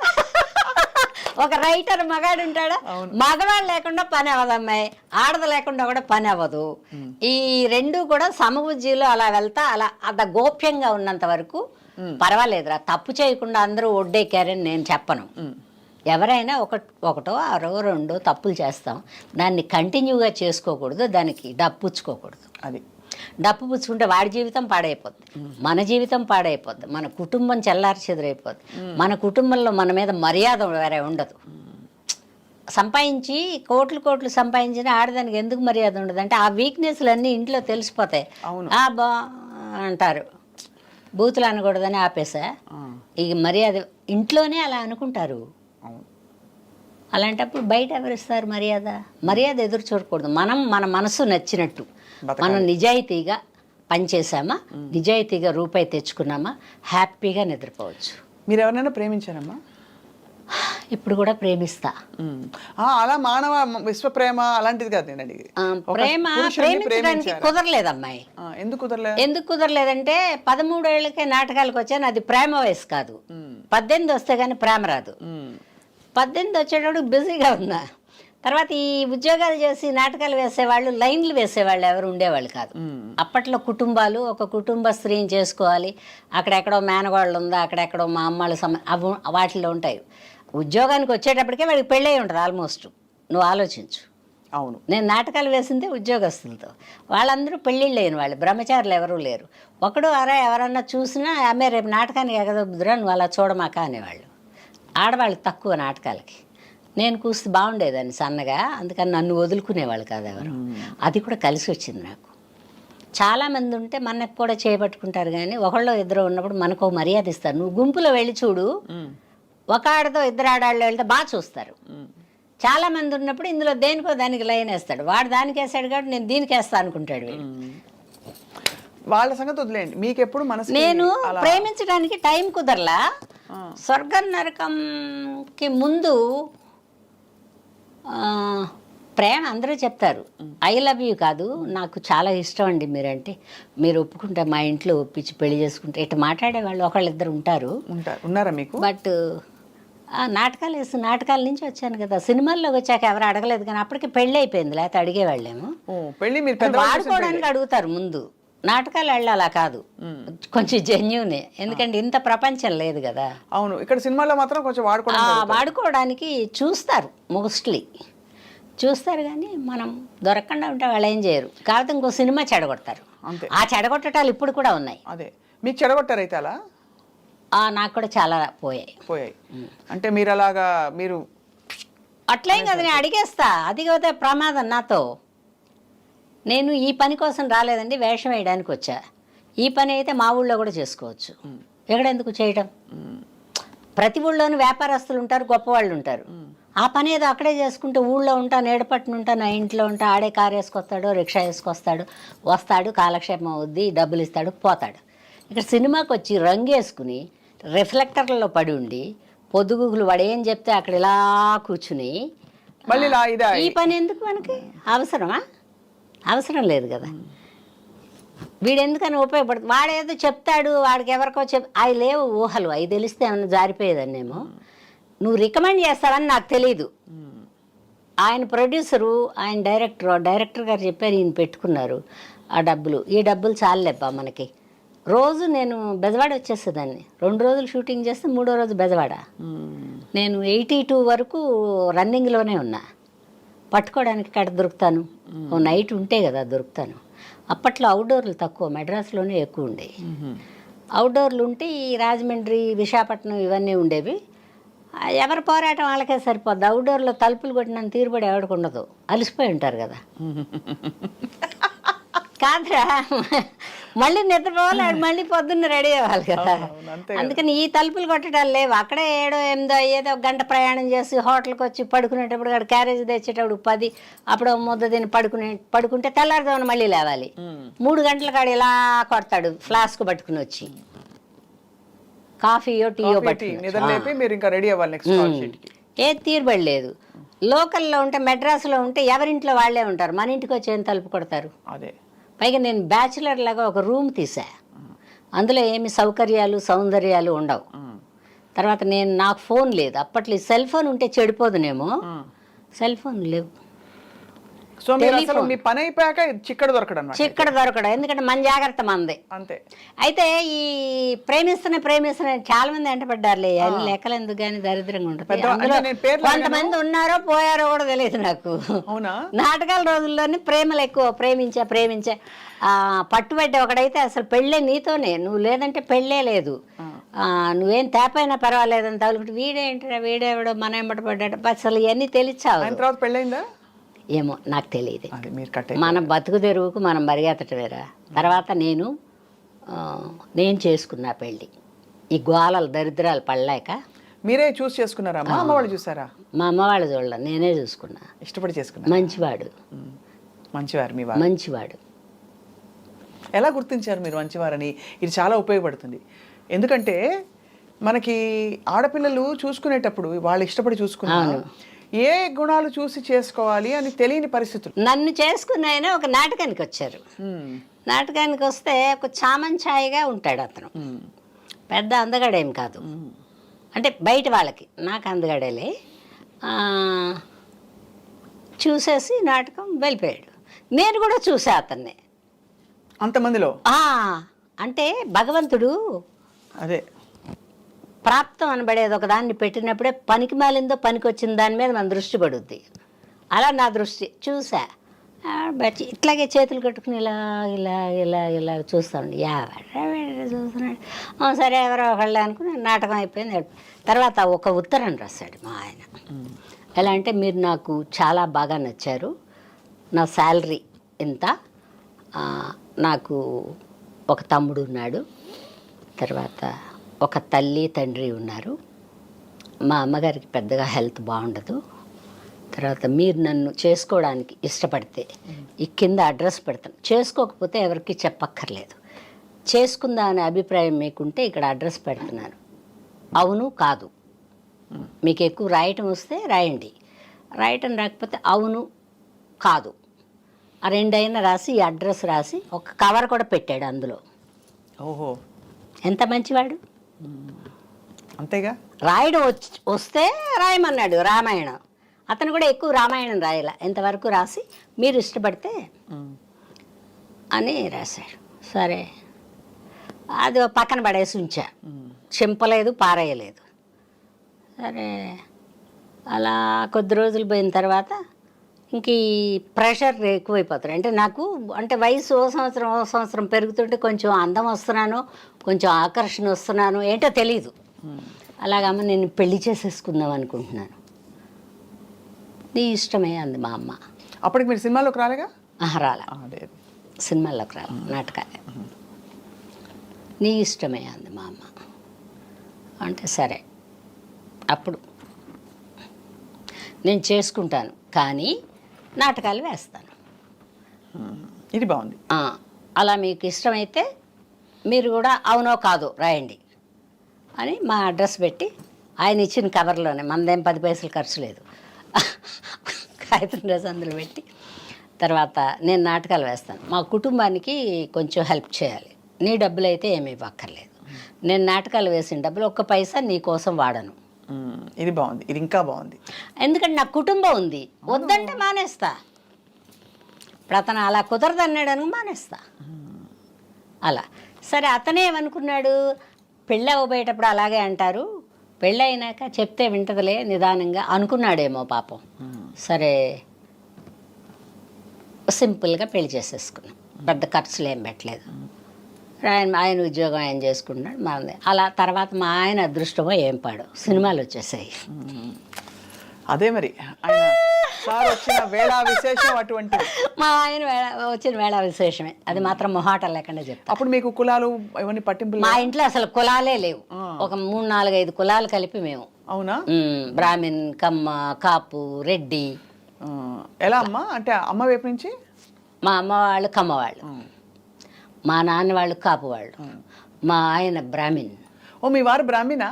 ఒక రైటర్ మగాడు ఉంటాడా? మగవాళ్ళు లేకుండా పని అవ్వదు అమ్మాయి, ఆడది లేకుండా కూడా పని అవ్వదు. ఈ రెండు కూడా సమబుజ్జిలో అలా వెళ్తా అలా అంత గోప్యంగా ఉన్నంత వరకు పర్వాలేదురా. తప్పు చేయకుండా అందరూ ఒడ్డెక్కారని నేను చెప్పను. ఎవరైనా ఒకటో అరో రెండో తప్పులు చేస్తాం, దాన్ని కంటిన్యూగా చేసుకోకూడదు, దానికి డప్పుచ్చుకోకూడదు. అది డప్పు పుచ్చుకుంటే వాడి జీవితం పాడైపోద్ది, మన జీవితం పాడైపోద్ది, మన కుటుంబం చెల్లారి చెదిరైపోద్ది, మన కుటుంబంలో మన మీద మర్యాద వేరే ఉండదు. సంపాదించి కోట్లు సంపాదించిన ఆడదానికి ఎందుకు మర్యాద ఉండదు అంటే ఆ వీక్నెస్లు అన్నీ ఇంట్లో తెలిసిపోతాయి. బా అంటారు, బూతులు అనకూడదని ఆపేసా. ఇక మర్యాద ఇంట్లోనే అలా అనుకుంటారు. అలాంటప్పుడు బయట ఎవరిస్తారు మర్యాద? మర్యాద ఎదురు చూడకూడదు. మనం మన మనసు నచ్చినట్టు మనం నిజాయితీగా పనిచేసామా, నిజాయితీగా రూపాయి తెచ్చుకున్నామా, హ్యాపీగా నిద్రపోవచ్చు. మీరు ఎవరైనా ప్రేమించారమ్మా? ఇప్పుడు కూడా ప్రేమిస్తా. అలా మానవ విశ్వ ప్రేమ అలాంటిది కాదు నేను అడిగి. ప్రేమించడానికి కుదరలేదమ్మాయి. ఎందుకు కుదరలేదంటే 13 ఏళ్ళకే నాటకాలకు వచ్చాను. అది ప్రేమ వయసు కాదు. 18 వస్తే కానీ ప్రేమ రాదు. 18 వచ్చేటప్పుడు బిజీగా ఉన్నా. తర్వాత ఈ ఉద్యోగాలు చేసి నాటకాలు వేసేవాళ్ళు, లైన్లు వేసేవాళ్ళు ఎవరు ఉండేవాళ్ళు కాదు. అప్పట్లో కుటుంబాలు, ఒక కుటుంబ స్త్రీని చేసుకోవాలి, అక్కడెక్కడో మేనగాళ్ళు ఉందా, అక్కడెక్కడో మా అమ్మాళ్ళ అవి వాటిలో ఉంటాయి. ఉద్యోగానికి వచ్చేటప్పటికే వాడికి పెళ్ళై ఉంటుంది ఆల్మోస్ట్. నువ్వు ఆలోచించు. అవును, నేను నాటకాలు వేసిందే ఉద్యోగస్తులతో, వాళ్ళందరూ పెళ్ళిళ్ళు అయిన వాళ్ళు, బ్రహ్మచారులు ఎవరూ లేరు. ఒకడు ఎవరన్నా చూసినా ఆమె రేపు నాటకానికి ఎగదొద్దురా నువ్వు అలా చూడమాక అనేవాళ్ళు. ఆడవాళ్ళు తక్కువ నాటకాలకి. నేను కూస్తే బాగుండేదాన్ని సన్నగా, అందుకని నన్ను వదులుకునేవాళ్ళు కాదు ఎవరు. అది కూడా కలిసి వచ్చింది నాకు. చాలామంది ఉంటే మనకు కూడా చేపట్టుకుంటారు, కానీ ఒకళ్ళు ఇద్దరు ఉన్నప్పుడు మనకు మర్యాద ఇస్తారు. నువ్వు గుంపులో వెళ్ళి చూడు, ఒక ఆడతో ఇద్దరు ఆడాళ్ళు వెళ్తే బాగా చూస్తారు. చాలామంది ఉన్నప్పుడు ఇందులో దేనికో దానికి లైన్ వేస్తాడు. వాడు దానికి వేస్తాడు కాబట్టి నేను దీనికి వేస్తా అనుకుంటాడు. వాళ్ళ సంగతి వదిలేండి, మీకు ఎప్పుడు మనసు నేను ప్రేమించడానికి టైం కుదరలా. స్వర్గం నరకంకి ముందు ప్రేమ అందరూ చెప్తారు, ఐ లవ్ యూ కాదు నాకు చాలా ఇష్టం అండి మీరంటే, మీరు ఒప్పుకుంటే మా ఇంట్లో ఒప్పించి పెళ్లి చేసుకుంటే ఇట్లా మాట్లాడే వాళ్ళు ఒకళ్ళిద్దరు ఉన్నారా మీకు? బట్ నాటకాలు వేసి నాటకాల నుంచి వచ్చాను కదా, సినిమాల్లోకి వచ్చాక ఎవరు అడగలేదు, కానీ అప్పటికి పెళ్ళి అయిపోయింది. లేకపోతే అడిగేవాళ్ళేమో. వాడుకోవడానికి అడుగుతారు ముందు. నాటకాలు వెళ్ళాలా కాదు, కొంచెం జెన్యూనే, ఎందుకంటే ఇంత ప్రపంచం లేదు కదా. అవును, ఇక్కడ సినిమాలో మాత్రం కొంచెం వాడుకోవడానికి చూస్తారు, మోస్ట్లీ చూస్తారు, కానీ మనం దొరకకుండా ఉంటే వాళ్ళు ఏం చేయరు. కాకపోతే ఇంకో సినిమా చెడగొడతారు. ఆ చెడగొట్టటాలు ఇప్పుడు కూడా ఉన్నాయి. అదే మీకు చెడగొట్టారు అయితే అలా? నాకు కూడా చాలా పోయాయి. అంటే మీరు అలాగా మీరు అట్లేం కదా, నేను అడిగేస్తా. అది పోతే ప్రమాదం నాతో. నేను ఈ పని కోసం రాలేదండి, వేషం వేయడానికి వచ్చా. ఈ పని అయితే మా ఊళ్ళో కూడా చేసుకోవచ్చు, ఎక్కడెందుకు చేయటం? ప్రతి ఊళ్ళోనూ వ్యాపారస్తులు ఉంటారు, గొప్పవాళ్ళు ఉంటారు. ఆ పని ఏదో అక్కడే చేసుకుంటే ఊళ్ళో ఉంటా, నేడపట్టున ఉంటా, నా ఇంట్లో ఉంటా, ఆడే కారు వేసుకొస్తాడు, రిక్షా వేసుకొస్తాడు, వస్తాడు, కాలక్షేపం అవుద్ది, డబ్బులు ఇస్తాడు, పోతాడు. ఇక్కడ సినిమాకి వచ్చి రంగు వేసుకుని రిఫ్లెక్టర్లలో పడి ఉండి పొద్దుగుగులు వాడు ఏం చెప్తే అక్కడ ఇలా కూర్చుని ఈ పని ఎందుకు మనకి? అవసరం లేదు కదా. వీడెందుకని ఉపయోగపడుతుంది? వాడేదో చెప్తాడు, వాడికి ఎవరికో అవి లేవు ఊహలు, అవి తెలిస్తే ఏమన్నా జారిపోయేదన్నేమో. నువ్వు రికమెండ్ చేస్తావని నాకు తెలీదు. ఆయన ప్రొడ్యూసరు, ఆయన డైరెక్టర్ గారు చెప్పారు, ఈయన పెట్టుకున్నారు ఆ డబ్బులు. ఈ డబ్బులు చాలేబ్బా మనకి. రోజు నేను బెజవాడ వచ్చేసేదాన్ని. 2 రోజులు షూటింగ్ చేస్తే 3వ రోజు బెజవాడ. నేను 82 వరకు రన్నింగ్లోనే ఉన్నా. పట్టుకోవడానికి కడ దొరుకుతాను, ఓ నైట్ ఉంటే కదా దొరుకుతాను. అప్పట్లో అవుట్డోర్లు తక్కువ, మెడ్రాస్లోనే ఎక్కువ ఉండేవి. అవుట్డోర్లు ఉంటే ఈ రాజమండ్రి, విశాఖపట్నం ఇవన్నీ ఉండేవి. ఎవరి పోరాటం వాళ్ళకే సరిపోద్ది. అవుట్డోర్లో తలుపులు కొట్టినంత తీరుబడి ఎవరికి ఉండదు, అలసిపోయి ఉంటారు కదా. కాదురా, మళ్ళీ నిద్రపోవాలి, మళ్ళీ పొద్దున్న రెడీ అవ్వాలి కదా. అందుకని ఈ తలుపులు కొట్టడాలు లేవు. అక్కడే 7, 8 అయ్యేదో గంట ప్రయాణం చేసి హోటల్కి వచ్చి పడుకునేటప్పుడు అక్కడ క్యారేజ్ తెచ్చేటప్పుడు 10, అప్పుడు ముద్ద తిని పడుకుంటే తెల్లారుదామని మళ్ళీ లేవాలి. 3 గంటల కాడ ఇలా కొడతాడు ఫ్లాస్క్ పట్టుకుని వచ్చి, కాఫీయో టీయో పట్టుకుని. ఏ తీరుబడి లేదు. లోకల్లో ఉంటే, మెడ్రాస్లో ఉంటే ఎవరింట్లో వాళ్ళే ఉంటారు. మన ఇంటికి వచ్చి ఏం తలుపు కొడతారు? పైగా నేను బ్యాచులర్ లాగా ఒక రూమ్ తీసా, అందులో ఏమి సౌకర్యాలు సౌందర్యాలు ఉండవు. తర్వాత నాకు ఫోన్ లేదు అప్పట్లో. సెల్ ఫోన్ ఉంటే చెడిపోదునేమో, సెల్ ఫోన్ లేవు. సో మీరు అసలు మీ పని అయిపోయాక చిక్కడ దొరకడం అన్నమాట. చిక్కడ దొరకడం, ఎందుకంటే మన జాగ్రత్త మంది. అంతే. అయితే ఈ ప్రేమిస్తున్న చాలా మంది వెంటపడ్డారులే, అన్ని లెక్కలు ఎందుకు కానీ దరిద్రంగా ఉంటుంది. అందులో కొంతమంది ఉన్నారో పోయారో కూడా తెలియదు నాకు. అవునా? నాటకాల రోజుల్లోనే ప్రేమలు ఎక్కువ, ప్రేమించే పట్టుబడ్డ ఒకడైతే అసలు పెళ్ళే నీతోనే, నువ్వు లేదంటే పెళ్ళే లేదు, నువ్వేం తేపైనా పర్వాలేదని తగులుకుంటే వీడేవిడో మన ఎంబట పడ్డాడు. అసలు ఇవన్నీ తెలిసావు. తర్వాత పెళ్ళైందా ఏమో నాకు తెలియదు. మన బతుకు తెరువుకు మనం మరిగేతటవేరా. తర్వాత నేను చేసుకున్నా పెళ్ళి. ఈ గోళాలు దరిద్రాలు పడలేక. మీరే చూస్ చేసుకున్నారా? మా అమ్మ వాళ్ళు చూసారా? మా అమ్మ వాళ్ళు చూడలే, నేనే చూసుకున్నా. ఇష్టపడి చేసుకున్నా. మంచివాడు. మీ వారు మంచివాడు. ఎలా గుర్తించారు మీరు మంచివారని? ఇది చాలా ఉపయోగపడుతుంది. ఎందుకంటే మనకి ఆడపిల్లలు చూసుకునేటప్పుడు వాళ్ళు ఇష్టపడి చూసుకున్నారు, ఏ గుణాలు చూసి చేసుకోవాలి అని తెలియని పరిస్థితులు. నన్ను చేసుకున్న ఆయన ఒక నాటకానికి వచ్చారు. నాటకానికి వస్తే ఒక చామంచాయిగా ఉంటాడు అతను. పెద్ద అందగాడేం కాదు, అంటే బయట వాళ్ళకి. నాకు అందగాడేలే. చూసేసి నాటకం వెళ్ళిపోయాడు. నేను కూడా చూసా అతన్ని అంతమందిలో. అంటే భగవంతుడు అదే ప్రాప్తం అనబడేది ఒక దాన్ని పెట్టినప్పుడే పనికి మాలిందో పనికి వచ్చిన దాని మీద మన దృష్టి పడుద్ది. అలా నా దృష్టి చూసా. బట్టి ఇట్లాగే చేతులు కట్టుకుని ఇలా ఇలా ఇలా ఇలా చూస్తాను. చూస్తున్నాడు. సరే ఎవరో ఒకళ్ళే అనుకుని నాటకం అయిపోయింది. తర్వాత ఒక ఉత్తరం రాశాడు మా ఆయన. ఎలా అంటే, మీరు నాకు చాలా బాగా నచ్చారు, నా శాలరీ ఇంత, నాకు ఒక తమ్ముడు ఉన్నాడు, తర్వాత ఒక తల్లి తండ్రి ఉన్నారు, మా అమ్మగారికి పెద్దగా హెల్త్ బాగుండదు, తర్వాత మీరు నన్ను చేసుకోవడానికి ఇష్టపడితే ఈ కింద అడ్రస్ పెడతాను, చేసుకోకపోతే ఎవరికి చెప్పక్కర్లేదు, చేసుకుందా అనే అభిప్రాయం మీకుంటే ఇక్కడ అడ్రస్ పెడుతున్నాను, అవును కాదు, మీకు ఎక్కువ రాయటం వస్తే రాయండి, రాయటం రాకపోతే అవును కాదు ఆ రెండైనా రాసి ఈ అడ్రస్ రాసి ఒక కవర్ కూడా పెట్టాడు అందులో. ఓహో, ఎంత మంచివాడు. అంతేగా. రాయడం వస్తే రాయమన్నాడు రామాయణం. అతను కూడా ఎక్కువ రామాయణం రాయాల, ఎంతవరకు రాసి మీరు ఇష్టపడితే అని రాశాడు. సరే, అది పక్కన పడేసి ఉంచా, చింపలేదు పారేయలేదు. సరే, అలా కొద్ది రోజులు పోయిన తర్వాత ఇంక ఈ ప్రెషర్ ఎక్కువైపోతారు. అంటే నాకు అంటే వయసు ఓ సంవత్సరం పెరుగుతుంటే కొంచెం అందం వస్తున్నాను, కొంచెం ఆకర్షణ వస్తున్నాను, ఏంటో తెలీదు. అలాగమ్మ నేను పెళ్లి చేసేసుకుందాం అనుకుంటున్నాను. నీ ఇష్టమే అంది మా అమ్మ. అప్పటికి మీరు సినిమాలోకి రాలేగా? రాలే, సినిమాల్లోకి రాలే, నాటకాలే. నీ ఇష్టమే అంది మా అమ్మ. అంటే సరే, అప్పుడు నేను చేసుకుంటాను కానీ నాటకాలు వేస్తాను. ఇది బాగుంది. అలా మీకు ఇష్టమైతే మీరు కూడా అవునో కాదో రాయండి అని మా అడ్రస్ పెట్టి ఆయన ఇచ్చిన కవర్లోనే, మనదేం 10 పైసలు ఖర్చు లేదు, కాగితం డ్రెస్ అందులో పెట్టి, తర్వాత నేను నాటకాలు వేస్తాను, మా కుటుంబానికి కొంచెం హెల్ప్ చేయాలి, నీ డబ్బులు అయితే ఏమీ ఇవ్వక్కర్లేదు, నేను నాటకాలు వేసిన డబ్బులు 1 పైసా నీ కోసం వాడను. ఇది బాగుంది, ఇది ఇంకా బాగుంది. ఎందుకంటే నాకు కుటుంబం ఉంది, వద్దంటే మానేస్తా. ఇప్పుడు అతను అలా కుదరదు అన్నాడు, మానేస్తా అలా. సరే, అతనే ఏమనుకున్నాడు, పెళ్ళి అవ్వబోయేటప్పుడు అలాగే అంటారు, పెళ్ళి అయినాక చెప్తే వింటదిలే నిదానంగా అనుకున్నాడేమో పాపం. సరే, సింపుల్గా పెళ్లి చేసేసుకున్నాం, పెద్ద ఖర్చులు ఏం పెట్టలేదు. ఆయన ఉద్యోగం ఆయన చేసుకుంటున్నాడు, మనది అలా. తర్వాత మా ఆయన అదృష్టమో ఏం పాడు, సినిమాలు వచ్చేసాయి. అదే మరి ఆయన సార్ వచ్చిన వేళ విశేషం అటువంటిది. మా ఆయన వచ్చిన వేళ విశేషమే, అది మాత్రం మొహాటం లేకుండా చెప్తా. అప్పుడు మీకు కులాలు ఇవన్నీ పట్టింపులు? మా ఇంట్లో అసలు కులాలే లేవు, ఒక 3-4-5 కులాలు కలిపి మేము. అవునా? బ్రాహ్మిన్, కమ్మ, కాపు, రెడ్డి. ఎలా అమ్మా? అంటే అమ్మ వైపు నుంచి మా అమ్మ వాళ్ళు కమ్మ వాళ్ళు, మా నాన్న వాళ్ళు కాపు వాళ్ళు, మా ఆయన బ్రాహ్మిన్. ఓ, మీ వారు బ్రాహ్మినా?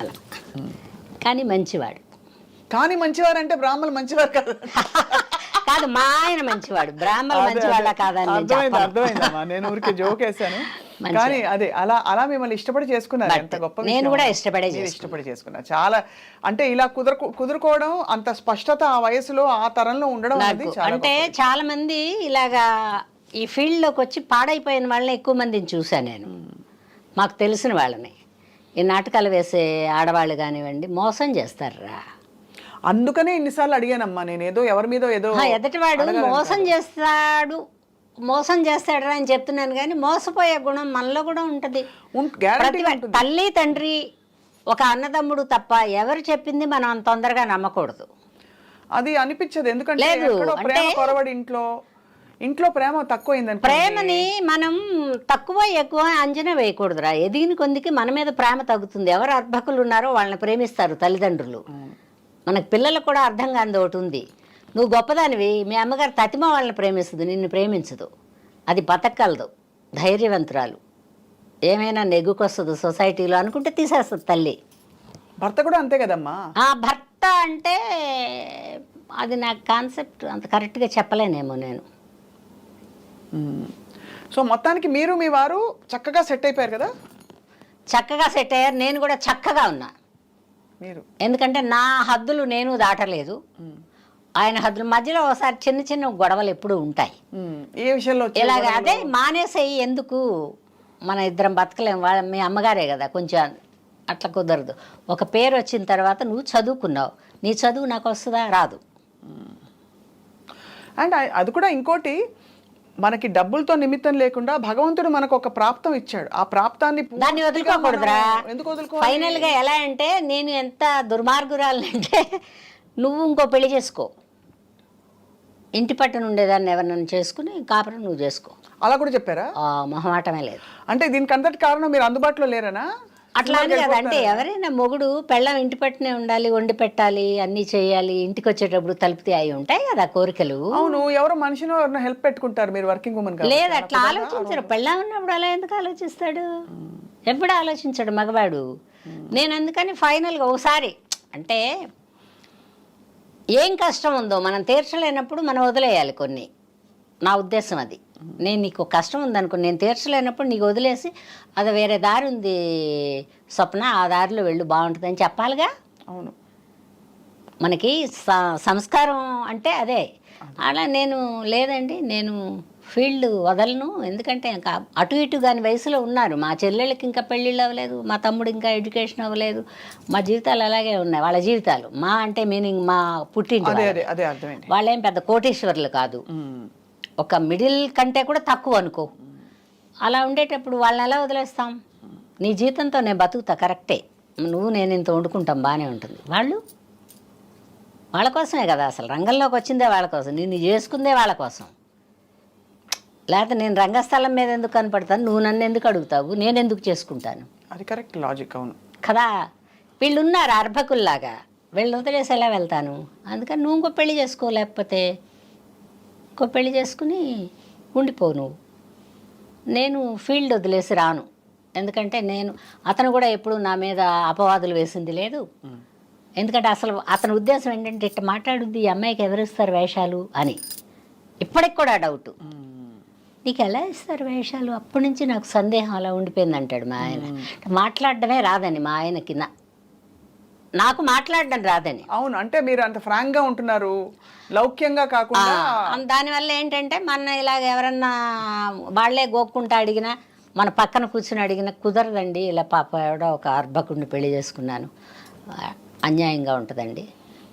అలా. కానీ మంచివాడు. కానీ మంచివారు అంటే బ్రాహ్మణులు మంచివారు కాదు. కాదు మా ఆయన మంచివాడు, బ్రాహ్మణులు మంచివాళ్ళ కాదని నేను అర్థమైంది చెప్పను. అర్థమైందమ్మా, నేను ఊరికి జోక్ వేసాను. మంచిగా. కానీ అదే అలా అలా మిమ్మల్ని ఇష్టపడి చేసుకున్నారు, ఎంత గొప్ప నేను విషయం. కూడా ఇష్టపడే మీరు చేసుకున్నా. ఇష్టపడి చేసుకున్నారు. చాలా అంటే ఇలా కుదురుకోవడం, అంత స్పష్టత ఆ వయసులో ఆ తరంలో ఉండడం అనేది నాకు చాలా అంటే చాలా మంది ఇలాగా ఈ ఫీల్డ్లోకి వచ్చి పాడైపోయిన వాళ్ళని ఎక్కువ మందిని చూశాను నేను, మాకు తెలిసిన వాళ్ళని. ఈ నాటకాలు వేసే ఆడవాళ్ళు కానివ్వండి మోసం చేస్తారా. అందుకనే ఇన్నిసార్లు అడిగానమ్మా, నేను ఏదో ఎవరి మీద ఏదో ఎదటివాడు మోసం చేస్తాడరా అని చెప్తున్నాను, కానీ మోసపోయే గుణం మనలో కూడా ఉంటుంది. గ్యారంటీ తల్లి తండ్రి ఒక అన్నదమ్ముడు తప్ప ఎవరు చెప్పింది మనం అంత తొందరగా నమ్మకూడదు. అది అనిపించదు, ఎందుకంటే లేదు, ఎక్కడో ప్రేమ అంటే- కొరవడి ఇంట్లో ప్రేమ తక్కువైందని ప్రేమని మనం తక్కువ ఎక్కువ అంచనా వేయకూడదురా. ఎదిగిన కొందికి మన మీద ప్రేమ తగ్గుతుంది. ఎవరు అర్భకులు ఉన్నారో వాళ్ళని ప్రేమిస్తారు తల్లిదండ్రులు. మనకు పిల్లలకు కూడా అర్థం కానిది ఒకటి ఉంది. నువ్వు గొప్పదానివి, మీ అమ్మగారు తతిమ వాళ్ళని ప్రేమిస్తుంది, నిన్ను ప్రేమించదు. అది బతకగలదు, ధైర్యవంతురాలు, ఏమైనా నెగ్గుకొస్తుంది సొసైటీలో అనుకుంటే తీసేస్తుంది తల్లి. భర్త కూడా అంతే కదమ్మా. ఆ భర్త అంటే అది నాకు కాన్సెప్ట్ అంత కరెక్ట్గా చెప్పలేనేమో నేను. సో మొత్తానికి మీరు మీ వారు చక్కగా సెట్ అయిపోయారు కదా. చక్కగా సెట్ అయ్యారు, నేను కూడా చక్కగా ఉన్నా. మీరు ఎందుకంటే నా హద్దులు నేను దాటలేదు, ఆయన హద్దుల మధ్యలో ఒకసారి చిన్న చిన్న గొడవలు ఎప్పుడూ ఉంటాయి. ఏ విషయంలో వచ్చే ఇలాగ గొడవలు? అదే మానేసేయి, ఎందుకు మన ఇద్దరం బతకలేం, వాళ్ళ మీ అమ్మగారే కదా, కొంచెం అట్లా కుదరదు. ఒక పేరు వచ్చిన తర్వాత నువ్వు చదువుకున్నావు, నీ చదువు నాకు వస్తుందా, రాదు. అండ్ అది కూడా ఇంకోటి, మనకి డబ్బులతో నిమిత్తం లేకుండా భగవంతుడు మనకు ఒక ప్రాప్తం ఇచ్చాడు. ఆ ప్రాప్తాన్ని దాన్ని వదులుకోకూడదురా. ఎందుకు వదులుకోవాలి? ఫైనల్ గా ఎలా అంటే, నేను ఎంత దుర్మార్గురాలంటే నువ్వు ఇంకో పెళ్లి చేసుకో, ఇంటి పట్టున ఉండేదాన్ని ఎవరినైనా చేసుకుని కాపురం నువ్వు చేసుకో. అలా కూడా చెప్పారా? మొహమాటమే లేదు. అంటే దీనికి అంతటి కారణం మీరు అందుబాటులో లేరనా? అట్లా అని కదా, అంటే ఎవరైనా మొగుడు పెళ్ళం ఇంటి పట్టునే ఉండాలి, వండి పెట్టాలి, అన్నీ చేయాలి, ఇంటికి వచ్చేటప్పుడు తలుపుతే అయి ఉంటాయి కదా కోరికలు. అవును, ఎవరో మనిషిని ఎవరైనా హెల్ప్ పెట్టుకుంటారు, మీరు వర్కింగ్ ఉమెన్ లేదు అట్లా ఆలోచించరు. పెళ్ళం ఉన్నప్పుడు అలా ఎందుకు ఆలోచిస్తాడు? ఎప్పుడు ఆలోచించాడు మగవాడు. నేను అందుకని ఫైనల్గా ఒకసారి అంటే ఏం కష్టం ఉందో మనం తీర్చలేనప్పుడు మనం వదిలేయాలి కొన్ని. నా ఉద్దేశం అది. నేను నీకు కష్టం ఉందనుకో, నేను తీర్చలేనప్పుడు నీకు వదిలేసి అది వేరే దారి ఉంది స్వప్న, ఆ దారిలో వెళ్ళు బాగుంటుందని చెప్పాలిగా. అవును, మనకి సంస్కారం అంటే అదే. అలా నేను లేదండి, నేను ఫీల్డ్ వదలను, ఎందుకంటే ఇంకా అటు ఇటు కాని వయసులో ఉన్నారు. మా చెల్లెళ్ళకి ఇంకా పెళ్ళిళ్ళు అవ్వలేదు, మా తమ్ముడు ఇంకా ఎడ్యుకేషన్ అవ్వలేదు, మా జీవితాలు అలాగే ఉన్నాయి. వాళ్ళ జీవితాలు మా అంటే మీనింగ్ మా పుట్టింటి అదే అర్థమైంది. వాళ్ళేం పెద్ద కోటీశ్వర్లు కాదు, ఒక మిడిల్ కంటే కూడా తక్కువ అనుకో. అలా ఉండేటప్పుడు వాళ్ళని ఎలా వదిలేస్తాం? నీ జీతంతో నేను బతుకుతా కరెక్టే, నువ్వు నేను ఇంత వండుకుంటాం బాగానే ఉంటుంది. వాళ్ళ కోసమే కదా అసలు రంగంలోకి వచ్చిందే, వాళ్ళ కోసం, నిన్ను చేసుకుందే వాళ్ళ కోసం. లేకపోతే నేను రంగస్థలం మీద ఎందుకు కనపడతాను, నువ్వు నన్ను ఎందుకు అడుగుతావు, నేను ఎందుకు చేసుకుంటాను? అది కరెక్ట్ లాజిక్. అవును కదా, వీళ్ళు ఉన్నారు అర్భకుల్లాగా, వీళ్ళు వదిలేసి ఎలా వెళ్తాను? అందుకని నువ్వు ఇంకో పెళ్లి చేసుకో, లేకపోతే ఇంకో పెళ్లి చేసుకుని ఉండిపో నువ్వు. నేను ఫీల్డ్ వదిలేసి రాను, ఎందుకంటే అతను కూడా ఎప్పుడు నా మీద అపవాదులు వేసింది లేదు. ఎందుకంటే అసలు అతని ఉద్దేశం ఏంటంటే, ఇట్లా మాట్లాడుద్ది ఈ అమ్మాయికి ఎవరిస్తారు వేషాలు అని. ఇప్పటికి కూడా డౌట్, నీకు ఎలా ఇస్తారు వేషాలు? అప్పటి నుంచి నాకు సందేహం అలా ఉండిపోయింది అంటాడు మా ఆయన. మాట్లాడడమే రాదని మా ఆయనకి, నాకు మాట్లాడడం రాదని. అవును, అంటే మీరు అంత ఫ్రాంక్ గా ఉంటున్నారు, లౌక్యంగా కాకుండా. దానివల్ల ఏంటంటే మన ఇలాగ ఎవరన్నా వాళ్ళే గోక్కుంటా అడిగినా, మన పక్కన కూర్చుని అడిగినా కుదరదండి, ఇలా పాప ఎవడో ఒక అర్భకుడిని పెళ్లి చేసుకున్నాను, అన్యాయంగా ఉంటుందండి,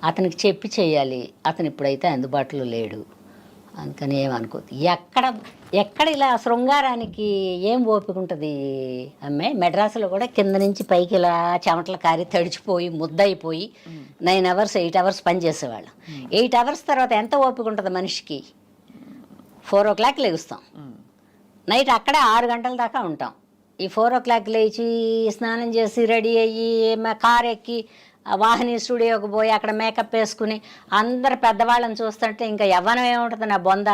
అతనికి చెప్పి చేయాలి, అతను ఇప్పుడైతే అందుబాటులో లేడు, అందుకని ఏమనుకోద్దు. ఎక్కడ ఇలా శృంగారానికి ఏం ఓపిక ఉంటుంది అమ్మాయి? మెడ్రాసులో కూడా కింద నుంచి పైకి ఇలా చెమటల కారి తడిచిపోయి ముద్దయిపోయి 9 hours 8 hours పనిచేసేవాళ్ళం. 8 hours తర్వాత ఎంత ఓపిక ఉంటుంది మనిషికి? 4 o'clock లెగుస్తాం, నైట్ అక్కడే 6 గంటల దాకా ఉంటాం. ఈ 4 o'clock లేచి స్నానం చేసి రెడీ అయ్యి కారు ఎక్కి వాహిని స్టూడియోకి పోయి అక్కడ మేకప్ వేసుకుని అందరు పెద్దవాళ్ళని చూస్తుంటే ఇంకా యవ్వనం ఏముంటుంది నా బొంద?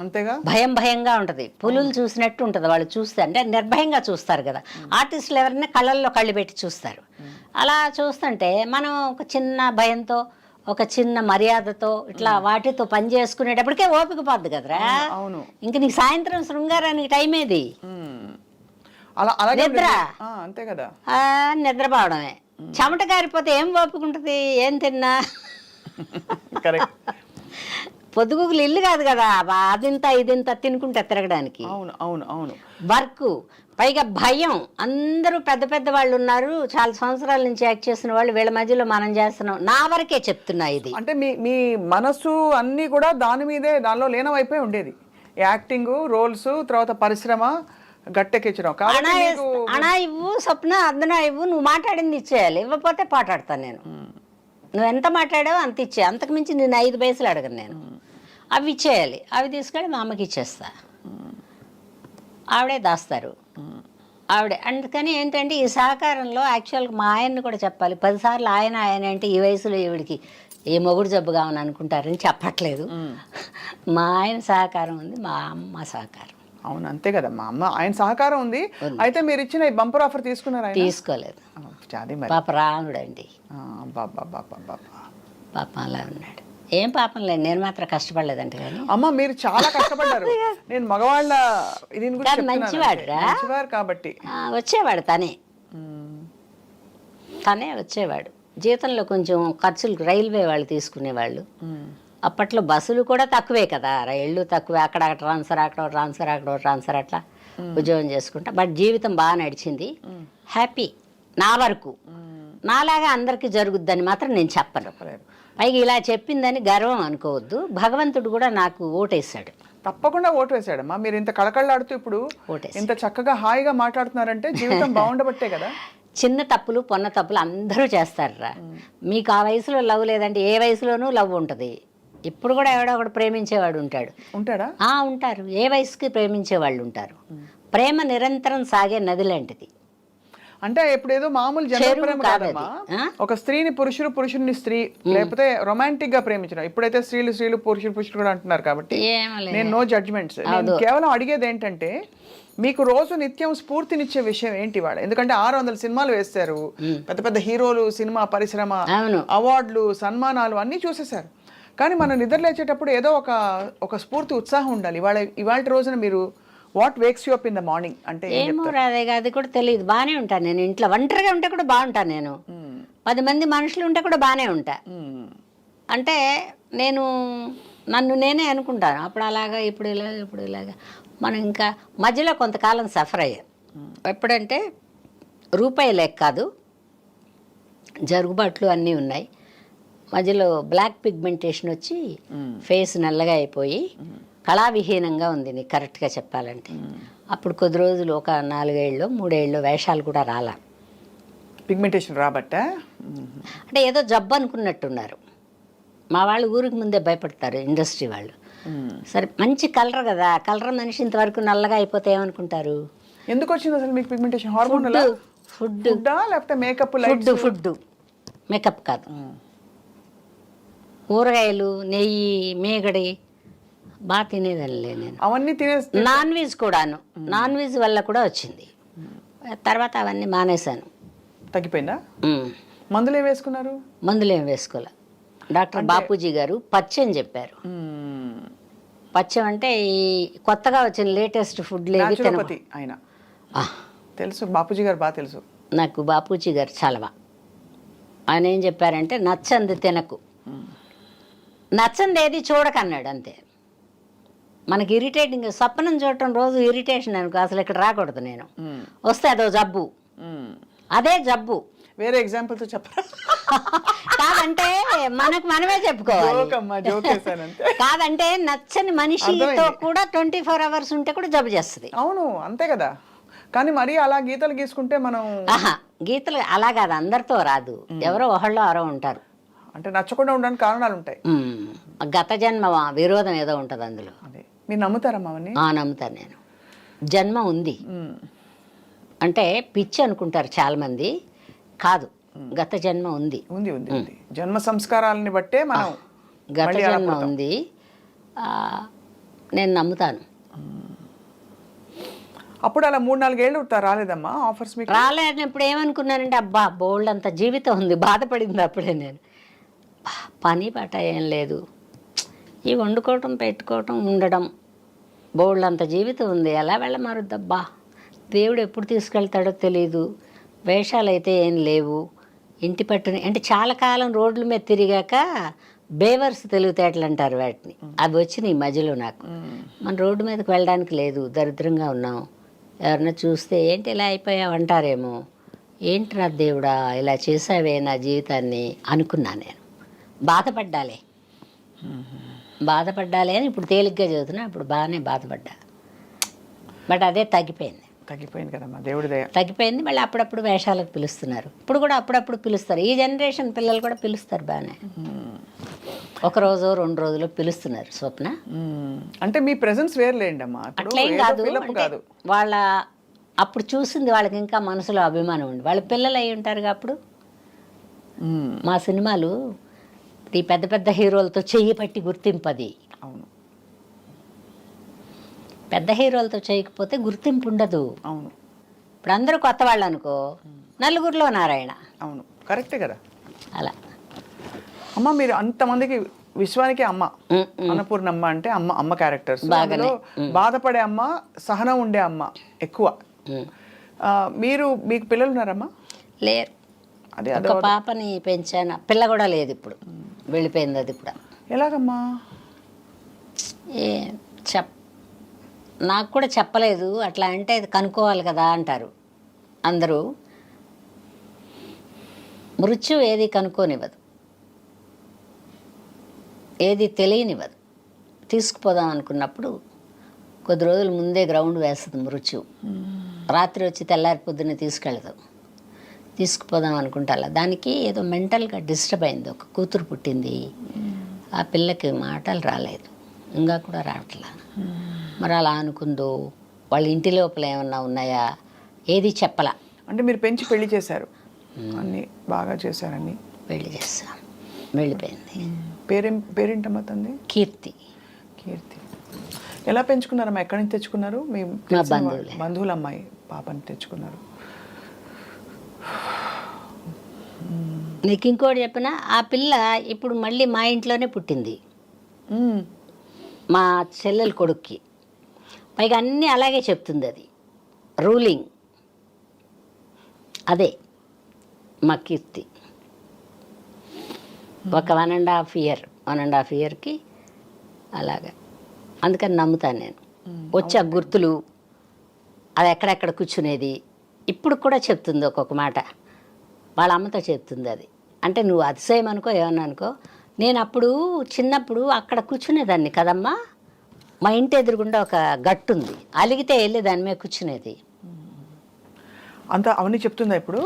అంతేగా, భయంగా ఉంటుంది, పులులు చూసినట్టు ఉంటుంది. వాళ్ళు చూస్తే అంటే నిర్భయంగా చూస్తారు కదా, ఆర్టిస్టులు ఎవరైనా కళ్ళల్లో కళ్ళు పెట్టి చూస్తారు. అలా చూస్తుంటే మనం ఒక చిన్న భయంతో ఒక చిన్న మర్యాదతో ఇట్లా వాటితో పని చేసుకునేటప్పటికే ఓపిక పోద్ది కదరా. అవును. ఇంక నీకు సాయంత్రం శృంగారానికి టైం ఏది? అలా అలాగే నిద్ర. ఉండేది. అంతే కదా. నిద్రపోవడమే. చెమట కారిపోతే ఏం ఓపిక ఉంటుంది? ఏం తిన్నా కరెక్ట్. పొద్దుగుకులు ఇల్లు కాదు కదా, అదింత ఇదింత తినుకుంటే తిరగడానికి. అవును అవును అవును. వర్క్, పైగా భయం. అందరూ పెద్ద పెద్ద వాళ్ళు ఉన్నారు, చాలా సంవత్సరాల నుంచి యాక్ట్ చేసిన వాళ్ళు, వీళ్ళ మధ్యలో మనం చేస్తున్నాం. నా వరకే చెప్తున్నా ఇది. అంటే మీ మీ మనసు అన్నీ కూడా దాని మీదే, దానిలో లీనమైపోయి ఉండేది. యాక్టింగ్, రోల్స్, తర్వాత పరిశ్రమ గట్టెక్కించడం. అనా ఇవ్వు స్వప్న, అద్దనా ఇవ్వు, నువ్వు మాట్లాడింది ఇచ్చేయాలి. ఇవ్వకపోతే పాటాడతాను నేను. నువ్వు ఎంత మాట్లాడావో అంత ఇచ్చే, అంతకుమించి నేను 5 పైసలు అడగను నేను. అవి ఇచ్చేయాలి. అవి తీసుకెళ్ళి మా అమ్మకి ఇచ్చేస్తా, ఆవిడే దాస్తారు ఆవిడే. అందుకని ఏంటంటే ఈ సహకారంలో యాక్చువల్గా మా ఆయన్ని కూడా చెప్పాలి. 10 సార్లు ఆయన అంటే ఈ వయసులో ఈవిడికి ఏ మొగుడు జబ్బు కావని అనుకుంటారని చెప్పట్లేదు. మా ఆయన సహకారం ఉంది, మా అమ్మ సహకారం. అవును అంతే కదా. మా అమ్మ ఆయన సహకారం ఉంది. అయితే మీరు ఇచ్చిన బంపర్ ఆఫర్ తీసుకున్నారా? తీసుకోలేదు. పాప రానుడు అండి. పాపం అలా ఉన్నాడు. ఏం పాపం లేదు, నేను మాత్రం కష్టపడలేదంట. కానీ అమ్మ మీరు చాలా కష్టపడ్డారు. నేను మగవాళ్ళ ఇది మంచివాడు కాబట్టి వచ్చేవాడు. తనే వచ్చేవాడు. జీతంలో కొంచెం ఖర్చులు రైల్వే వాళ్ళు తీసుకునేవాళ్ళు. అప్పట్లో బస్సులు కూడా తక్కువే కదా, రైళ్ళు తక్కువే. అక్కడ ట్రాన్స్ఫర్, అక్కడ ట్రాన్స్ఫర్, అక్కడ ట్రాన్స్ఫర్, అట్లా ఉద్యోగం చేసుకుంటా. బట్ జీవితం బాగా నడిచింది, హ్యాపీ. నా వరకు నాలాగా అందరికీ జరుగుద్దని మాత్రం నేను చెప్పను. పైగా ఇలా చెప్పిందని గర్వం అనుకోవద్దు. భగవంతుడు కూడా నాకు ఓటేశాడు. తప్పకుండా ఓటు వేసాడమ్మా. మీరు ఇంత కళకళలాడుతూ ఇప్పుడు ఇంత చక్కగా హాయిగా మాట్లాడుతున్నారంటే జీవితం బాగుండబట్టే కదా. చిన్న తప్పులు, పొన్న తప్పులు అందరూ చేస్తారురా. మీకు ఆ వయసులో లవ్ లేదంటే ఏ వయసులోనూ లవ్ ఉంటుంది. ఇప్పుడు కూడా ఎవడో ఒకడు ప్రేమించేవాడు ఉంటాడా? ఉంటారు. ఏ వయసుకి ప్రేమించేవాళ్ళు ఉంటారు. ప్రేమ నిరంతరం సాగే నది లాంటిది. అంటే ఇప్పుడు ఏదో మామూలు జనరల్ ప్రేమ కాదమ్మా. ఒక స్త్రీని పురుషుడు, పురుషుడిని స్త్రీ, లేకపోతే రొమాంటిక్ గా ప్రేమించడం. ఇప్పుడైతే స్త్రీలు పురుషుడు కూడా అంటున్నారు కాబట్టి నేను నో జడ్జ్మెంట్స్. నేను కేవలం అడిగేది ఏంటంటే మీకు రోజు నిత్యం స్ఫూర్తినిచ్చే విషయం ఏంటి వాడు? ఎందుకంటే 600 సినిమాలు వేస్తారు, పెద్ద పెద్ద హీరోలు, సినిమా పరిశ్రమ, అవార్డులు, సన్మానాలు అన్నీ చూసేశారు. కానీ మనం నిద్ర లేచేటప్పుడు ఏదో ఒక స్ఫూర్తి, ఉత్సాహం ఉండాలి. ఇవాళ రోజున మీరు what wakes you up in the morning అంటే ఏమో రాదే, అది కూడా తెలియదు. బాగానే ఉంటాను నేను. ఇంట్లో ఒంటరిగా ఉంటే కూడా బాగుంటాను నేను. 10 మంది మనుషులు ఉంటే కూడా బాగానే ఉంటా. అంటే నేను నన్ను నేనే అనుకుంటాను. అప్పుడు అలాగా, ఇప్పుడు ఇలాగా. మనం ఇంకా మధ్యలో కొంతకాలం సఫర్ అయ్యాం. ఎప్పుడంటే రూపాయి లేక కాదు, జరుగుబాట్లు అన్నీ ఉన్నాయి. మధ్యలో బ్లాక్ పిగ్మెంటేషన్ వచ్చి ఫేస్ నల్లగా అయిపోయి కళావిహీనంగా ఉంది నీకు కరెక్ట్గా చెప్పాలంటే. అప్పుడు కొద్ది రోజులు ఒక 4 ఏళ్ళు 3 ఏళ్ళు వేషాలు కూడా రాలా. పిగ్మెంటేషన్ రాబట్ట అంటే ఏదో జబ్బు అనుకున్నట్టున్నారు. మా వాళ్ళు ఊరికి ముందే భయపడతారు, ఇండస్ట్రీ వాళ్ళు. సరే మంచి కలర్ కదా, కలర్ మనిషి ఇంతవరకు నల్లగా అయిపోతే ఏమనుకుంటారు? ఎందుకు వచ్చింది అసలు మీకు పిగ్మెంటేషన్? హార్మోన్ ఫుడ్ లేకపోతే మేకప్? ఫుడ్ మేకప్ కాదు. కూరగాయలు, నెయ్యి, మేగడి బాగా తినేదానిలే నేను. అవన్నీ తినేసి నాన్ వెజ్ కూడాను. నాన్ వెజ్ వల్ల కూడా వచ్చింది. తర్వాత అవన్నీ మానేశాను. తగ్గిపోయిందా? మందులు ఏం వేసుకున్నారు? మందులు ఏం వేసుకోలే. డాక్టర్ బాపూజీ గారు పచ్చని చెప్పారు. పచ్చం అంటే ఈ కొత్తగా వచ్చిన లేటెస్ట్ ఫుడ్ ఆయన తెలుసు. బాపూజీ గారు బాగా తెలుసు నాకు. బాపూజీ గారు చాలా బాగా. ఆయన ఏం చెప్పారంటే నచ్చంది తినకు, నచ్చంది ఏది చూడకన్నాడు. అంతే. మనకి ఇరిటేటింగ్, స్వప్నం చూడటం రోజు ఇరిటేషన్ అనుకో, అసలు ఇక్కడ రాకూడదు నేను. వస్తే అదో జబ్బు, అదే జబ్బు. వేరే ఎగ్జాంపుల్తో చెప్పరా? కాదంటే మనమే చెప్పుకోవాలి. కాదంటే నచ్చని మనిషితో కూడా 24 hours ఉంటే కూడా జబ్బు చేస్తుంది. అవును అంతే కదా. కానీ మరి అలా గీతలు గీసుకుంటే మనం గీతలు అలా కాదు, అందరితో రాదు. ఎవరో ఒకళ్ళు ఎవరో ఉంటారు. అంటే నచ్చకుండా ఉండడానికి కారణాలు ఉంటాయి. గత జన్మ విరోధం ఏదో ఉంటుంది అందులో. మీరు నమ్ముతారమ్మా అవన్నీ? నమ్ముతాను నేను. జన్మ ఉంది అంటే పిచ్చి అనుకుంటారు చాలా మంది. కాదు, గత జన్మ ఉంది. జన్మ సంస్కారాలని బట్టే మనం గత జన్మ ఉంది. నేను నమ్ముతాను. అప్పుడు అలా 3-4 ఏళ్ళు రాలేదమ్మా ఆఫర్స్? మీకు రాలేనప్పుడు ఏమనుకున్నానంటే అబ్బా బోల్డ్ అంత జీవితం ఉంది, బాధపడింది అప్పుడే నేను. పని పాట ఏం లేదు, ఈ వండుకోవటం పెట్టుకోవటం ఉండడం, బోళ్ళంత జీవితం ఉంది, ఎలా వెళ్ళమారుద్దబ్బా, దేవుడు ఎప్పుడు తీసుకెళ్తాడో తెలియదు, వేషాలు అయితే ఏం లేవు, ఇంటి పట్టుని అంటే చాలా కాలం రోడ్ల మీద తిరిగాక బేవర్స్ తెలివితేటలు అంటారు వాటిని, అవి వచ్చినాయి ఈ మధ్యలో నాకు. మన రోడ్డు మీదకి వెళ్ళడానికి లేదు, దరిద్రంగా ఉన్నాం, ఎవరన్నా చూస్తే ఏంటి ఇలా అయిపోయావు అంటారేమో, ఏంటి దేవుడా ఇలా చేసావే నా జీవితాన్ని అనుకున్నా. నేను బాధపడ్డాలే అని ఇప్పుడు తేలిగ్గా చదువుతున్నా, ఇప్పుడు బాగానే బాధపడ్డా. బట్ అదే తగ్గిపోయింది కదమ్మా, దేవుడి దయ. తగ్గిపోయింది. మళ్ళీ అప్పుడప్పుడు వేషాలకు పిలుస్తున్నారు, ఇప్పుడు కూడా అప్పుడప్పుడు పిలుస్తారు. ఈ జనరేషన్ పిల్లలు కూడా పిలుస్తారు బాగానే, ఒకరోజు 2 రోజులు పిలుస్తున్నారు. స్వప్న అంటే మీ ప్రెజెన్స్ వేర్లేండి అమ్మా, అట్లేం కాదు, వాళ్ళ అప్పుడు చూసింది వాళ్ళకి ఇంకా మనసులో అభిమానం ఉంది, వాళ్ళ పిల్లలు అయి ఉంటారుగా అప్పుడు. మా సినిమాలు ఈ పెద్ద పెద్ద హీరోలతో చెయ్యి పట్టి గుర్తింపది. అవును, పెద్ద హీరోలతో చేయకపోతే గుర్తింపు ఉండదు. అవును, ఇప్పుడు అందరూ కొత్త వాళ్ళు అనుకో, నలుగురిలో నారాయణ. అవును, కరెక్టే కదా. అలా అమ్మ మీరు అంతమందికి విశ్వానికి అమ్మ, అన్నపూర్ణమ్మ అంటే అమ్మ క్యారెక్టర్స్, బాధపడే అమ్మ, సహనం ఉండే అమ్మ ఎక్కువ. మీకు పిల్లలు ఉన్నారమ్మా? లేరు, ఒక పాపని పెంచాను, పిల్ల కూడా లేదు, ఇప్పుడు వెళ్ళిపోయింది అది కూడా. ఎలాగమ్మా? నాకు కూడా చెప్పలేదు, అట్లా అంటే అది కనుక్కోవాలి కదా అంటారు అందరూ. మృత్యు ఏది కనుక్కోనివ్వదు, ఏది తెలియనివ్వదు. తీసుకుపోదాం అనుకున్నప్పుడు కొద్ది రోజుల ముందే గ్రౌండ్ వేస్తుంది మృత్యు, రాత్రి వచ్చి తెల్లారి పొద్దున్నే తీసుకుపోదాం అనుకుంటా. దానికి ఏదో మెంటల్గా డిస్టర్బ్ అయింది, ఒక కూతురు పుట్టింది, ఆ పిల్లకి మాటలు రాలేదు, ఇంకా కూడా రావట్లా. మరి అలా అనుకుందో, వాళ్ళ ఇంటి లోపల ఏమన్నా ఉన్నాయా, ఏది చెప్పలా. అంటే మీరు పెంచి పెళ్లి చేశారు, అన్నీ బాగా చేశారని పెళ్లి చేస్తాం, వెళ్ళిపోయింది. పేరేంటమ్మా తంది? కీర్తి. ఎలా పెంచుకున్నారమ్మా? ఎక్కడి నుంచి తెచ్చుకున్నారు? మీ మా బంధువుల అమ్మాయి పాపని తెచ్చుకున్నారు. నీకు ఇంకోటి చెప్పిన, ఆ పిల్ల ఇప్పుడు మళ్ళీ మా ఇంట్లోనే పుట్టింది, మా చెల్లెల కొడుక్కి. పైగా అన్నీ అలాగే చెప్తుంది, అది రూలింగ్ అదే మా కీర్తి. ఒక 1.5 ఇయర్కి అలాగా. అందుకని నమ్ముతాను నేను. వచ్చి ఆ గుర్తులు, అది ఎక్కడెక్కడ కూర్చునేది ఇప్పుడు కూడా చెప్తుంది, ఒక్కొక్క మాట వాళ్ళ అమ్మతో చెప్తుంది. అది అంటే నువ్వు అతిశయం అనుకో ఏమన్నా అనుకో, నేను అప్పుడు చిన్నప్పుడు అక్కడ కూర్చునేదాన్ని కదమ్మా, మా ఇంటి ఎదురుగుండా ఒక గట్టు ఉంది, అలిగితే వెళ్ళి దాని మీద కూర్చునేది. అంత అవన్నీ చెప్తుందా ఇప్పుడు?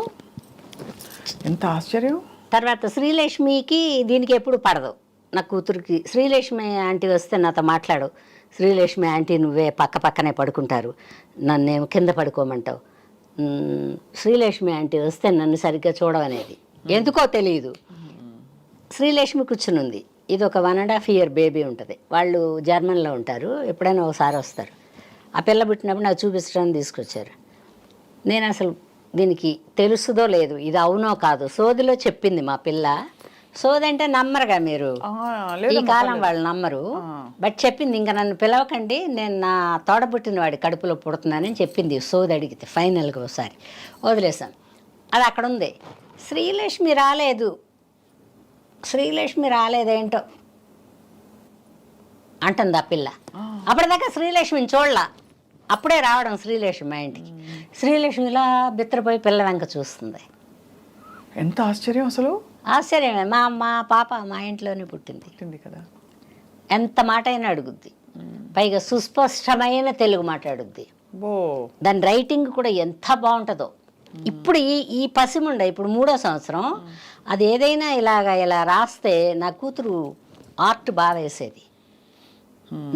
ఎంత ఆశ్చర్యం. తర్వాత శ్రీలక్ష్మికి దీనికి ఎప్పుడు పడదు, నా కూతురికి. శ్రీలక్ష్మి ఆంటీ వస్తే నాతో మాట్లాడు, శ్రీలక్ష్మి ఆంటీ నువ్వే పక్కనే పడుకుంటారు, నన్నేమో కింద పడుకోమంటావు, శ్రీలక్ష్మి ఆంటీ వస్తే నన్ను సరిగ్గా చూడవనేది. ఎందుకో తెలియదు. శ్రీలక్ష్మి కూర్చునుంది, ఇది ఒక 1.5 ఇయర్ బేబీ ఉంటుంది, వాళ్ళు జర్మన్లో ఉంటారు, ఎప్పుడైనా ఒకసారి వస్తారు. ఆ పిల్ల పుట్టినప్పుడు నాకు చూపించడానికి తీసుకొచ్చారు. నేను అసలు దీనికి తెలుసుదో లేదు, ఇది అవునో కాదు, సోదిలో చెప్పింది మా పిల్ల. సోది అంటే నమ్మరుగా మీరు, ఈ కాలం వాళ్ళు నమ్మరు. బట్ చెప్పింది, ఇంకా నన్ను పిలవకండి, నేను నా తోడబుట్టిన వాడి కడుపులో పుడుతున్నానని చెప్పింది. సోది అడిగితే ఫైనల్గా ఒకసారి వదిలేసాం. అది అక్కడ ఉంది. శ్రీలక్ష్మి రాలేదేంటో అంటుంది ఆ పిల్ల. అప్పటిదాకా శ్రీలక్ష్మిని చూడలా, అప్పుడే రావడం శ్రీలక్ష్మి మా ఇంటికి. శ్రీలక్ష్మి ఇలా బిత్తరపోయి పిల్ల వెంక చూస్తుంది. ఎంత ఆశ్చర్యం అసలు. ఆశ్చర్యమే. మా పాప మా ఇంట్లోనే పుట్టింది కదా. ఎంత మాట అయినా అడుగుద్ది, పైగా సుస్పష్టమైన తెలుగు మాట్లాడుద్ది. దాని రైటింగ్ కూడా ఎంత బాగుంటుందో. ఇప్పుడు ఈ పసిముండ ఇప్పుడు 3వ సంవత్సరం, అది ఏదైనా ఇలా రాస్తే నా కూతురు ఆర్ట్ బాగా వేసేది,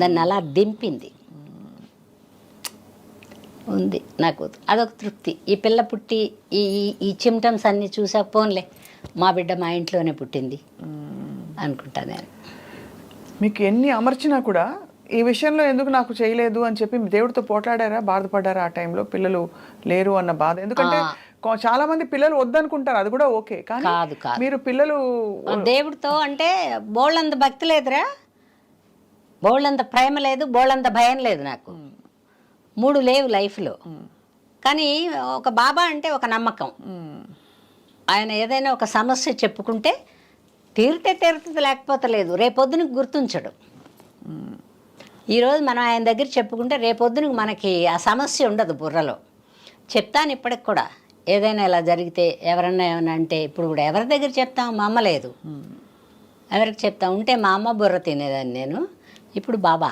దాన్ని అలా దింపింది. ఉంది నా కూతురు, అదొక తృప్తి. ఈ పిల్ల పుట్టి ఈ సిమ్టమ్స్ అన్నీ చూసాక పోన్లే మా బిడ్డ మా ఇంట్లోనే పుట్టింది అనుకుంటా నేను. మీకు ఎన్ని అమర్చినా కూడా ఈ విషయంలో ఎందుకు నాకు చేయలేదు అని చెప్పి దేవుడితో పోట్లాడారా, బాధపడ్డారా ఆ టైంలో? పిల్లలు లేరు అన్న బాధ. ఎందుకంటే చాలా మంది పిల్లలు వద్దనుకుంటారు, అది కూడా ఓకే. కానీ కాదు, కాదు. మీరు పిల్లలు దేవుడితో అంటే బోళ్ళంత భక్తి లేదురా, బోళ్ళంత ప్రేమ లేదు, బోళ్ళంత భయం లేదు నాకు. 3 లేవు లైఫ్లో. కానీ ఒక బాబా అంటే ఒక నమ్మకం. ఆయన ఏదైనా ఒక సమస్య చెప్పుకుంటే తీరితే తీరుతుంది, లేకపోతే లేదు. రేపొద్దునకి గుర్తుంచడు. ఈరోజు మనం ఆయన దగ్గర చెప్పుకుంటే రేపొద్దునకి మనకి ఆ సమస్య ఉండదు బుర్రలో. చెప్తాను ఇప్పటికి కూడా, ఏదైనా ఇలా జరిగితే ఎవరన్నా ఏమన్నా అంటే ఇప్పుడు కూడా ఎవరి దగ్గర చెప్తాం? మా అమ్మ లేదు, ఎవరికి చెప్తాం? ఉంటే మా అమ్మ బుర్ర తినేదాన్ని నేను. ఇప్పుడు బాబా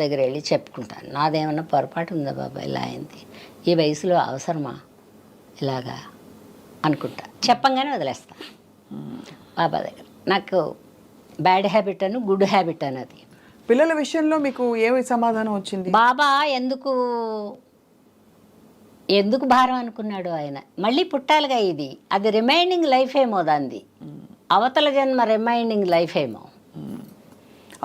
దగ్గర వెళ్ళి చెప్పుకుంటాను. నాదేమన్నా పొరపాటు ఉందా బాబా, ఇలా అయింది, ఈ వయసులో అవసరమా ఇలాగా అనుకుంటా. చెప్పంగానే వదిలేస్తా బాబా దగ్గర. నాకు బ్యాడ్ హ్యాబిట్ అను గుడ్ హ్యాబిట్ అన్నది. పిల్లల విషయంలో మీకు ఏమి సమాధానం వచ్చింది? బాబా ఎందుకు భారం అనుకున్నాడు ఆయన? మళ్ళీ పుట్టాలిగా, ఇది అది రిమైనింగ్ లైఫ్ ఏమో, దాన్ని అవతల జన్మ రిమైనింగ్ లైఫ్ ఏమో.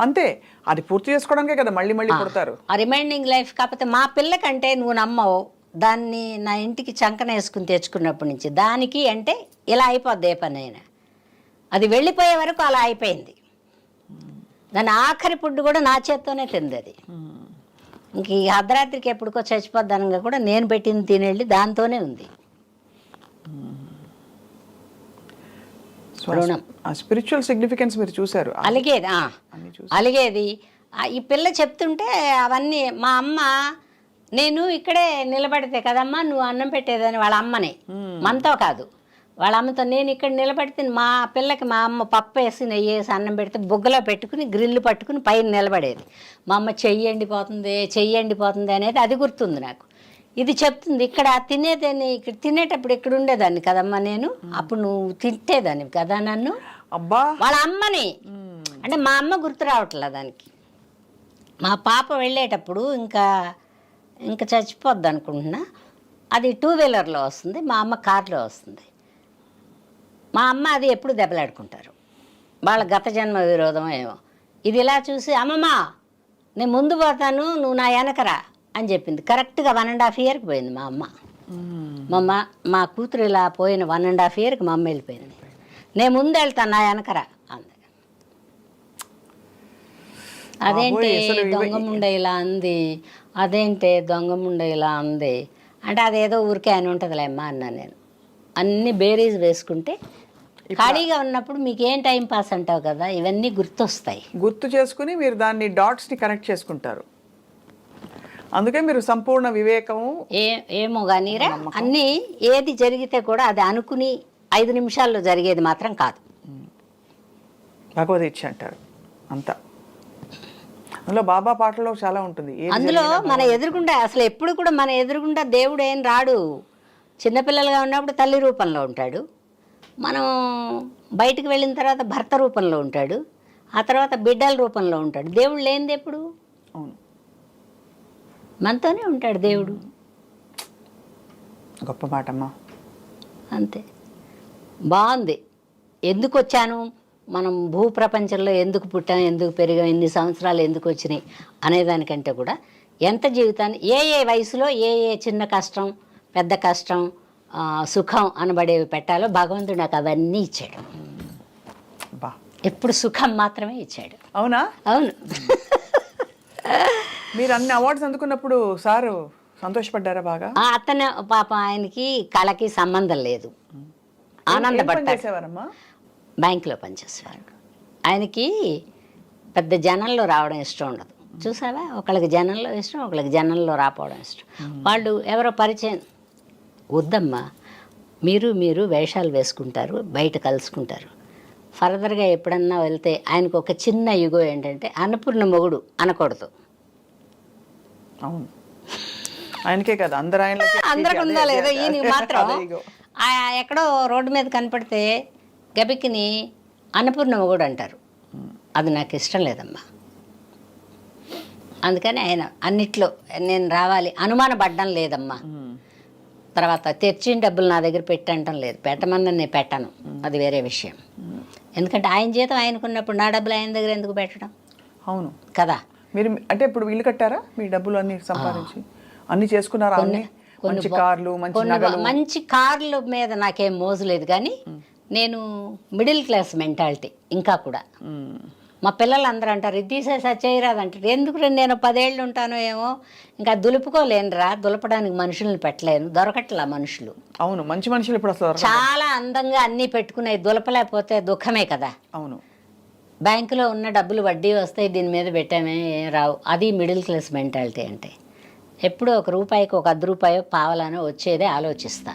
అంతే, అది పూర్తి చేసుకోవడానికే కదా మళ్ళీ మళ్ళీ పుడతారు. ఆ రిమైనింగ్ లైఫ్. కాకపోతే మా పిల్లకంటే నువ్వు నమ్మవు, దాన్ని నా ఇంటికి చంకన వేసుకుని తెచ్చుకున్నప్పటి నుంచి దానికి అంటే ఇలా అయిపోద్ది ఏ పని అయినా. అది వెళ్ళిపోయే వరకు అలా అయిపోయింది. దాని ఆఖరి ఫుడ్ కూడా నా చేత్తోనే తింది అది. ఇంక ఈ అర్ధరాత్రికి ఎప్పటికో చచ్చిపోద్దనగా కూడా నేను పెట్టింది తినేళ్ళి దాంతోనే ఉంది. స్పిరిచువల్ సిగ్నిఫికెన్స్ మీరు చూసారు. అలిగేది ఈ పిల్ల చెప్తుంటే అవన్నీ. మా అమ్మ, నేను ఇక్కడే నిలబడితే కదమ్మా నువ్వు అన్నం పెట్టేదని వాళ్ళ అమ్మని, మనతో కాదు వాళ్ళ అమ్మతో. నేను ఇక్కడ నిలబడితే మా పిల్లకి మా అమ్మ పప్పు వేసి నెయ్యి వేసి అన్నం పెడితే బుగ్గలో పెట్టుకుని గ్రిల్లు పట్టుకుని పైన నిలబడేది. మా అమ్మ చెయ్యి ఎండిపోతుంది అనేది అది గుర్తుంది నాకు. ఇది చెప్తుంది ఇక్కడ తినేదాన్ని, ఇక్కడ తినేటప్పుడు ఇక్కడ ఉండేదాన్ని కదమ్మా నేను, అప్పుడు నువ్వు తింటేదాన్ని కదా నన్ను. అబ్బా, వాళ్ళ అమ్మని అంటే మా అమ్మ గుర్తు రావట్లే దానికి. మా పాప వెళ్ళేటప్పుడు ఇంకా చచ్చిపోద్ది అనుకుంటున్నా. అది 2 వీలర్లో వస్తుంది, మా అమ్మ కార్లో వస్తుంది. మా అమ్మ అది ఎప్పుడు దెబ్బలాడుకుంటారు, వాళ్ళ గత జన్మ విరోధం ఏమో. ఇది ఇలా చూసి అమ్మమ్మ నేను ముందు పోతాను నువ్వు నా వెనకరా అని చెప్పింది. కరెక్ట్గా 1.5 ఇయర్కి పోయింది మా అమ్మ. మా కూతురు ఇలా పోయిన 1.5 ఇయర్కి మా అమ్మ వెళ్ళిపోయింది. నేను ముందు వెళ్తాను నా వెనకరా అంది. అదేంటి దొంగముండ ఇలా అంది, అదేంటి దొంగముండ ఇలా అంది అంటే అదేదో ఊరికే అని ఉంటుందిలే అమ్మా అన్నా నేను. అన్నీ బేరీజ్ వేసుకుంటే ఖాళీగా ఉన్నప్పుడు మీకు ఏం టైం పాస్ అంటావు కదా, ఇవన్నీ గుర్తొస్తాయి. గుర్తు చేసుకుని మీరు దాన్ని డాట్స్ని కనెక్ట్ చేసుకుంటారు. అందుకే మీరు సంపూర్ణ వివేకము ఏమో కానీరా, అన్నీ ఏది జరిగితే కూడా అది అనుకుని 5 నిమిషాల్లో జరిగేది మాత్రం కాదు. భగవదీక్ష అంటారు అంతా. అందులో బాబా పాటలో చాలా ఉంటుంది. అందులో మన ఎదురుగుండా అసలు ఎప్పుడు కూడా మన ఎదురుగుండా దేవుడు ఏం రాడు. చిన్నపిల్లలుగా ఉన్నప్పుడు తల్లి రూపంలో ఉంటాడు, మనం బయటికి వెళ్ళిన తర్వాత భర్త రూపంలో ఉంటాడు, ఆ తర్వాత బిడ్డల రూపంలో ఉంటాడు. దేవుడు లేనిది ఎప్పుడు? అవును, మనతోనే ఉంటాడు దేవుడు. గొప్ప మాటమ్మా. అంతే, బాగుంది. ఎందుకు వచ్చాను, మనం భూప్రపంచంలో ఎందుకు పుట్టాం, ఎందుకు పెరిగాం, ఎన్ని సంవత్సరాలు ఎందుకు వచ్చినాయి అనేదానికంటే కూడా ఎంత జీవితాన్ని ఏ వయసులో ఏ చిన్న కష్టం పెద్ద కష్టం సుఖం అనబడేవి పెట్టాలో భగవంతుడు నాకు అవన్నీ ఇచ్చాడు. ఎప్పుడు సుఖం మాత్రమే ఇచ్చాడు. అవునా? అవును. మీరు అన్ని అవార్డ్స్ అందుకున్నప్పుడు సారు సంతోషపడ్డారా బాగా? అతను పాప ఆయనకి కళకి సంబంధం లేదు, ఆనందపడ్డారు. బ్యాంకులో పనిచేసేవారు. ఆయనకి పెద్ద జనంలో రావడం ఇష్టం ఉండదు. చూసావా, ఒకళ్ళకి జనంలో ఇష్టం, ఒకళ్ళకి జనంలో రాపోవడం ఇష్టం. వాళ్ళు ఎవరో పరిచయం వద్దమ్మా, మీరు వేషాలు వేసుకుంటారు, బయట కలుసుకుంటారు. ఫర్దర్గా ఎప్పుడన్నా వెళ్తే ఆయనకు ఒక చిన్న యుగో ఏంటంటే అన్నపూర్ణ మొగుడు అనకూడదు. అవును, ఆయనకే కదా, అందరికి ఉందా లేదా, ఈయనకి మాత్రం ఎక్కడో రోడ్డు మీద కనపడితే గబిక్కిని అన్నపూర్ణ మొగుడు అంటారు. అది నాకు ఇష్టం లేదమ్మా. అందుకని ఆయన అన్నిట్లో నేను రావాలి అనుమానపడ్డం లేదమ్మా. తర్వాత తెచ్చిన డబ్బులు నా దగ్గర పెట్టంటం లేదు, పెట్టమన్నా నేను పెట్టను, అది వేరే విషయం. ఎందుకంటే ఆయన జీతం ఆయనకున్నప్పుడు నా డబ్బులు ఆయన దగ్గర ఎందుకు పెట్టడం? అవును కదా. మీరు అంటే ఇప్పుడు ఇల్లు కట్టారా? మీ డబ్బులు అన్ని సంపాదించి అన్ని చేసుకున్నారా? మంచి కార్లు, మంచి నగలు. మంచి కార్ల మీద నాకేం మోజు లేదు, కానీ నేను మిడిల్ క్లాస్ మెంటాలిటీ ఇంకా కూడా. మా పిల్లలు అందరూ అంటారు ఇది తీసేసా చేయరాదంటారు. ఎందుకు నేను 10 ఏళ్ళు ఉంటానో ఏమో, ఇంకా దులుపుకోలేనురా, దులపడానికి మనుషుల్ని పెట్టలేను, దొరకట్లా మనుషులు. అవును, మంచి మనుషులు ఇప్పుడు అసలు చాలా అందంగా అన్నీ పెట్టుకునేవి దులపలేకపోతే దుఃఖమే కదా. అవును, బ్యాంకులో ఉన్న డబ్బులు వడ్డీ వస్తాయి, దీని మీద పెట్టామే ఏం రావు. అది మిడిల్ క్లాస్ మెంటాలిటీ అంటే. ఎప్పుడూ ఒక రూపాయికి ఒక 10 రూపాయో పావలానో వచ్చేదే ఆలోచిస్తా.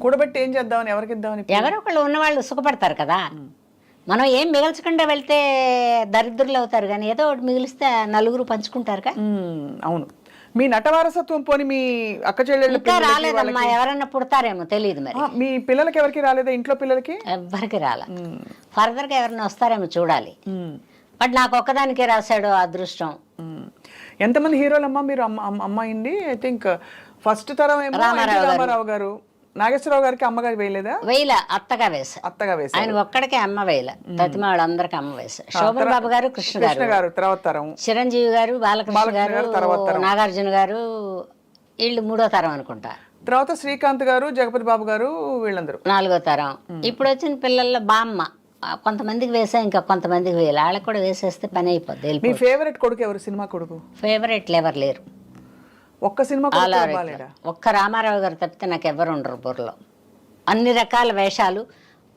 కూడబెట్టి ఏం చేద్దామని, ఎవరికి ఇద్దామని. ఎవరో ఒకళ్ళు ఉన్నవాళ్ళు సుఖపడతారు కదా. మనం ఏం మిగల్చకుండా వెళ్తే దరిద్రులు అవుతారు, కానీ ఏదో ఒకటి మిగిలిస్తే నలుగురు పంచుకుంటారుగా. అవును. మీ నట వారసత్వం పోని మీ అక్క చెల్లెళ్ళు ఇంకా రాలేదమ్మా, ఎవరన్నా పుడతారేమో తెలియదు మరి. మీ పిల్లలకి ఎవరికి రాలేదా, ఇంట్లో పిల్లలకి? ఎవరికి రాలే. ఫర్దర్గా ఎవరన్నా వస్తారేమో చూడాలి. బట్ నాకు ఒక్కదానికే రాశాడు అదృష్టం. ఎంతమంది హీరోలమ్మా మీరు అమ్మాయింది? ఐ థింక్ ఫస్ట్ తరం ఏమో రామారావు గారు, నాగేశ్వరరావు గారికి అమ్మగారు వేయలేదా? వేయల, అత్తగా వేసా. అత్తగా వేసా. ఆయన ఒక్కడికే అమ్మ వేయల, ప్రతిమ వాళ్ళందరికీ అమ్మ వేసా. శోభన్ బాబు గారు, కృష్ణ గారు తర్వాత తరం, చిరంజీవి గారు, బాలకృష్ణ గారు, నాగార్జున గారు, వీళ్ళు 3వ తరం అనుకుంటా. తర్వాత శ్రీకాంత్ గారు, జగపతి బాబు గారు, వీళ్ళందరూ 4వ తరం. ఇప్పుడు వచ్చిన పిల్లల్లో బామ్మ కొంతమందికి వేసా, ఇంకా కొంతమందికి వేయాలి. వాళ్ళకి కూడా వేసేస్తే పని అయిపోద్ది. మీ ఫేవరెట్ కొడుకు ఎవరు, సినిమా కొడుకు? ఫేవరెట్లు ఎవరు లేరు. ఒక్క సినిమా ఒక్క రామారావు గారు తప్పితే నాకు ఎవరు ఉండరు బుర్రలో. అన్ని రకాల వేషాలు,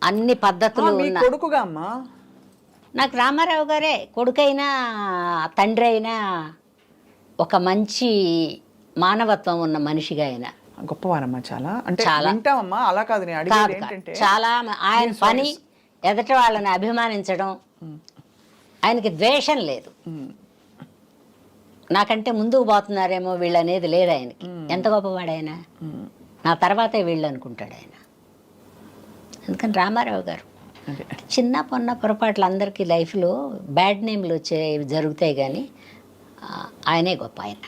అన్ని పద్ధతులు ఉన్న కొడుకుగా అమ్మా. నాకు రామారావు గారే కొడుకైనా తండ్రి అయినా, ఒక మంచి మానవత్వం ఉన్న మనిషిగా అయినా గొప్పవారమ్మా. చాలా అంటే వింటామమ్మా, అలా కాదు నేను అడిగేది ఏంటంటే, చాలా ఆయన పని ఎదట వాళ్ళని అభిమానించడం, ఆయనకి ద్వేషం లేదు. నాకంటే ముందుకు పోతున్నారేమో వీళ్ళు అనేది లేదు ఆయనకి. ఎంత గొప్పవాడు ఆయన, నా తర్వాతే వీళ్ళు అనుకుంటాడు ఆయన. అందుకని రామారావు గారు చిన్న పొన్న పొరపాట్లు అందరికీ లైఫ్లో బ్యాడ్ నేమ్లు వచ్చేవి జరుగుతాయి, కానీ ఆయనే గొప్ప. ఆయన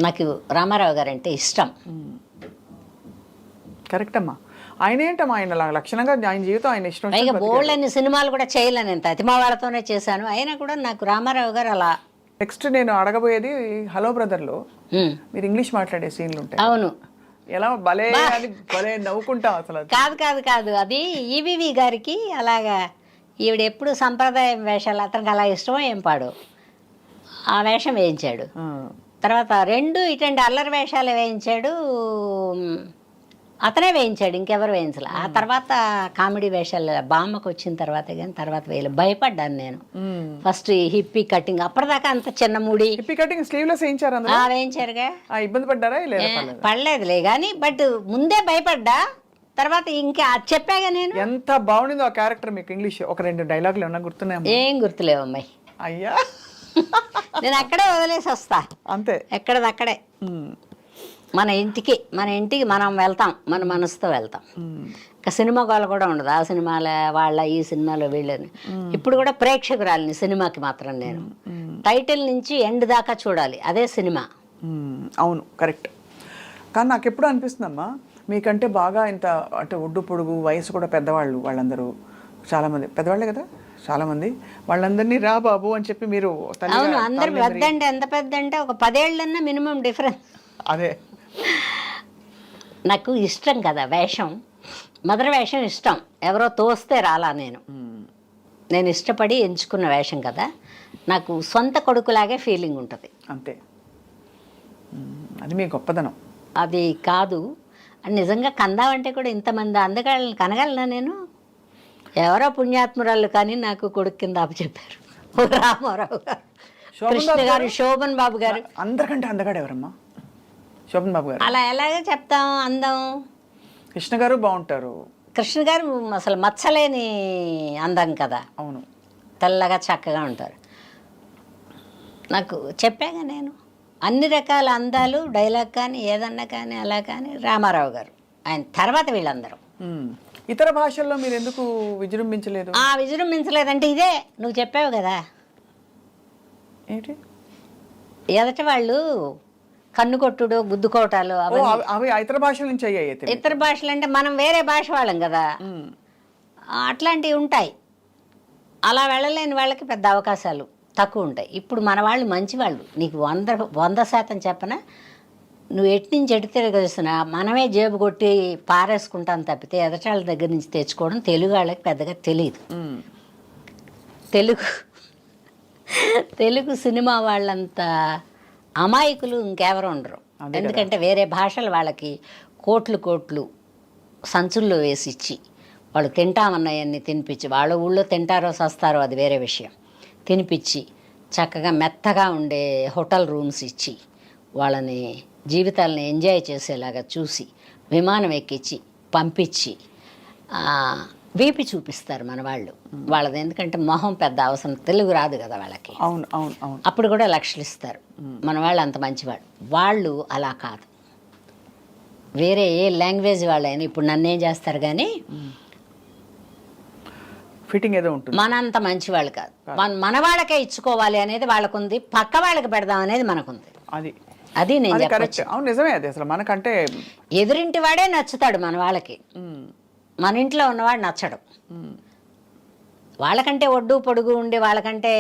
నాకు రామారావు గారు అంటే ఇష్టం. కరెక్ట్ అమ్మా. ఆయన ఏంటమ్మా, ఆయన లక్షణంగా ఆయన జీవితం ఆయన ఇష్టం. పైగా బోల్డ్ అన్ని సినిమాలు కూడా చేయలేను, నేను ప్రతిమా వాళ్ళతోనే చేశాను. అయినా కూడా నాకు రామారావు గారు అలా. నెక్స్ట్ నేను అడగబోయేది, హలో బ్రదర్లో మీరు ఇంగ్లీష్ మాట్లాడే సీన్లు ఉంటాయి. అవును, ఎలా భలే అని భలే నవ్వుకుంటాం అసలు. కాదు కాదు కాదు, అది ఈవీవి గారికి అలాగా. ఈవిడ ఎప్పుడు సంప్రదాయం వేషాలు, అతనికి అలా ఇష్టమో ఏం పాడు, ఆ వేషం వేయించాడు. తర్వాత 2 ఇటువంటి అల్లరి వేషాలు వేయించాడు, అతనే వేయించాడు, ఇంకెవరు వేయించలే. ఆ తర్వాత కామెడీ వేషాలు బామ్మకు వచ్చిన తర్వాత, కానీ తర్వాత వేయలేదు. భయపడ్డాను నేను ఫస్ట్. హిప్పీ కటింగ్ అప్పటిదాకా అంత చిన్న ముడి, హిప్పీ కటింగ్ స్లీవ్లెస్ వేయించారు, వేయించారుగా. ఇబ్బంది పడ్డారా? పడలేదులే, కానీ బట్ ముందే భయపడ్డా. తర్వాత ఇంకా చెప్పాగా నేను. ఎంత బాగుండిందో ఆ క్యారెక్టర్. మీకు ఇంగ్లీష్ ఒక 2 డైలాగులు ఏమన్నా గుర్తున్నాయి? ఏం గుర్తులేవు అమ్మాయి. అయ్యా, నేను అక్కడే వదిలేసి వస్తా అంతే, ఎక్కడదక్కడే. మన ఇంటికి మనం వెళ్తాం, మన మనసుతో వెళ్తాం. ఇంకా సినిమా గోల కూడా ఉండదు. ఆ సినిమాల వాళ్ళ, ఈ సినిమాలో వీళ్ళని. ఇప్పుడు కూడా ప్రేక్షకురాలిని సినిమాకి మాత్రం నేను. టైటిల్ నుంచి ఎండ్ దాకా చూడాలి, అదే సినిమా. అవును, కరెక్ట్. కానీ నాకు ఎప్పుడు అనిపిస్తుందమ్మా, మీకంటే బాగా ఇంత అంటే ఒడ్డు పొడుగు, వయసు కూడా పెద్దవాళ్ళు, వాళ్ళందరూ చాలామంది పెద్దవాళ్ళే కదా చాలామంది, వాళ్ళందరినీ రా బాబు అని చెప్పి మీరు. అవును, అందరు పెద్ద అంటే ఎంత పెద్ద అంటే ఒక 10 ఏళ్ళన్నా మినిమం డిఫరెన్స్. అదే నాకు ఇష్టం కదా వేషం, మదర్ వేషం ఇష్టం. ఎవరో తోస్తే రాలా, నేను ఇష్టపడి ఎంచుకున్న వేషం కదా. నాకు సొంత కొడుకులాగే ఫీలింగ్ ఉంటుంది అంతే. అది మీ గొప్పదనం. అది కాదు, నిజంగా కందామంటే కూడా ఇంతమంది అందగాళ్ళని కనగలనా నేను? ఎవరో పుణ్యాత్మురాళ్ళు కానీ నాకు కొడుకు కింద అప్పచెప్పారు. రామారావు గారు, కృష్ణ గారు, శోభన్ బాబు గారు. అందరికంటే అందగాడు ఎవరమ్మా? శోభన్ బాబు గారు. అలా ఎలాగే చెప్తాం, అందం. కృష్ణ గారు బాగుంటారు. కృష్ణ గారు అసలు మచ్చలేని అందం కదా. అవును, తెల్లగా చక్కగా ఉంటారు. నాకు చెప్పాగా నేను, అన్ని రకాల అందాలు, డైలాగ్ కానీ ఏదన్నా కానీ అలా కానీ రామారావు గారు. ఆయన తర్వాత వీళ్ళందరూ. ఇతర భాషల్లో మీరు ఎందుకు విజృంభించలేదు? విజృంభించలేదంటే ఇదే నువ్వు చెప్పావు కదా, ఏంటి ఎదటి వాళ్ళు కన్నుకొట్టుడు, గుద్దుకోవటాలు, అవి ఇతర భాషల నుంచి అయ్యాయి. ఇతర భాషలు అంటే మనం వేరే భాష వాళ్ళం కదా, అట్లాంటివి ఉంటాయి. అలా వెళ్ళలేని వాళ్ళకి పెద్ద అవకాశాలు తక్కువ ఉంటాయి. ఇప్పుడు మన వాళ్ళు మంచి వాళ్ళు, నీకు 100% చెప్పనా, నువ్వు ఎటు నుంచి ఎటు తిరగేస్తున్నా మనమే జేబు కొట్టి పారేసుకుంటాను తప్పితే ఎదటాళ్ళ దగ్గర నుంచి తెచ్చుకోవడం తెలుగు వాళ్ళకి పెద్దగా తెలియదు. తెలుగు సినిమా వాళ్ళంత అమాయకులు ఇంకెవరు ఉండరు. ఎందుకంటే వేరే భాషలు వాళ్ళకి కోట్లు సంచుల్లో వేసి ఇచ్చి వాళ్ళు తింటామన్నాయన్ని తినిపించి, వాళ్ళ ఊళ్ళో తింటారో సస్తారో అది వేరే విషయం, తినిపించి చక్కగా మెత్తగా ఉండే హోటల్ రూమ్స్ ఇచ్చి వాళ్ళని జీవితాలని ఎంజాయ్ చేసేలాగా చూసి విమానం ఎక్కించి పంపించి వీపి చూపిస్తారు మన వాళ్ళు. వాళ్ళది ఎందుకంటే మొహం పెద్ద అవసరం, తెలుగు రాదు కదా వాళ్ళకి. అవును అవును అవును. అప్పుడు కూడా లక్షలు ఇస్తారు. మన వాళ్ళు అంత మంచివాళ్ళు. వాళ్ళు అలా కాదు, వేరే ఏ లాంగ్వేజ్ వాళ్ళైనా ఇప్పుడు నన్నేం చేస్తారు కానీ ఫిట్టింగ్ ఏదో ఉంటుంది. మనంత మంచివాళ్ళు కాదు. మన వాళ్ళకే ఇచ్చుకోవాలి అనేది వాళ్ళకుంది, పక్క వాళ్ళకి పెడదాం అనేది మనకుంది. అది నేను చెప్పచ్చు. అవును, నిజమే. అది అసలు మనకంటే ఎదురింటి వాడే నచ్చుతాడు మన వాళ్ళకి, మన ఇంట్లో ఉన్నవాడు నచ్చడు. వాళ్ళకంటే ఒడ్డు పొడుగు ఉండి వాళ్ళకంటే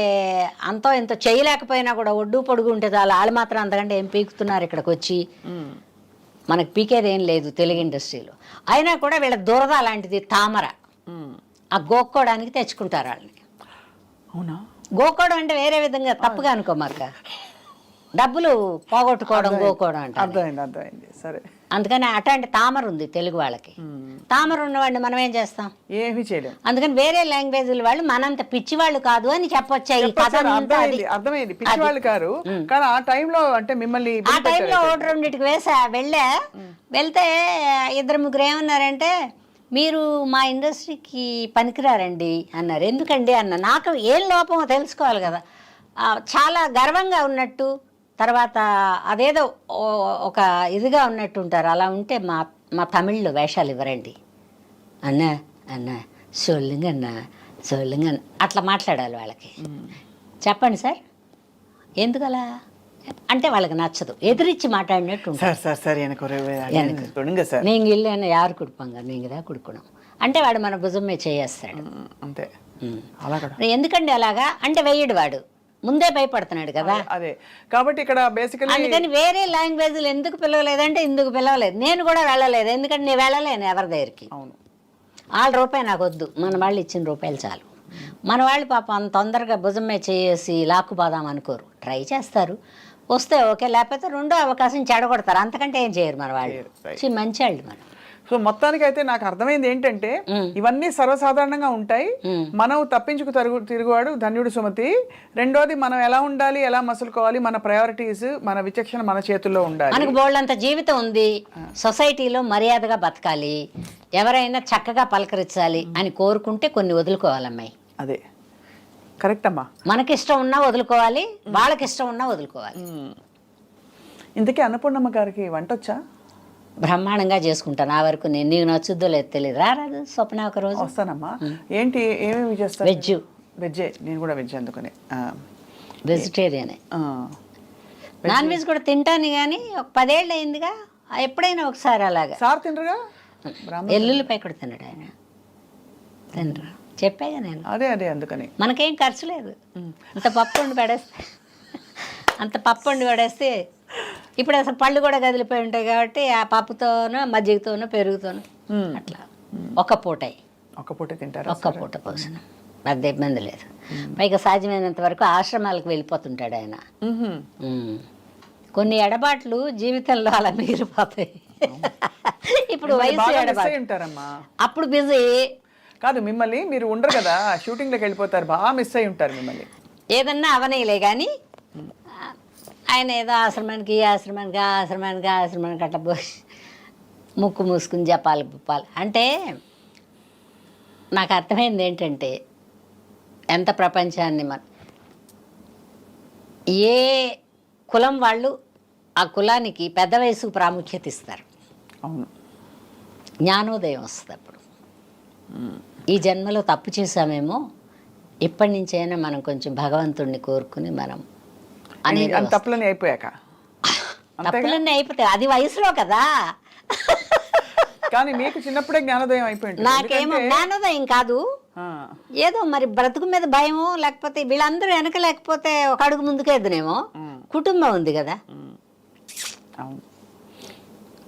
అంతో ఎంతో చేయలేకపోయినా కూడా ఒడ్డు పొడుగు ఉంటే చాలా, వాళ్ళు మాత్రం అంతకంటే ఏం పీకుతున్నారు ఇక్కడికి వచ్చి, మనకు పీకేది ఏం లేదు తెలుగు ఇండస్ట్రీలో. అయినా కూడా వీళ్ళ దురద అలాంటిది, తామర. ఆ గోక్కోవడానికి తెచ్చుకుంటారు వాళ్ళని. అవునా? గోక్కోవడం అంటే వేరే విధంగా తప్పుగా అనుకోమాక, డబ్బులు పోగొట్టుకోవడం గోక్కోవడం అంటే. అర్థమైంది. సరే. అందుకని అట్లాంటి తామర ఉంది తెలుగు వాళ్ళకి. తామర ఉన్నవాడిని మనం ఏం చేస్తాం? ఏమీ చేయలేం. అందుకని వేరే లాంగ్వేజ్ వాళ్ళు మనంత పిచ్చి వాళ్ళు కాదు అని చెప్పొచ్చా? ఈ కథ అర్థమైంది, పిచ్చి వాళ్ళు కారు. కానీ ఆ టైంలో అంటే మిమ్మల్ని ఆ టైంలో ఒకటి రెండింటికి వెళ్తే 2-3 ఏమన్నారంటే, మీరు మా ఇండస్ట్రీకి పనికిరారండి అన్నారు. ఎందుకండి అన్న. నాకు ఏం లోపమో తెలుసుకోవాలి కదా. చాలా గర్వంగా ఉన్నట్టు, తర్వాత అదేదో ఒక ఇదిగా ఉన్నట్టు ఉంటారు. అలా ఉంటే మా తమిళ్లో వేషాలు ఇవ్వరండి అన్న సోళ్ళంగ అట్లా మాట్లాడాలి వాళ్ళకి. చెప్పండి సార్ ఎందుకు అలా అంటే వాళ్ళకి నచ్చదు, ఎదిరించి మాట్లాడినట్టు నేను ఇల్లు యారు కుడుపాంగా నీంగదా కుడుకున్నాం అంటే వాడు మన భుజమే చేయేస్తాడు అంతే. ఎందుకండి అలాగా అంటే వెయ్యడు, వాడు ముందే భయపడుతున్నాడు కదా. అదే కాబట్టి ఇక్కడ బేసికల్లీ అందుకని వేరే లాంగ్వేజ్లు ఎందుకు పిలవలేదంటే ఇందుకు పిలవలేదు. నేను కూడా వెళ్ళలేదు, ఎందుకంటే నేను వెళ్ళలేను ఎవరి దగ్గరికి. అవును, ₹1 నాకు వద్దు, మన వాళ్ళు ఇచ్చిన రూపాయలు చాలు. మన వాళ్ళు పాపం అంత తొందరగా భుజమే చేసి లాక్కుపోదాం అనుకోరు, ట్రై చేస్తారు. వస్తే ఓకే, లేకపోతే రెండో అవకాశం చెడగొడతారు. అంతకంటే ఏం చేయరు మన వాళ్ళు. మంచి వాళ్ళు మనం. సో మొత్తానికి అయితే నాకు అర్థమైంది ఏంటంటే ఇవన్నీ సర్వసాధారణంగా ఉంటాయి. మనం తప్పించుకు తిరుగువాడు ధన్యుడు సుమతి. రెండోది మనం ఎలా ఉండాలి, ఎలా మసులుకోవాలి, మన ప్రయారిటీస్, మన విచక్షణ మన చేతుల్లో ఉండాలి. మనకు బోళ్ళంత జీవితం ఉంది, సొసైటీలో మర్యాదగా బతకాలి, ఎవరైనా చక్కగా పలకరించాలి అని కోరుకుంటే కొన్ని వదులుకోవాలమ్మాయి. అదే కరెక్ట్ అమ్మా. మనకిష్టం ఉన్నా వదులుకోవాలి, వాళ్ళకి ఇష్టం ఉన్నా వదులుకోవాలి. ఇంతకీ అన్నపూర్ణమ్మ గారికి వంట వచ్చా? బ్రహ్మాండంగా చేసుకుంటాను. ఆ వరకు నేను నీకు నచ్చుద్దో లేదు తెలియదు. రారాదు స్వప్న ఒక రోజు వస్తానమ్మా. ఏంటి ఏమేమి చేస్తాను? వెజ్జే, నేను కూడా వెజ్. అందుకనే వెజిటేరియనే. నాన్ వెజ్ కూడా తింటాను కానీ ఒక 10 ఏళ్ళు అయిందిగా. ఎప్పుడైనా ఒకసారి అలాగా. సార్ తినరుగా? ఎల్లుల్లిపై కూడా తినడు ఆయన, తినరు. చెప్పాగా నేను. అదే అందుకని మనకేం ఖర్చు లేదు. అంత పప్పు వండి పడేస్తే ఇప్పుడు అసలు పళ్ళు కూడా కదిలిపోయి ఉంటాయి కాబట్టి ఆ పప్పుతోనో మజ్జిగతోనో పెరుగుతోనో అట్లా ఒక పూట తింటారు. ఒక్క పూట పోసిన పెద్ద ఇబ్బంది లేదు. పైగా సాధ్యమైనంత వరకు ఆశ్రమాలకు వెళ్ళిపోతుంటాడు ఆయన. కొన్ని ఎడబాట్లు జీవితంలో అలా మిగిలిపోతాయి. ఇప్పుడు వయసు ఎడబాటు, అప్పుడు బిజీ కాదు. మిమ్మల్ని మీరు ఉండరు కదా, షూటింగ్లోకి వెళ్ళిపోతారు, బాగా మిస్ అయి ఉంటారు మిమ్మల్ని. ఏదన్నా అవనీలే కానీ ఆయన ఏదో ఆశ్రమానికి అట్లా పోయి ముక్కు మూసుకుని చెప్పాలి అంటే నాకు అర్థమైంది ఏంటంటే, ఎంత ప్రపంచాన్ని ఏ కులం వాళ్ళు ఆ కులానికి పెద్ద వయసు ప్రాముఖ్యత ఇస్తారు. అవును, జ్ఞానోదయం వస్తుంది అప్పుడు. ఈ జన్మలో తప్పు చేసామేమో, ఇప్పటి నుంచైనా మనం కొంచెం భగవంతుడిని కోరుకుని మనం తప్పులన్నీ అయిపోయాక తప్పులన్నీ అయిపోతాయి. అది వయసులో కదా. కానీ మీకు చిన్నప్పుడే జ్ఞానోదయం అయిపోయింది. నాకేమో జ్ఞానోదయం కాదు, ఏదో మరి బ్రతుకు మీద భయమో లేకపోతే వీళ్ళందరూ వెనక లేకపోతే ఒక అడుగు ముందుకేద్దునేమో. కుటుంబం ఉంది కదా, అవును.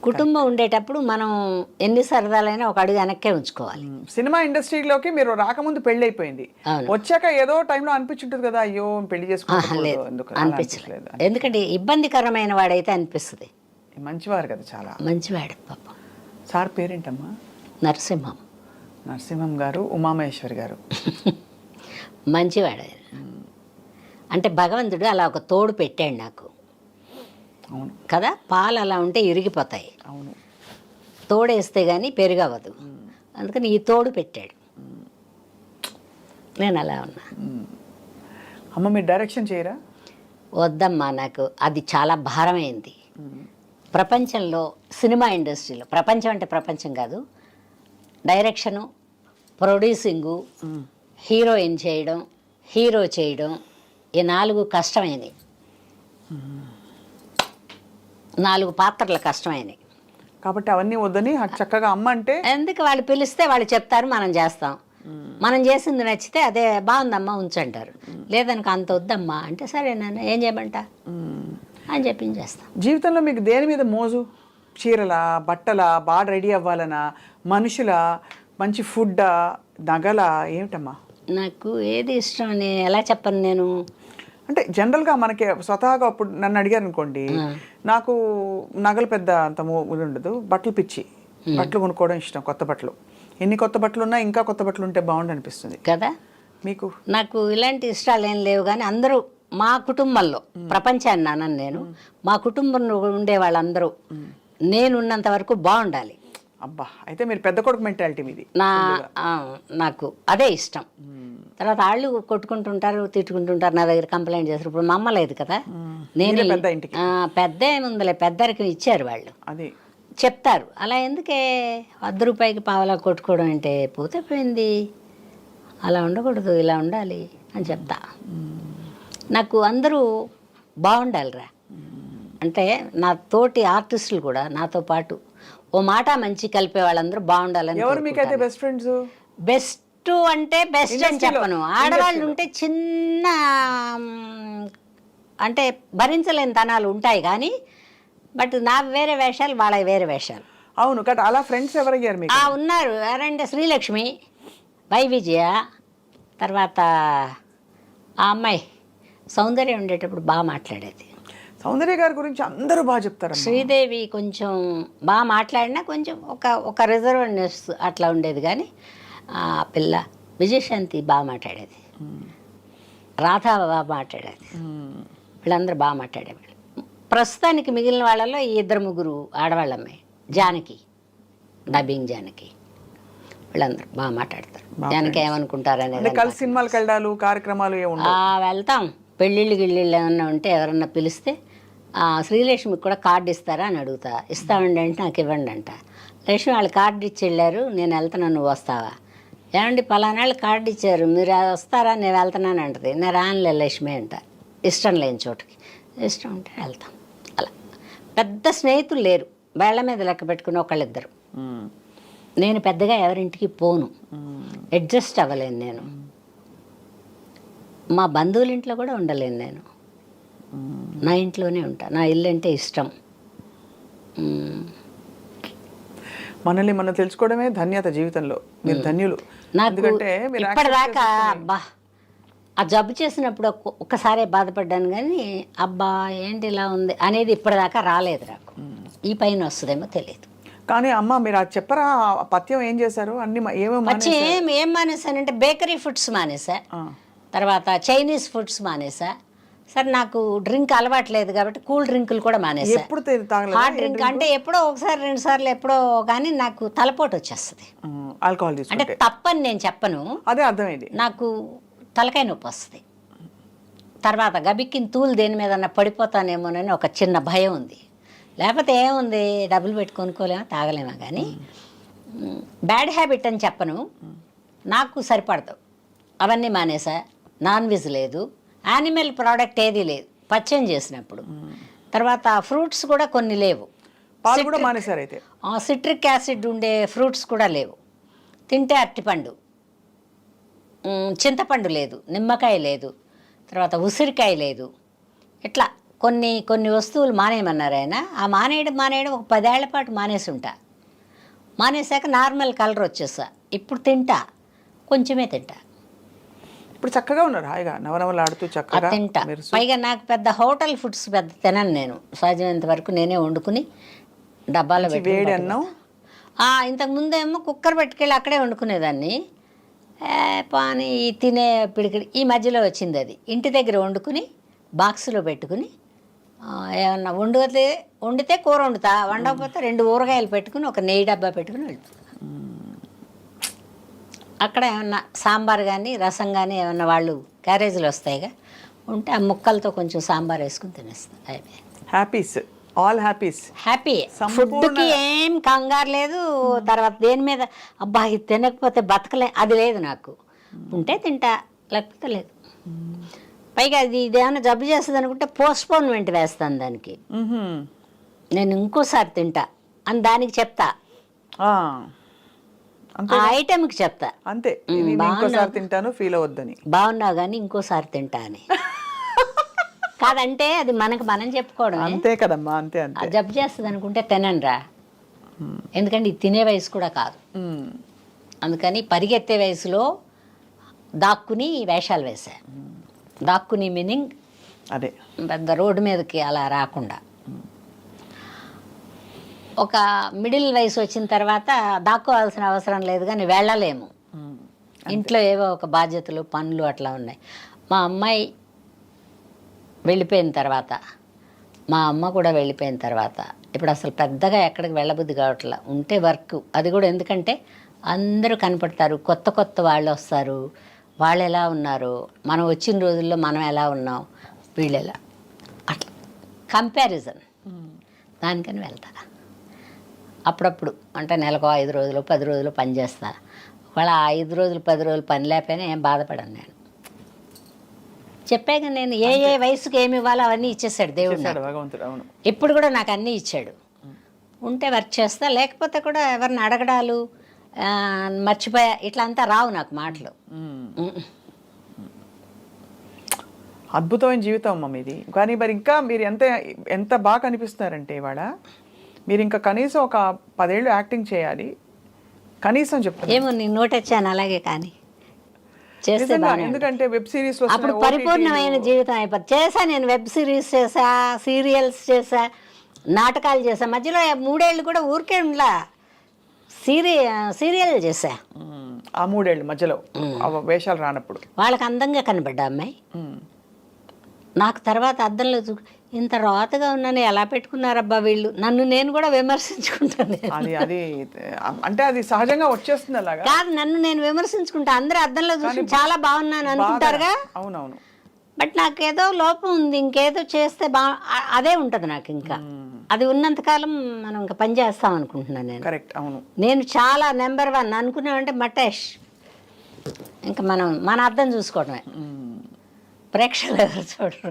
కుటుంబం ఉండేటప్పుడు మనం ఎన్ని సరదాలైనా ఒక అడుగు వెనక్కే ఉంచుకోవాలి. సినిమా ఇండస్ట్రీలోకి మీరు రాకముందు పెళ్లి అయిపోయింది, వచ్చాక ఏదో టైంలో అనిపించుంటుంది కదా, అయ్యో పెళ్లి చేసుకోలేదు అనిపించలేదు. ఎందుకంటే ఇబ్బందికరమైన వాడైతే అనిపిస్తుంది. మంచివారు కదా, చాలా మంచివాడు పాపం. సార్ పేరేంటమ్మా? నరసింహం. నరసింహం గారు, ఉమామహేశ్వరి గారు. మంచివాడు ఆయన. అంటే భగవంతుడు అలా ఒక తోడు పెట్టాడు నాకు. అవును కదా, పాలు అలా ఉంటే ఇరిగిపోతాయి, అవును, తోడేస్తే కానీ పెరుగవదు. అందుకని ఈ తోడు పెట్టాడు, నేను అలా ఉన్నా. అమ్మ మీరు డైరెక్షన్ చేయరా? వద్దమ్మా, నాకు అది చాలా భారమైంది. ప్రపంచంలో సినిమా ఇండస్ట్రీలో, ప్రపంచం అంటే ప్రపంచం కాదు, డైరెక్షను, ప్రొడ్యూసింగు, హీరోయిన్ చేయడం, హీరో చేయడం, ఈ 4 కష్టమైనవి. 4 పాత్రలు కష్టమైనవి కాబట్టి అవన్నీ వద్దని చక్కగా అమ్మ అంటే ఎందుకు, వాళ్ళు పిలిస్తే వాళ్ళు చెప్తారు, మనం చేస్తాం. మనం చేసింది నచ్చితే అదే బాగుందమ్మా ఉంచంటారు, లేదనుకో అంత వద్దమ్మా అంటే సరే నాన్న ఏం చేయమంటా అని చెప్పి చేస్తాం. జీవితంలో మీకు దేని మీద మోజు? చీరలా, బట్టలా, బాగా రెడీ అవ్వాలనా, మనుషుల, మంచి ఫుడ్డా, నగలా, ఏమిటమ్మా? నాకు ఏది ఇష్టం అని ఎలా చెప్పను నేను. అంటే జనరల్గా మనకి స్వతహాగా అప్పుడు నన్ను అడిగారు అనుకోండి, నాకు నగలు పెద్ద అంత ఉండదు, బట్టలు పిచ్చి, బట్టలు కొనుక్కోవడం ఇష్టం, కొత్త బట్టలు. ఎన్ని కొత్త బట్టలు ఉన్నా ఇంకా కొత్త బట్టలు ఉంటే బాగుండు అనిపిస్తుంది కదా. మీకు? నాకు ఇలాంటి ఇష్టాలు ఏం లేవు, కానీ అందరూ మా కుటుంబంలో, ప్రపంచాన్ని అన్నాను నేను, మా కుటుంబంలో ఉండే వాళ్ళందరూ నేనున్నంత వరకు బాగుండాలి. అబ్బా, అయితే మీరు పెద్ద కొడుకు మెంటాలిటీ మీది. నాకు అదే ఇష్టం. తర్వాత వాళ్ళు కొట్టుకుంటుంటారు, తిట్టుకుంటుంటారు, నా దగ్గర కంప్లైంట్ చేస్తారు. ఇప్పుడు మా అమ్మ లేదు కదా, నేను పెద్ద ఏముందిలే, పెద్దరికి ఇచ్చారు వాళ్ళు, అది చెప్తారు. అలా ఎందుకే ₹10 పావలా కొట్టుకోవడం అంటే, పోతే పోయింది, అలా ఉండకూడదు, ఇలా ఉండాలి అని చెప్తా. నాకు అందరూ బాగుండాలిరా అంటే, నా తోటి ఆర్టిస్టులు కూడా నాతో పాటు ఓ మాట మంచి కలిపే వాళ్ళందరూ బాగుండాలని. ఎవరు మీకైతే బెస్ట్ ఫ్రెండ్స్? బెస్ట్ అంటే బెస్ట్ అని చెప్పను, ఆడవాళ్ళు ఉంటే చిన్న అంటే భరించలేని తనాలు ఉంటాయి కానీ, బట్ నా వేరే వేషాలు, వాళ్ళ వేరే వేషాలు. అవును కదా, అలా ఫ్రెండ్స్ ఎవరయ్యారు మీకు? ఉన్నారు. ఎవరంటే శ్రీలక్ష్మి, విజయ, తర్వాత ఆ అమ్మాయి సౌందర్య ఉండేటప్పుడు బాగా మాట్లాడేది. సౌందర్య గారి గురించి అందరూ బాగా చెప్తారు. శ్రీదేవి కొంచెం బాగా మాట్లాడినా కొంచెం ఒక రిజర్వ్నెస్ అట్లా ఉండేది, కానీ ఆ పిల్ల విజయశాంతి బాగా మాట్లాడేది, రాధా బాగా మాట్లాడేది, వీళ్ళందరూ బాగా మాట్లాడేవాళ్ళు. ప్రస్తుతానికి మిగిలిన వాళ్ళలో ఈ 2-3 ఆడవాళ్ళమ్మాయి, జానకి, డబ్బింగ్ జానకి, వీళ్ళందరూ బాగా మాట్లాడతారు. జానకి ఏమనుకుంటారనేది. కలిసి సినిమాలకు వెళ్ళాలి, కార్యక్రమాలు వెళ్తాం. పెళ్ళిళ్ళు గిళ్ళిళ్ళు ఏమన్నా ఉంటే ఎవరన్నా పిలిస్తే శ్రీలక్ష్మికి కూడా కార్డు ఇస్తారా అని అడుగుతా. ఇస్తామండి అంటే నాకు ఇవ్వండి అంట. లక్ష్మి వాళ్ళు కార్డు ఇచ్చి వెళ్ళారు, నేను వెళ్తున్నాను, నువ్వు వస్తావా? ఏమండి పలానాళ్ళు కార్డు ఇచ్చారు, మీరు వస్తారా, నేను వెళ్తున్నాను అంటది. నేను రానులే లక్ష్మి అంట, ఇష్టం లేని చోటుకి. ఇష్టం ఉంటే వెళ్తాం. అలా పెద్ద స్నేహితులు లేరు, వేళ్ల మీద లెక్క పెట్టుకుని ఒకళ్ళిద్దరు. నేను పెద్దగా ఎవరింటికి పోను, అడ్జస్ట్ అవ్వలేను నేను. మా బంధువుల ఇంట్లో కూడా ఉండలేను నేను, నా ఇంట్లోనే ఉంటా. నా ఇల్లు అంటే ఇష్టం. మనల్ని మనం తెలుసుకోవడమే ధన్యత జీవితంలో. మీరు ధన్యులు. నాకు ఇప్పటిదాకా అబ్బా ఆ జబ్బు చేసినప్పుడు ఒక్కసారే బాధపడ్డాను, కానీ అబ్బా ఏంటి ఇలా ఉంది అనేది ఇప్పటిదాకా రాలేదు నాకు. ఈ పైన వస్తుందేమో తెలియదు. కానీ అమ్మ మీరు అది చెప్పరా, పథ్యం ఏం చేశారు? అన్ని ఏం మానేశానంటే బేకరీ ఫుడ్స్ మానేసా, తర్వాత చైనీస్ ఫుడ్స్ మానేసా. సరే నాకు డ్రింక్ అలవాట్లేదు కాబట్టి కూల్ డ్రింకులు కూడా మానేసా. హాట్ డ్రింక్ అంటే ఎప్పుడో 1-2 సార్లు ఎప్పుడో, కానీ నాకు తలపోటు వచ్చేస్తుంది. ఆల్కహాల్ అంటే తప్పని నేను చెప్పను, అదే అర్థమైంది. నాకు తలకాయ నొప్పి వస్తుంది. తర్వాత గబిక్కిన తూలు దేని మీద పడిపోతానేమోనని ఒక చిన్న భయం ఉంది. లేకపోతే ఏముంది, డబ్బులు పెట్టి కొనుక్కోలేమో, తాగలేమో. కానీ బ్యాడ్ హ్యాబిట్ అని చెప్పను, నాకు సరిపడదు. అవన్నీ మానేసా. నాన్ వెజ్ లేదు, యానిమల్ ప్రోడక్ట్ ఏది లేదు పచ్చని చేసినప్పుడు. తర్వాత ఫ్రూట్స్ కూడా కొన్ని లేవు, పాలు కూడా మానేశారు అయితే. సిట్రిక్ యాసిడ్ ఉండే ఫ్రూట్స్ కూడా లేవు. తింటే అరటిపండు, చింతపండు లేదు, నిమ్మకాయ లేదు, తర్వాత ఉసిరికాయ లేదు. ఇట్లా కొన్ని కొన్ని వస్తువులు మానేయమన్నారు ఆయన. ఆ మానేయడం ఒక 10 ఏళ్ల పాటు మానేసి ఉంటా. మానేశాక నార్మల్ కలర్ వచ్చేసా. ఇప్పుడు తింటా, కొంచెమే తింటా. ఇప్పుడు చక్కగా ఉన్నారు, హాయిగా నవనవలాడుతూ చక్కగా తింటా. మెరుస్తూ. పైగా నాకు పెద్ద హోటల్ ఫుడ్స్ పెద్ద తినను నేను. సాధ్యమైనంత వరకు నేనే వండుకుని డబ్బాలో మంచి వేడి అన్నం. ఇంతకుముందేమో కుక్కర్ పెట్టుకెళ్ళి అక్కడే వండుకునేదాన్ని. పాని తినే పిడికిడి ఈ మధ్యలో వచ్చింది అది. ఇంటి దగ్గర వండుకుని బాక్సులో పెట్టుకుని ఏమన్నా వండితే కూర వండుతా, వండకపోతే 2 ఊరగాయలు పెట్టుకుని ఒక నెయ్యి డబ్బా పెట్టుకుని వెళ్తా. అక్కడ ఏమన్నా సాంబార్ కానీ రసం కానీ ఏమన్నా వాళ్ళు క్యారేజీలు వస్తాయిగా ఉంటే ఆ ముక్కలతో కొంచెం సాంబార్ వేసుకుని తినేస్తాను. అయిపోయి హ్యాపీస్, ఆల్ హ్యాపీస్. హ్యాపీ. ఫుడ్కి ఏం కంగారు లేదు. తర్వాత దేని మీద అబ్బా ఇది తినకపోతే బతకలే అది లేదు నాకు. ఉంటే తింటా, లేకపోతే లేదు. పైగా ఇదేమైనా జబ్బు చేస్తుంది అనుకుంటే పోస్ట్పోన్మెంట్ వేస్తాను దానికి. నేను ఇంకోసారి తింటా అని దానికి చెప్తా, ఆ ఐటెంకి చెప్తా. అంతే, ఇంకోసారి తింటాను ఫీల్ అవద్దని. బాగున్నావు కానీ ఇంకోసారి తింటా అని. కాదంటే అది మనం చెప్పుకోవడం. అంతే కదమ్మా, అంతే అంతే. జబ్బు చేస్తుంది అనుకుంటే తిననురా. ఎందుకంటే ఇది తినే వయసు కూడా కాదు. అందుకని పరిగెత్తే వయసులో దాక్కుని వేషాలు వేసా. దాక్కుని మీనింగ్ అదే పెద్ద రోడ్డు మీదకి అలా రాకుండా. ఒక మిడిల్ వయసు వచ్చిన తర్వాత దాక్కోవాల్సిన అవసరం లేదు, కానీ వెళ్ళలేము. ఇంట్లో ఏవో ఒక బాధ్యతలు పనులు అట్లా ఉన్నాయి. మా అమ్మాయి వెళ్ళిపోయిన తర్వాత, మా అమ్మ కూడా వెళ్ళిపోయిన తర్వాత ఇప్పుడు అసలు పెద్దగా ఎక్కడికి వెళ్ళబుద్ధి కావట్లా. ఉంటే వర్క్, అది కూడా ఎందుకంటే అందరూ కనపడతారు, కొత్త కొత్త వాళ్ళు వస్తారు. వాళ్ళు ఎలా ఉన్నారు, మనం వచ్చిన రోజుల్లో మనం ఎలా ఉన్నాం, వీళ్ళు ఎలా, అట్లా కంపారిజన్. దానికని వెళ్తా అప్పుడప్పుడు. అంటే నెలకు 5 రోజులు 10 రోజులు పని చేస్తా. వాళ్ళ 5 రోజులు 10 రోజులు పని లేకపోయినా ఏం బాధపడను నేను. చెప్పాక నేను ఏ వయసుకి ఏమి ఇవ్వాలో అవన్నీ ఇచ్చేసాడు దేవుడు. ఇప్పుడు కూడా నాకు అన్నీ ఇచ్చాడు. ఉంటే వర్క్ చేస్తా, లేకపోతే కూడా ఎవరిని అడగడాలు మర్చిపోయా ఇట్లా అంతా రావు నాకు మాటలు. అద్భుతమైన జీవితం అమ్మ మీది. కానీ మరి ఇంకా మీరు ఎంత బాగా కనిపిస్తున్నారంటే ఇవాళ మీరు ఇంకా కనీసం ఒక 10 ఏళ్ళు యాక్టింగ్ చేయాలి కనీసం చెప్తాను. ఏమో నేను నోటొచ్చాను అలాగే, కానీ చేస్తే ఎందుకంటే వెబ్ సిరీస్ అప్పుడు పరిపూర్ణమైన జీవితం అయిపోతుంది. చేసా నేను, వెబ్ సిరీస్ చేసా, సీరియల్స్ చేసా, నాటకాలు చేసా. మధ్యలో 3 ఏళ్ళు కూడా ఊరికే ఉండలా, సీరియల్ చేసా. ఆ 3 ఏళ్ళు మధ్యలో వేషాలు రానప్పుడు వాళ్ళకి అందంగా కనబడ్డా అమ్మాయి. నాకు తర్వాత అద్దంలో ఇంత రాతగా ఉన్నాను, ఎలా పెట్టుకున్నారబ్బా వీళ్ళు, నన్ను నేను కూడా విమర్శించుకుంటాను. అది అంటే అది సహజంగా వచ్చేస్తుంది అలాగా కాదు, నన్ను నేను విమర్శించుకుంటా. అందరూ అద్దంలో చూసి చాలా బాగున్నాను అనుకుంటారుగా. అవునవును. బట్ నాకేదో లోపం ఉంది, ఇంకేదో చేస్తే అదే ఉంటుంది నాకు. ఇంకా అది ఉన్నంతకాలం మనం ఇంకా పని చేస్తాం అనుకుంటున్నాను నేను. కరెక్ట్, అవును. నేను చాలా నెంబర్ 1 అనుకున్నామంటే మటేష్, ఇంకా మన అర్థం చూసుకోవడమే. ప్రేక్షకులు ఎవరు చూడరు.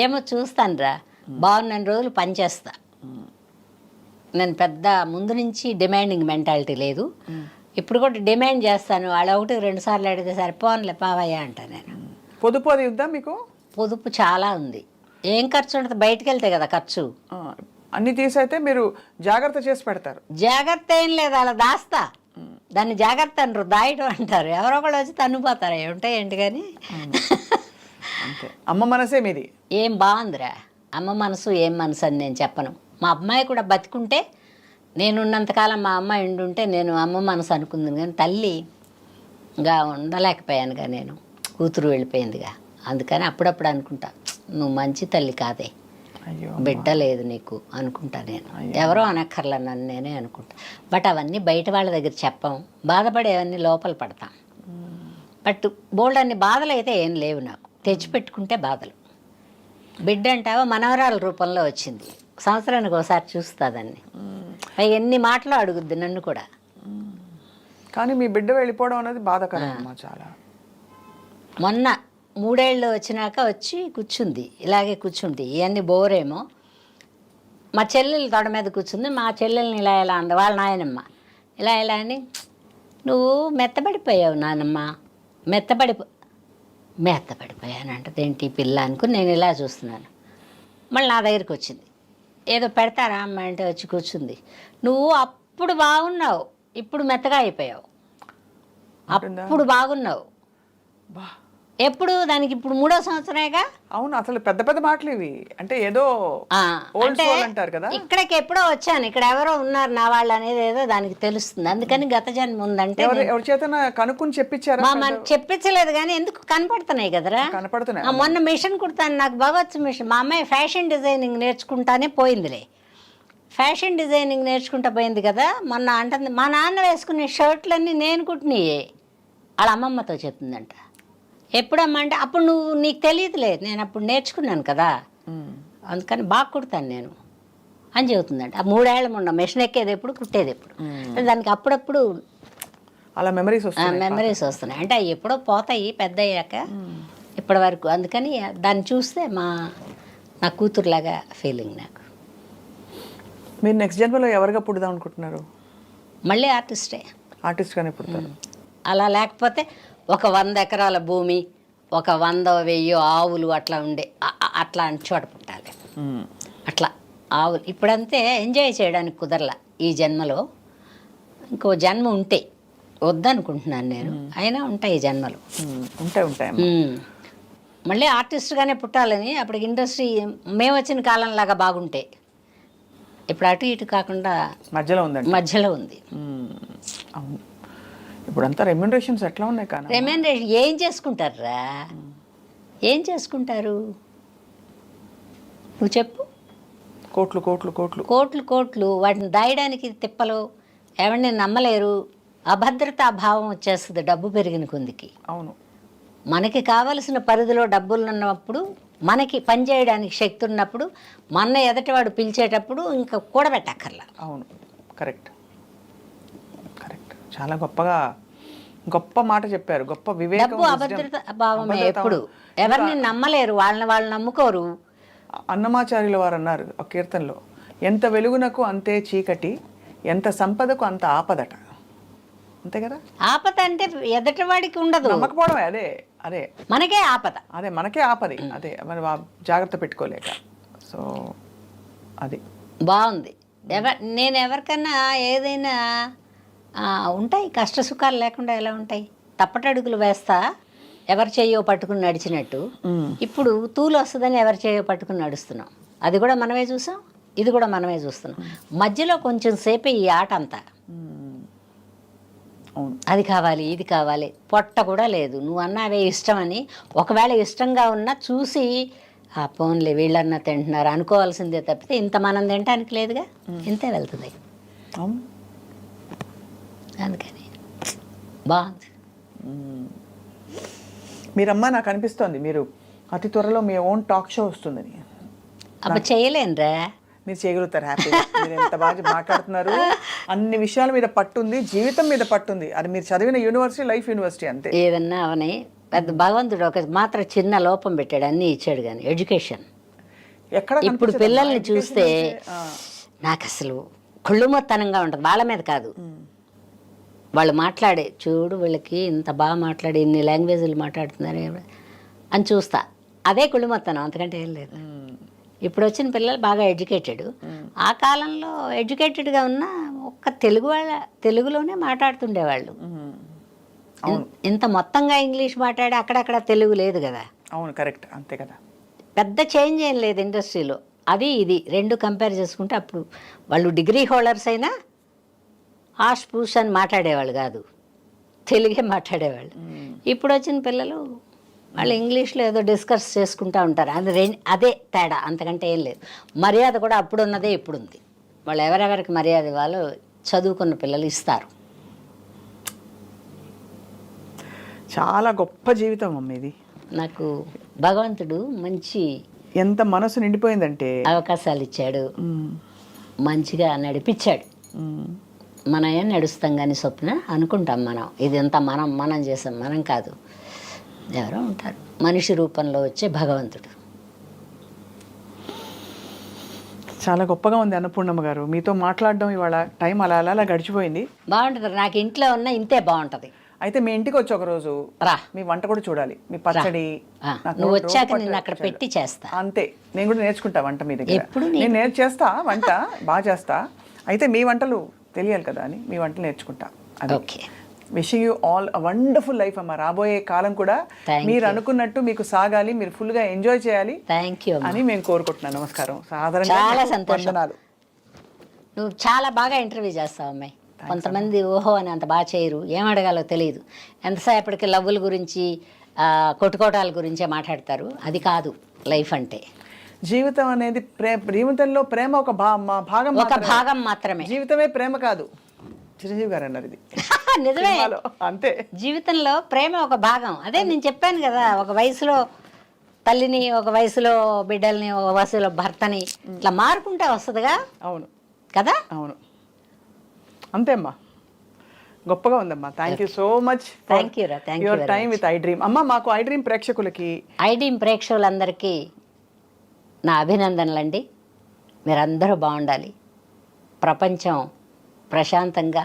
ఏమో చూస్తాను రా, బాగున్న రోజులు పనిచేస్తా. నేను పెద్ద ముందు నుంచి డిమాండింగ్ మెంటాలిటీ లేదు. ఇప్పుడు కూడా డిమాండ్ చేస్తాను. వాళ్ళు 1-2 సార్లు అడిగితే సరిపోనులే పావయ్యా అంటా నేను. పొదుపు అది ఉందా మీకు? పొదుపు చాలా ఉంది. ఏం ఖర్చు ఉంటుంది, బయటకు వెళ్తే కదా ఖర్చు. అన్ని తీసైతే మీరు జాగ్రత్త చేసి పెడతారు. జాగ్రత్త ఏం లేదు, అలా దాస్తా. దాన్ని జాగ్రత్త అనరు, దాయటం అంటారు. ఎవరో ఒకళ్ళు వచ్చి తన్నుపోతారు. ఏముంటాయి ఏంటి కానీ. అంతే. అమ్మ మనసే మీది. ఏం బాగుందిరా అమ్మ మనసు, ఏం మనసు అని నేను చెప్పను. మా అమ్మాయి కూడా బతికుంటే, నేనున్నంతకాలం మా అమ్మాయి ఉండుంటే నేను అమ్మ మనసు అనుకుంది. కానీ తల్లిగా ఉండలేకపోయానుగా నేను, కూతురు వెళ్ళిపోయిందిగా. అందుకని అప్పుడప్పుడు అనుకుంటా, నువ్వు మంచి తల్లి కాదే, బిడ్డ లేదు నీకు అనుకుంటా నేను. ఎవరో అనక్కర్లా, నన్ను నేనే అనుకుంటా. బట్ అవన్నీ బయట వాళ్ళ దగ్గర చెప్పాం, బాధపడేవన్నీ లోపల పడతాం. బట్ బోల్డ్ అన్ని బాధలు అయితే ఏం లేవు నాకు, తెచ్చిపెట్టుకుంటే బాధలు. బిడ్డ అంటావా మనవరాల రూపంలో వచ్చింది, సంవత్సరానికి ఒకసారి చూస్తా దాన్ని. ఎన్ని మాటలు అడుగుద్ది నన్ను కూడా. కానీ మీ బిడ్డ వెళ్ళిపోవడం అనేది బాధకరం చాలా. మొన్న 3 ఏళ్ళు వచ్చినాక వచ్చి కూర్చుంది, ఇలాగే కూర్చుంది. ఇవన్నీ బోరేమో. మా చెల్లెలు తొడ మీద కూర్చుంది. మా చెల్లెల్ని ఇలా అంది వాళ్ళ నాయనమ్మ. ఇలా అని, నువ్వు మెత్తబడిపోయావు నానమ్మ, మెత్తపడిపోయానంటది ఏంటి పిల్ల అనుకుని నేను ఇలా చూస్తున్నాను. మళ్ళీ నా దగ్గరికి వచ్చింది. ఏదో పెడతారా అమ్మ అంటే వచ్చి కూర్చుంది. నువ్వు అప్పుడు బాగున్నావు, ఇప్పుడు మెత్తగా అయిపోయావు. అప్పుడు బాగున్నావు. ఎప్పుడు దానికి ఇప్పుడు 3వ సంవత్సరమేగా. అవును, అసలు పెద్ద పెద్ద మాటలు ఇవి. అంటే ఏదో old soul అంటారు కదా. ఇక్కడికి ఎప్పుడో వచ్చాను, ఇక్కడ ఎవరో ఉన్నారు నా వాళ్ళు అనేది ఏదో దానికి తెలుస్తుంది. అందుకని గత జన్మ ఉందంటే ఎవరి చేత కనుక్కుని చెప్పించారా? చెప్పించలేదు కానీ ఎందుకు కనపడుతున్నాయి కదరా. కనపడుతున్నాయి. మొన్న మిషన్ కుడతాను, నాకు బాగొచ్చు మిషన్. మా అమ్మాయి ఫ్యాషన్ డిజైనింగ్ నేర్చుకుంటానే పోయిందిలే. ఫ్యాషన్ డిజైనింగ్ నేర్చుకుంటా పోయింది కదా. మొన్న అంటుంది మా నాన్న వేసుకునే షర్ట్లన్నీ నేను కుట్టినాయే. వాళ్ళ అమ్మమ్మతో చెప్తుందంట. ఎప్పుడమ్మా అంటే అప్పుడు నీకు తెలియదులే, నేను అప్పుడు నేర్చుకున్నాను కదా, అందుకని బాగా కుడతాను నేను అని చెబుతుందంట. ఆ 3 ఏళ్ళ మొన్న మెషిన్ ఎక్కేది ఎప్పుడు, కుట్టేది ఎప్పుడు. దానికి అప్పుడప్పుడు అలా మెమరీస్ వస్తున్నాయి. అంటే అవి ఎప్పుడో పోతాయి పెద్ద అయ్యాక, ఇప్పటి వరకు. అందుకని దాన్ని చూస్తే నా కూతురులాగా ఫీలింగ్ నాకు. మీరు నెక్స్ట్ జన్మలో ఎవరిగా పుడదాం అనుకుంటున్నారు? మళ్ళీ ఆర్టిస్ట్గానే పుడతారు. అలా లేకపోతే ఒక 100 ఎకరాల భూమి, ఒక 100-1000 ఆవులు అట్లా ఉండే అట్లాంటి చోట పుట్టాలి. అట్లా ఆవులు ఇప్పుడంతే ఎంజాయ్ చేయడానికి కుదరలా ఈ జన్మలో. ఇంకో జన్మ ఉంటే వద్దనుకుంటున్నాను నేను, అయినా ఉంటాయి జన్మలు. ఉంటాయి. మళ్ళీ ఆర్టిస్ట్గానే పుట్టాలని. అప్పటికి ఇండస్ట్రీ మేము వచ్చిన కాలంలాగా బాగుంటే, ఇప్పుడు అటు ఇటు కాకుండా మధ్యలో ఉంది. అవును, ఇప్పుడంతా రెమ్యూనరేషన్స్ ఎట్లా ఉన్నాయి? కానీ రెమ్యూనరేషన్ ఏం చేసుకుంటారా? ఏం చేసుకుంటారు నువ్వు చెప్పు? కోట్లు. వాటిని దాయడానికి తిప్పలు. ఎవరిని నమ్మలేరు. అభద్రతా భావం వచ్చేస్తుంది డబ్బు పెరిగిన కొందికి. అవును, మనకి కావలసిన పరిధిలో డబ్బులు ఉన్నప్పుడు, మనకి పనిచేయడానికి శక్తి ఉన్నప్పుడు, మన ఎదటివాడు పిలిచేటప్పుడు ఇంకా కూడబెట్టక్కర్లా. అవును, కరెక్ట్. చాలా గొప్ప మాట చెప్పారు. గొప్ప వివేకం. డబ్బు అభద్రత భావమే. ఎప్పుడు ఎవరిని నమ్మలేరు, వాళ్ళు నమ్ముకోరు. అన్నమాచార్యుల వారు అన్నారు ఒక కీర్తనలో, ఎంత వెలుగునకు అంతే చీకటి, ఎంత సంపదకు అంత ఆపదట. అంతే కదా. ఆపద అంటే ఎదటివాడికి ఉండదు, నమ్మకపోవడం. అదే మనకే ఆపద. మనకే ఆపది. అదే మరి జాగ్రత్త పెట్టుకోలేక. సో అది బాగుంది. నేను ఎవరికన్నా ఏదైనా ఉంటాయి కష్ట సుఖాలు లేకుండా ఎలా ఉంటాయి? తప్పటడుగులు వేస్తా ఎవరి చేయో పట్టుకుని నడిచినట్టు. ఇప్పుడు తూలు వస్తుందని ఎవరి చేయో పట్టుకుని నడుస్తున్నాం. అది కూడా మనమే చూసాం, ఇది కూడా మనమే చూస్తున్నాం. మధ్యలో కొంచెం సేపే ఈ ఆట అంతా. అది కావాలి, ఇది కావాలి, పొట్ట కూడా లేదు. నువ్వు అన్నావే ఇష్టమని. ఒకవేళ ఇష్టంగా ఉన్నా చూసి ఆ పోన్లే వీళ్ళన్నా తింటున్నారు అనుకోవాల్సిందే తప్పితే ఇంత మనం తినటానికి లేదుగా, ఇంతే వెళ్తుంది. అందుకని బాగుంది. మీరమ్మా నాకు అనిపిస్తోంది మీరు అతి త్వరలో మీ ఓన్ టాక్ షో వస్తుందని. అబ్బా చేయలేనురా. మీరు చేయగలుగుతారు. హ్యాపీగా. మీరు ఎంత బాగా మాట్లాడుతున్నారు. అన్ని విషయాల మీద పట్టుంది, జీవితం మీద పట్టుంది. అది మీరు చదివిన యూనివర్సిటీ లైఫ్ యూనివర్సిటీ అంతే. ఏదన్నా అవని పెద్ద భగవంతుడు ఒక మాత్రం చిన్న లోపం పెట్టాడు, అన్నీ ఇచ్చాడు. కానీ ఎడ్యుకేషన్ ఎక్కడ ఇప్పుడు పిల్లల్ని చూస్తే నాకు అసలు కుళ్ళుమొత్తనంగా ఉంటుంది. వాళ్ళ మీద కాదు, వాళ్ళు మాట్లాడే చూడు, వీళ్ళకి ఇంత బాగా మాట్లాడి ఇన్ని లాంగ్వేజ్లు మాట్లాడుతున్నారు అని చూస్తా. అదే కుళ్ళుమొత్తనం, అంతకంటే ఏం లేదు. ఇప్పుడు వచ్చిన పిల్లలు బాగా ఎడ్యుకేటెడ్. ఆ కాలంలో ఎడ్యుకేటెడ్గా ఉన్న ఒక్క తెలుగులోనే మాట్లాడుతుండేవాళ్ళు. ఇంత మొత్తంగా ఇంగ్లీష్ మాట్లాడి అక్కడక్కడ తెలుగు లేదు కదా. అవును, కరెక్ట్. అంతే కదా. పెద్ద చేంజ్ ఏం లేదు ఇండస్ట్రీలో. అది ఇది రెండు కంపేర్ చేసుకుంటే అప్పుడు వాళ్ళు డిగ్రీ హోల్డర్స్ అయినా ఆష్ పూష్ అని మాట్లాడేవాళ్ళు కాదు, తెలుగే మాట్లాడేవాళ్ళు. ఇప్పుడు వచ్చిన పిల్లలు వాళ్ళు ఇంగ్లీష్లో ఏదో డిస్కస్ చేసుకుంటూ ఉంటారు. అదే తేడా, అంతకంటే ఏం లేదు. మర్యాద కూడా అప్పుడు ఉన్నదే ఇప్పుడు ఉంది. వాళ్ళు ఎవరెవరికి మర్యాద వాళ్ళు చదువుకున్న పిల్లలు ఇస్తారు. చాలా గొప్ప జీవితం అమ్మ ఇది. నాకు భగవంతుడు మంచి ఎంత మనసు నిండిపోయిందంటే అవకాశాలు ఇచ్చాడు, మంచిగా నడిపించాడు. మనం ఏం నడుస్తాం కానీ స్వప్న అనుకుంటాం మనం, ఇదంతా మనం చేసాం. మనం కాదు, ఎవరో ఉంటారు మనిషి రూపంలో వచ్చే భగవంతుడు. చాలా గొప్పగా ఉంది అన్నపూర్ణమ్మ గారు. మీతో మాట్లాడడం ఇవాళ టైం అలా అలా గడిచిపోయింది. బాగుంటుంది. నాకు ఇంట్లో ఉన్న ఇంతే బాగుంటుంది. అయితే మీ ఇంటికి వచ్చి ఒక రోజు రా. మీ వంట కూడా చూడాలి, మీ పచ్చడి. నాకు నువ్వు రోజు వచ్చాక పచ్చడి నేను అక్కడ వచ్చాడు. పెట్టి చేస్తా. అంతే, నేను కూడా నేర్చుకుంటా వంట మీ దగ్గర. ఎప్పుడు నేను చేస్తా వంట, బాగా చేస్తా. అయితే మీ వంటలు తెలియాలి కదా అని మీ వంటలు నేర్చుకుంటా. అది okay. Wishing you all a wonderful life అమ్మ. రాబోయే కాలం కూడా Thank మీరు you. అనుకున్నట్టు మీకు సాగాలి, మీరు ఫుల్గా ఎంజాయ్ చేయాలి థ్యాంక్ యూ. అని మేము కోరుకుంటున్నాను. నమస్కారం. చాలా సాధారణంగా సంతోషం. వందనాలు. నువ్వు చాలా బాగా ఇంటర్వ్యూ చేస్తావు అమ్మాయి. కొంతమంది ఓహో అని అంత బాగా చేయరు, ఏం అడగాలో తెలియదు. ఎంతసేపటికి లవ్వుల గురించి కొట్టుకోటాల గురించే మాట్లాడతారు. అది కాదు లైఫ్ అంటే. జీవితం అనేది జీవితంలో ప్రేమ ఒక భాగం ఒక మాత్రమే. భాగం మాత్రమే. జీవితమే ప్రేమ కాదు, చిరంజీవి గారు అన్నారు ఇది నిజమే. సినిమాలో. అంతే, జీవితంలో ప్రేమ ఒక భాగం. అదే నేను చెప్పాను కదా, ఒక వయసులో తల్లిని, ఒక వయసులో బిడ్డల్ని, ఒక వయసులో భర్తని ఇట్లా మారుకుంటే వస్తుందిగా. అవును కదా. అవును, అంతే అమ్మా. గొప్పగా ఉందమ్మా. Thank you so much. Thank you రా, thank you your very time with I dream. అమ్మ, మాకు ఐ డ్రీమ్ ప్రేక్షకులకి ఐడీమ్ ప్రేక్షకులందరికీ నా అభినందనలండి. మీరందరూ బాగుండాలి, ప్రపంచం ప్రశాంతంగా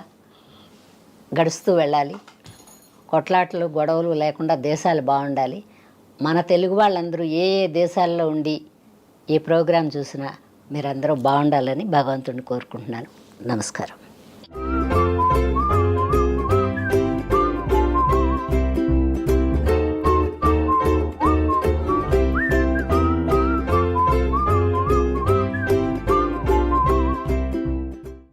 గడుస్తూ వెళ్ళాలి, కొట్లాటలు గొడవలు లేకుండా దేశాలు బాగుండాలి. మన తెలుగు వాళ్ళందరూ ఏ ఏ దేశాల్లో ఉండి ఈ ప్రోగ్రాం చూసినా మీరందరూ బాగుండాలని భగవంతుడిని కోరుకుంటున్నాను. నమస్కారం.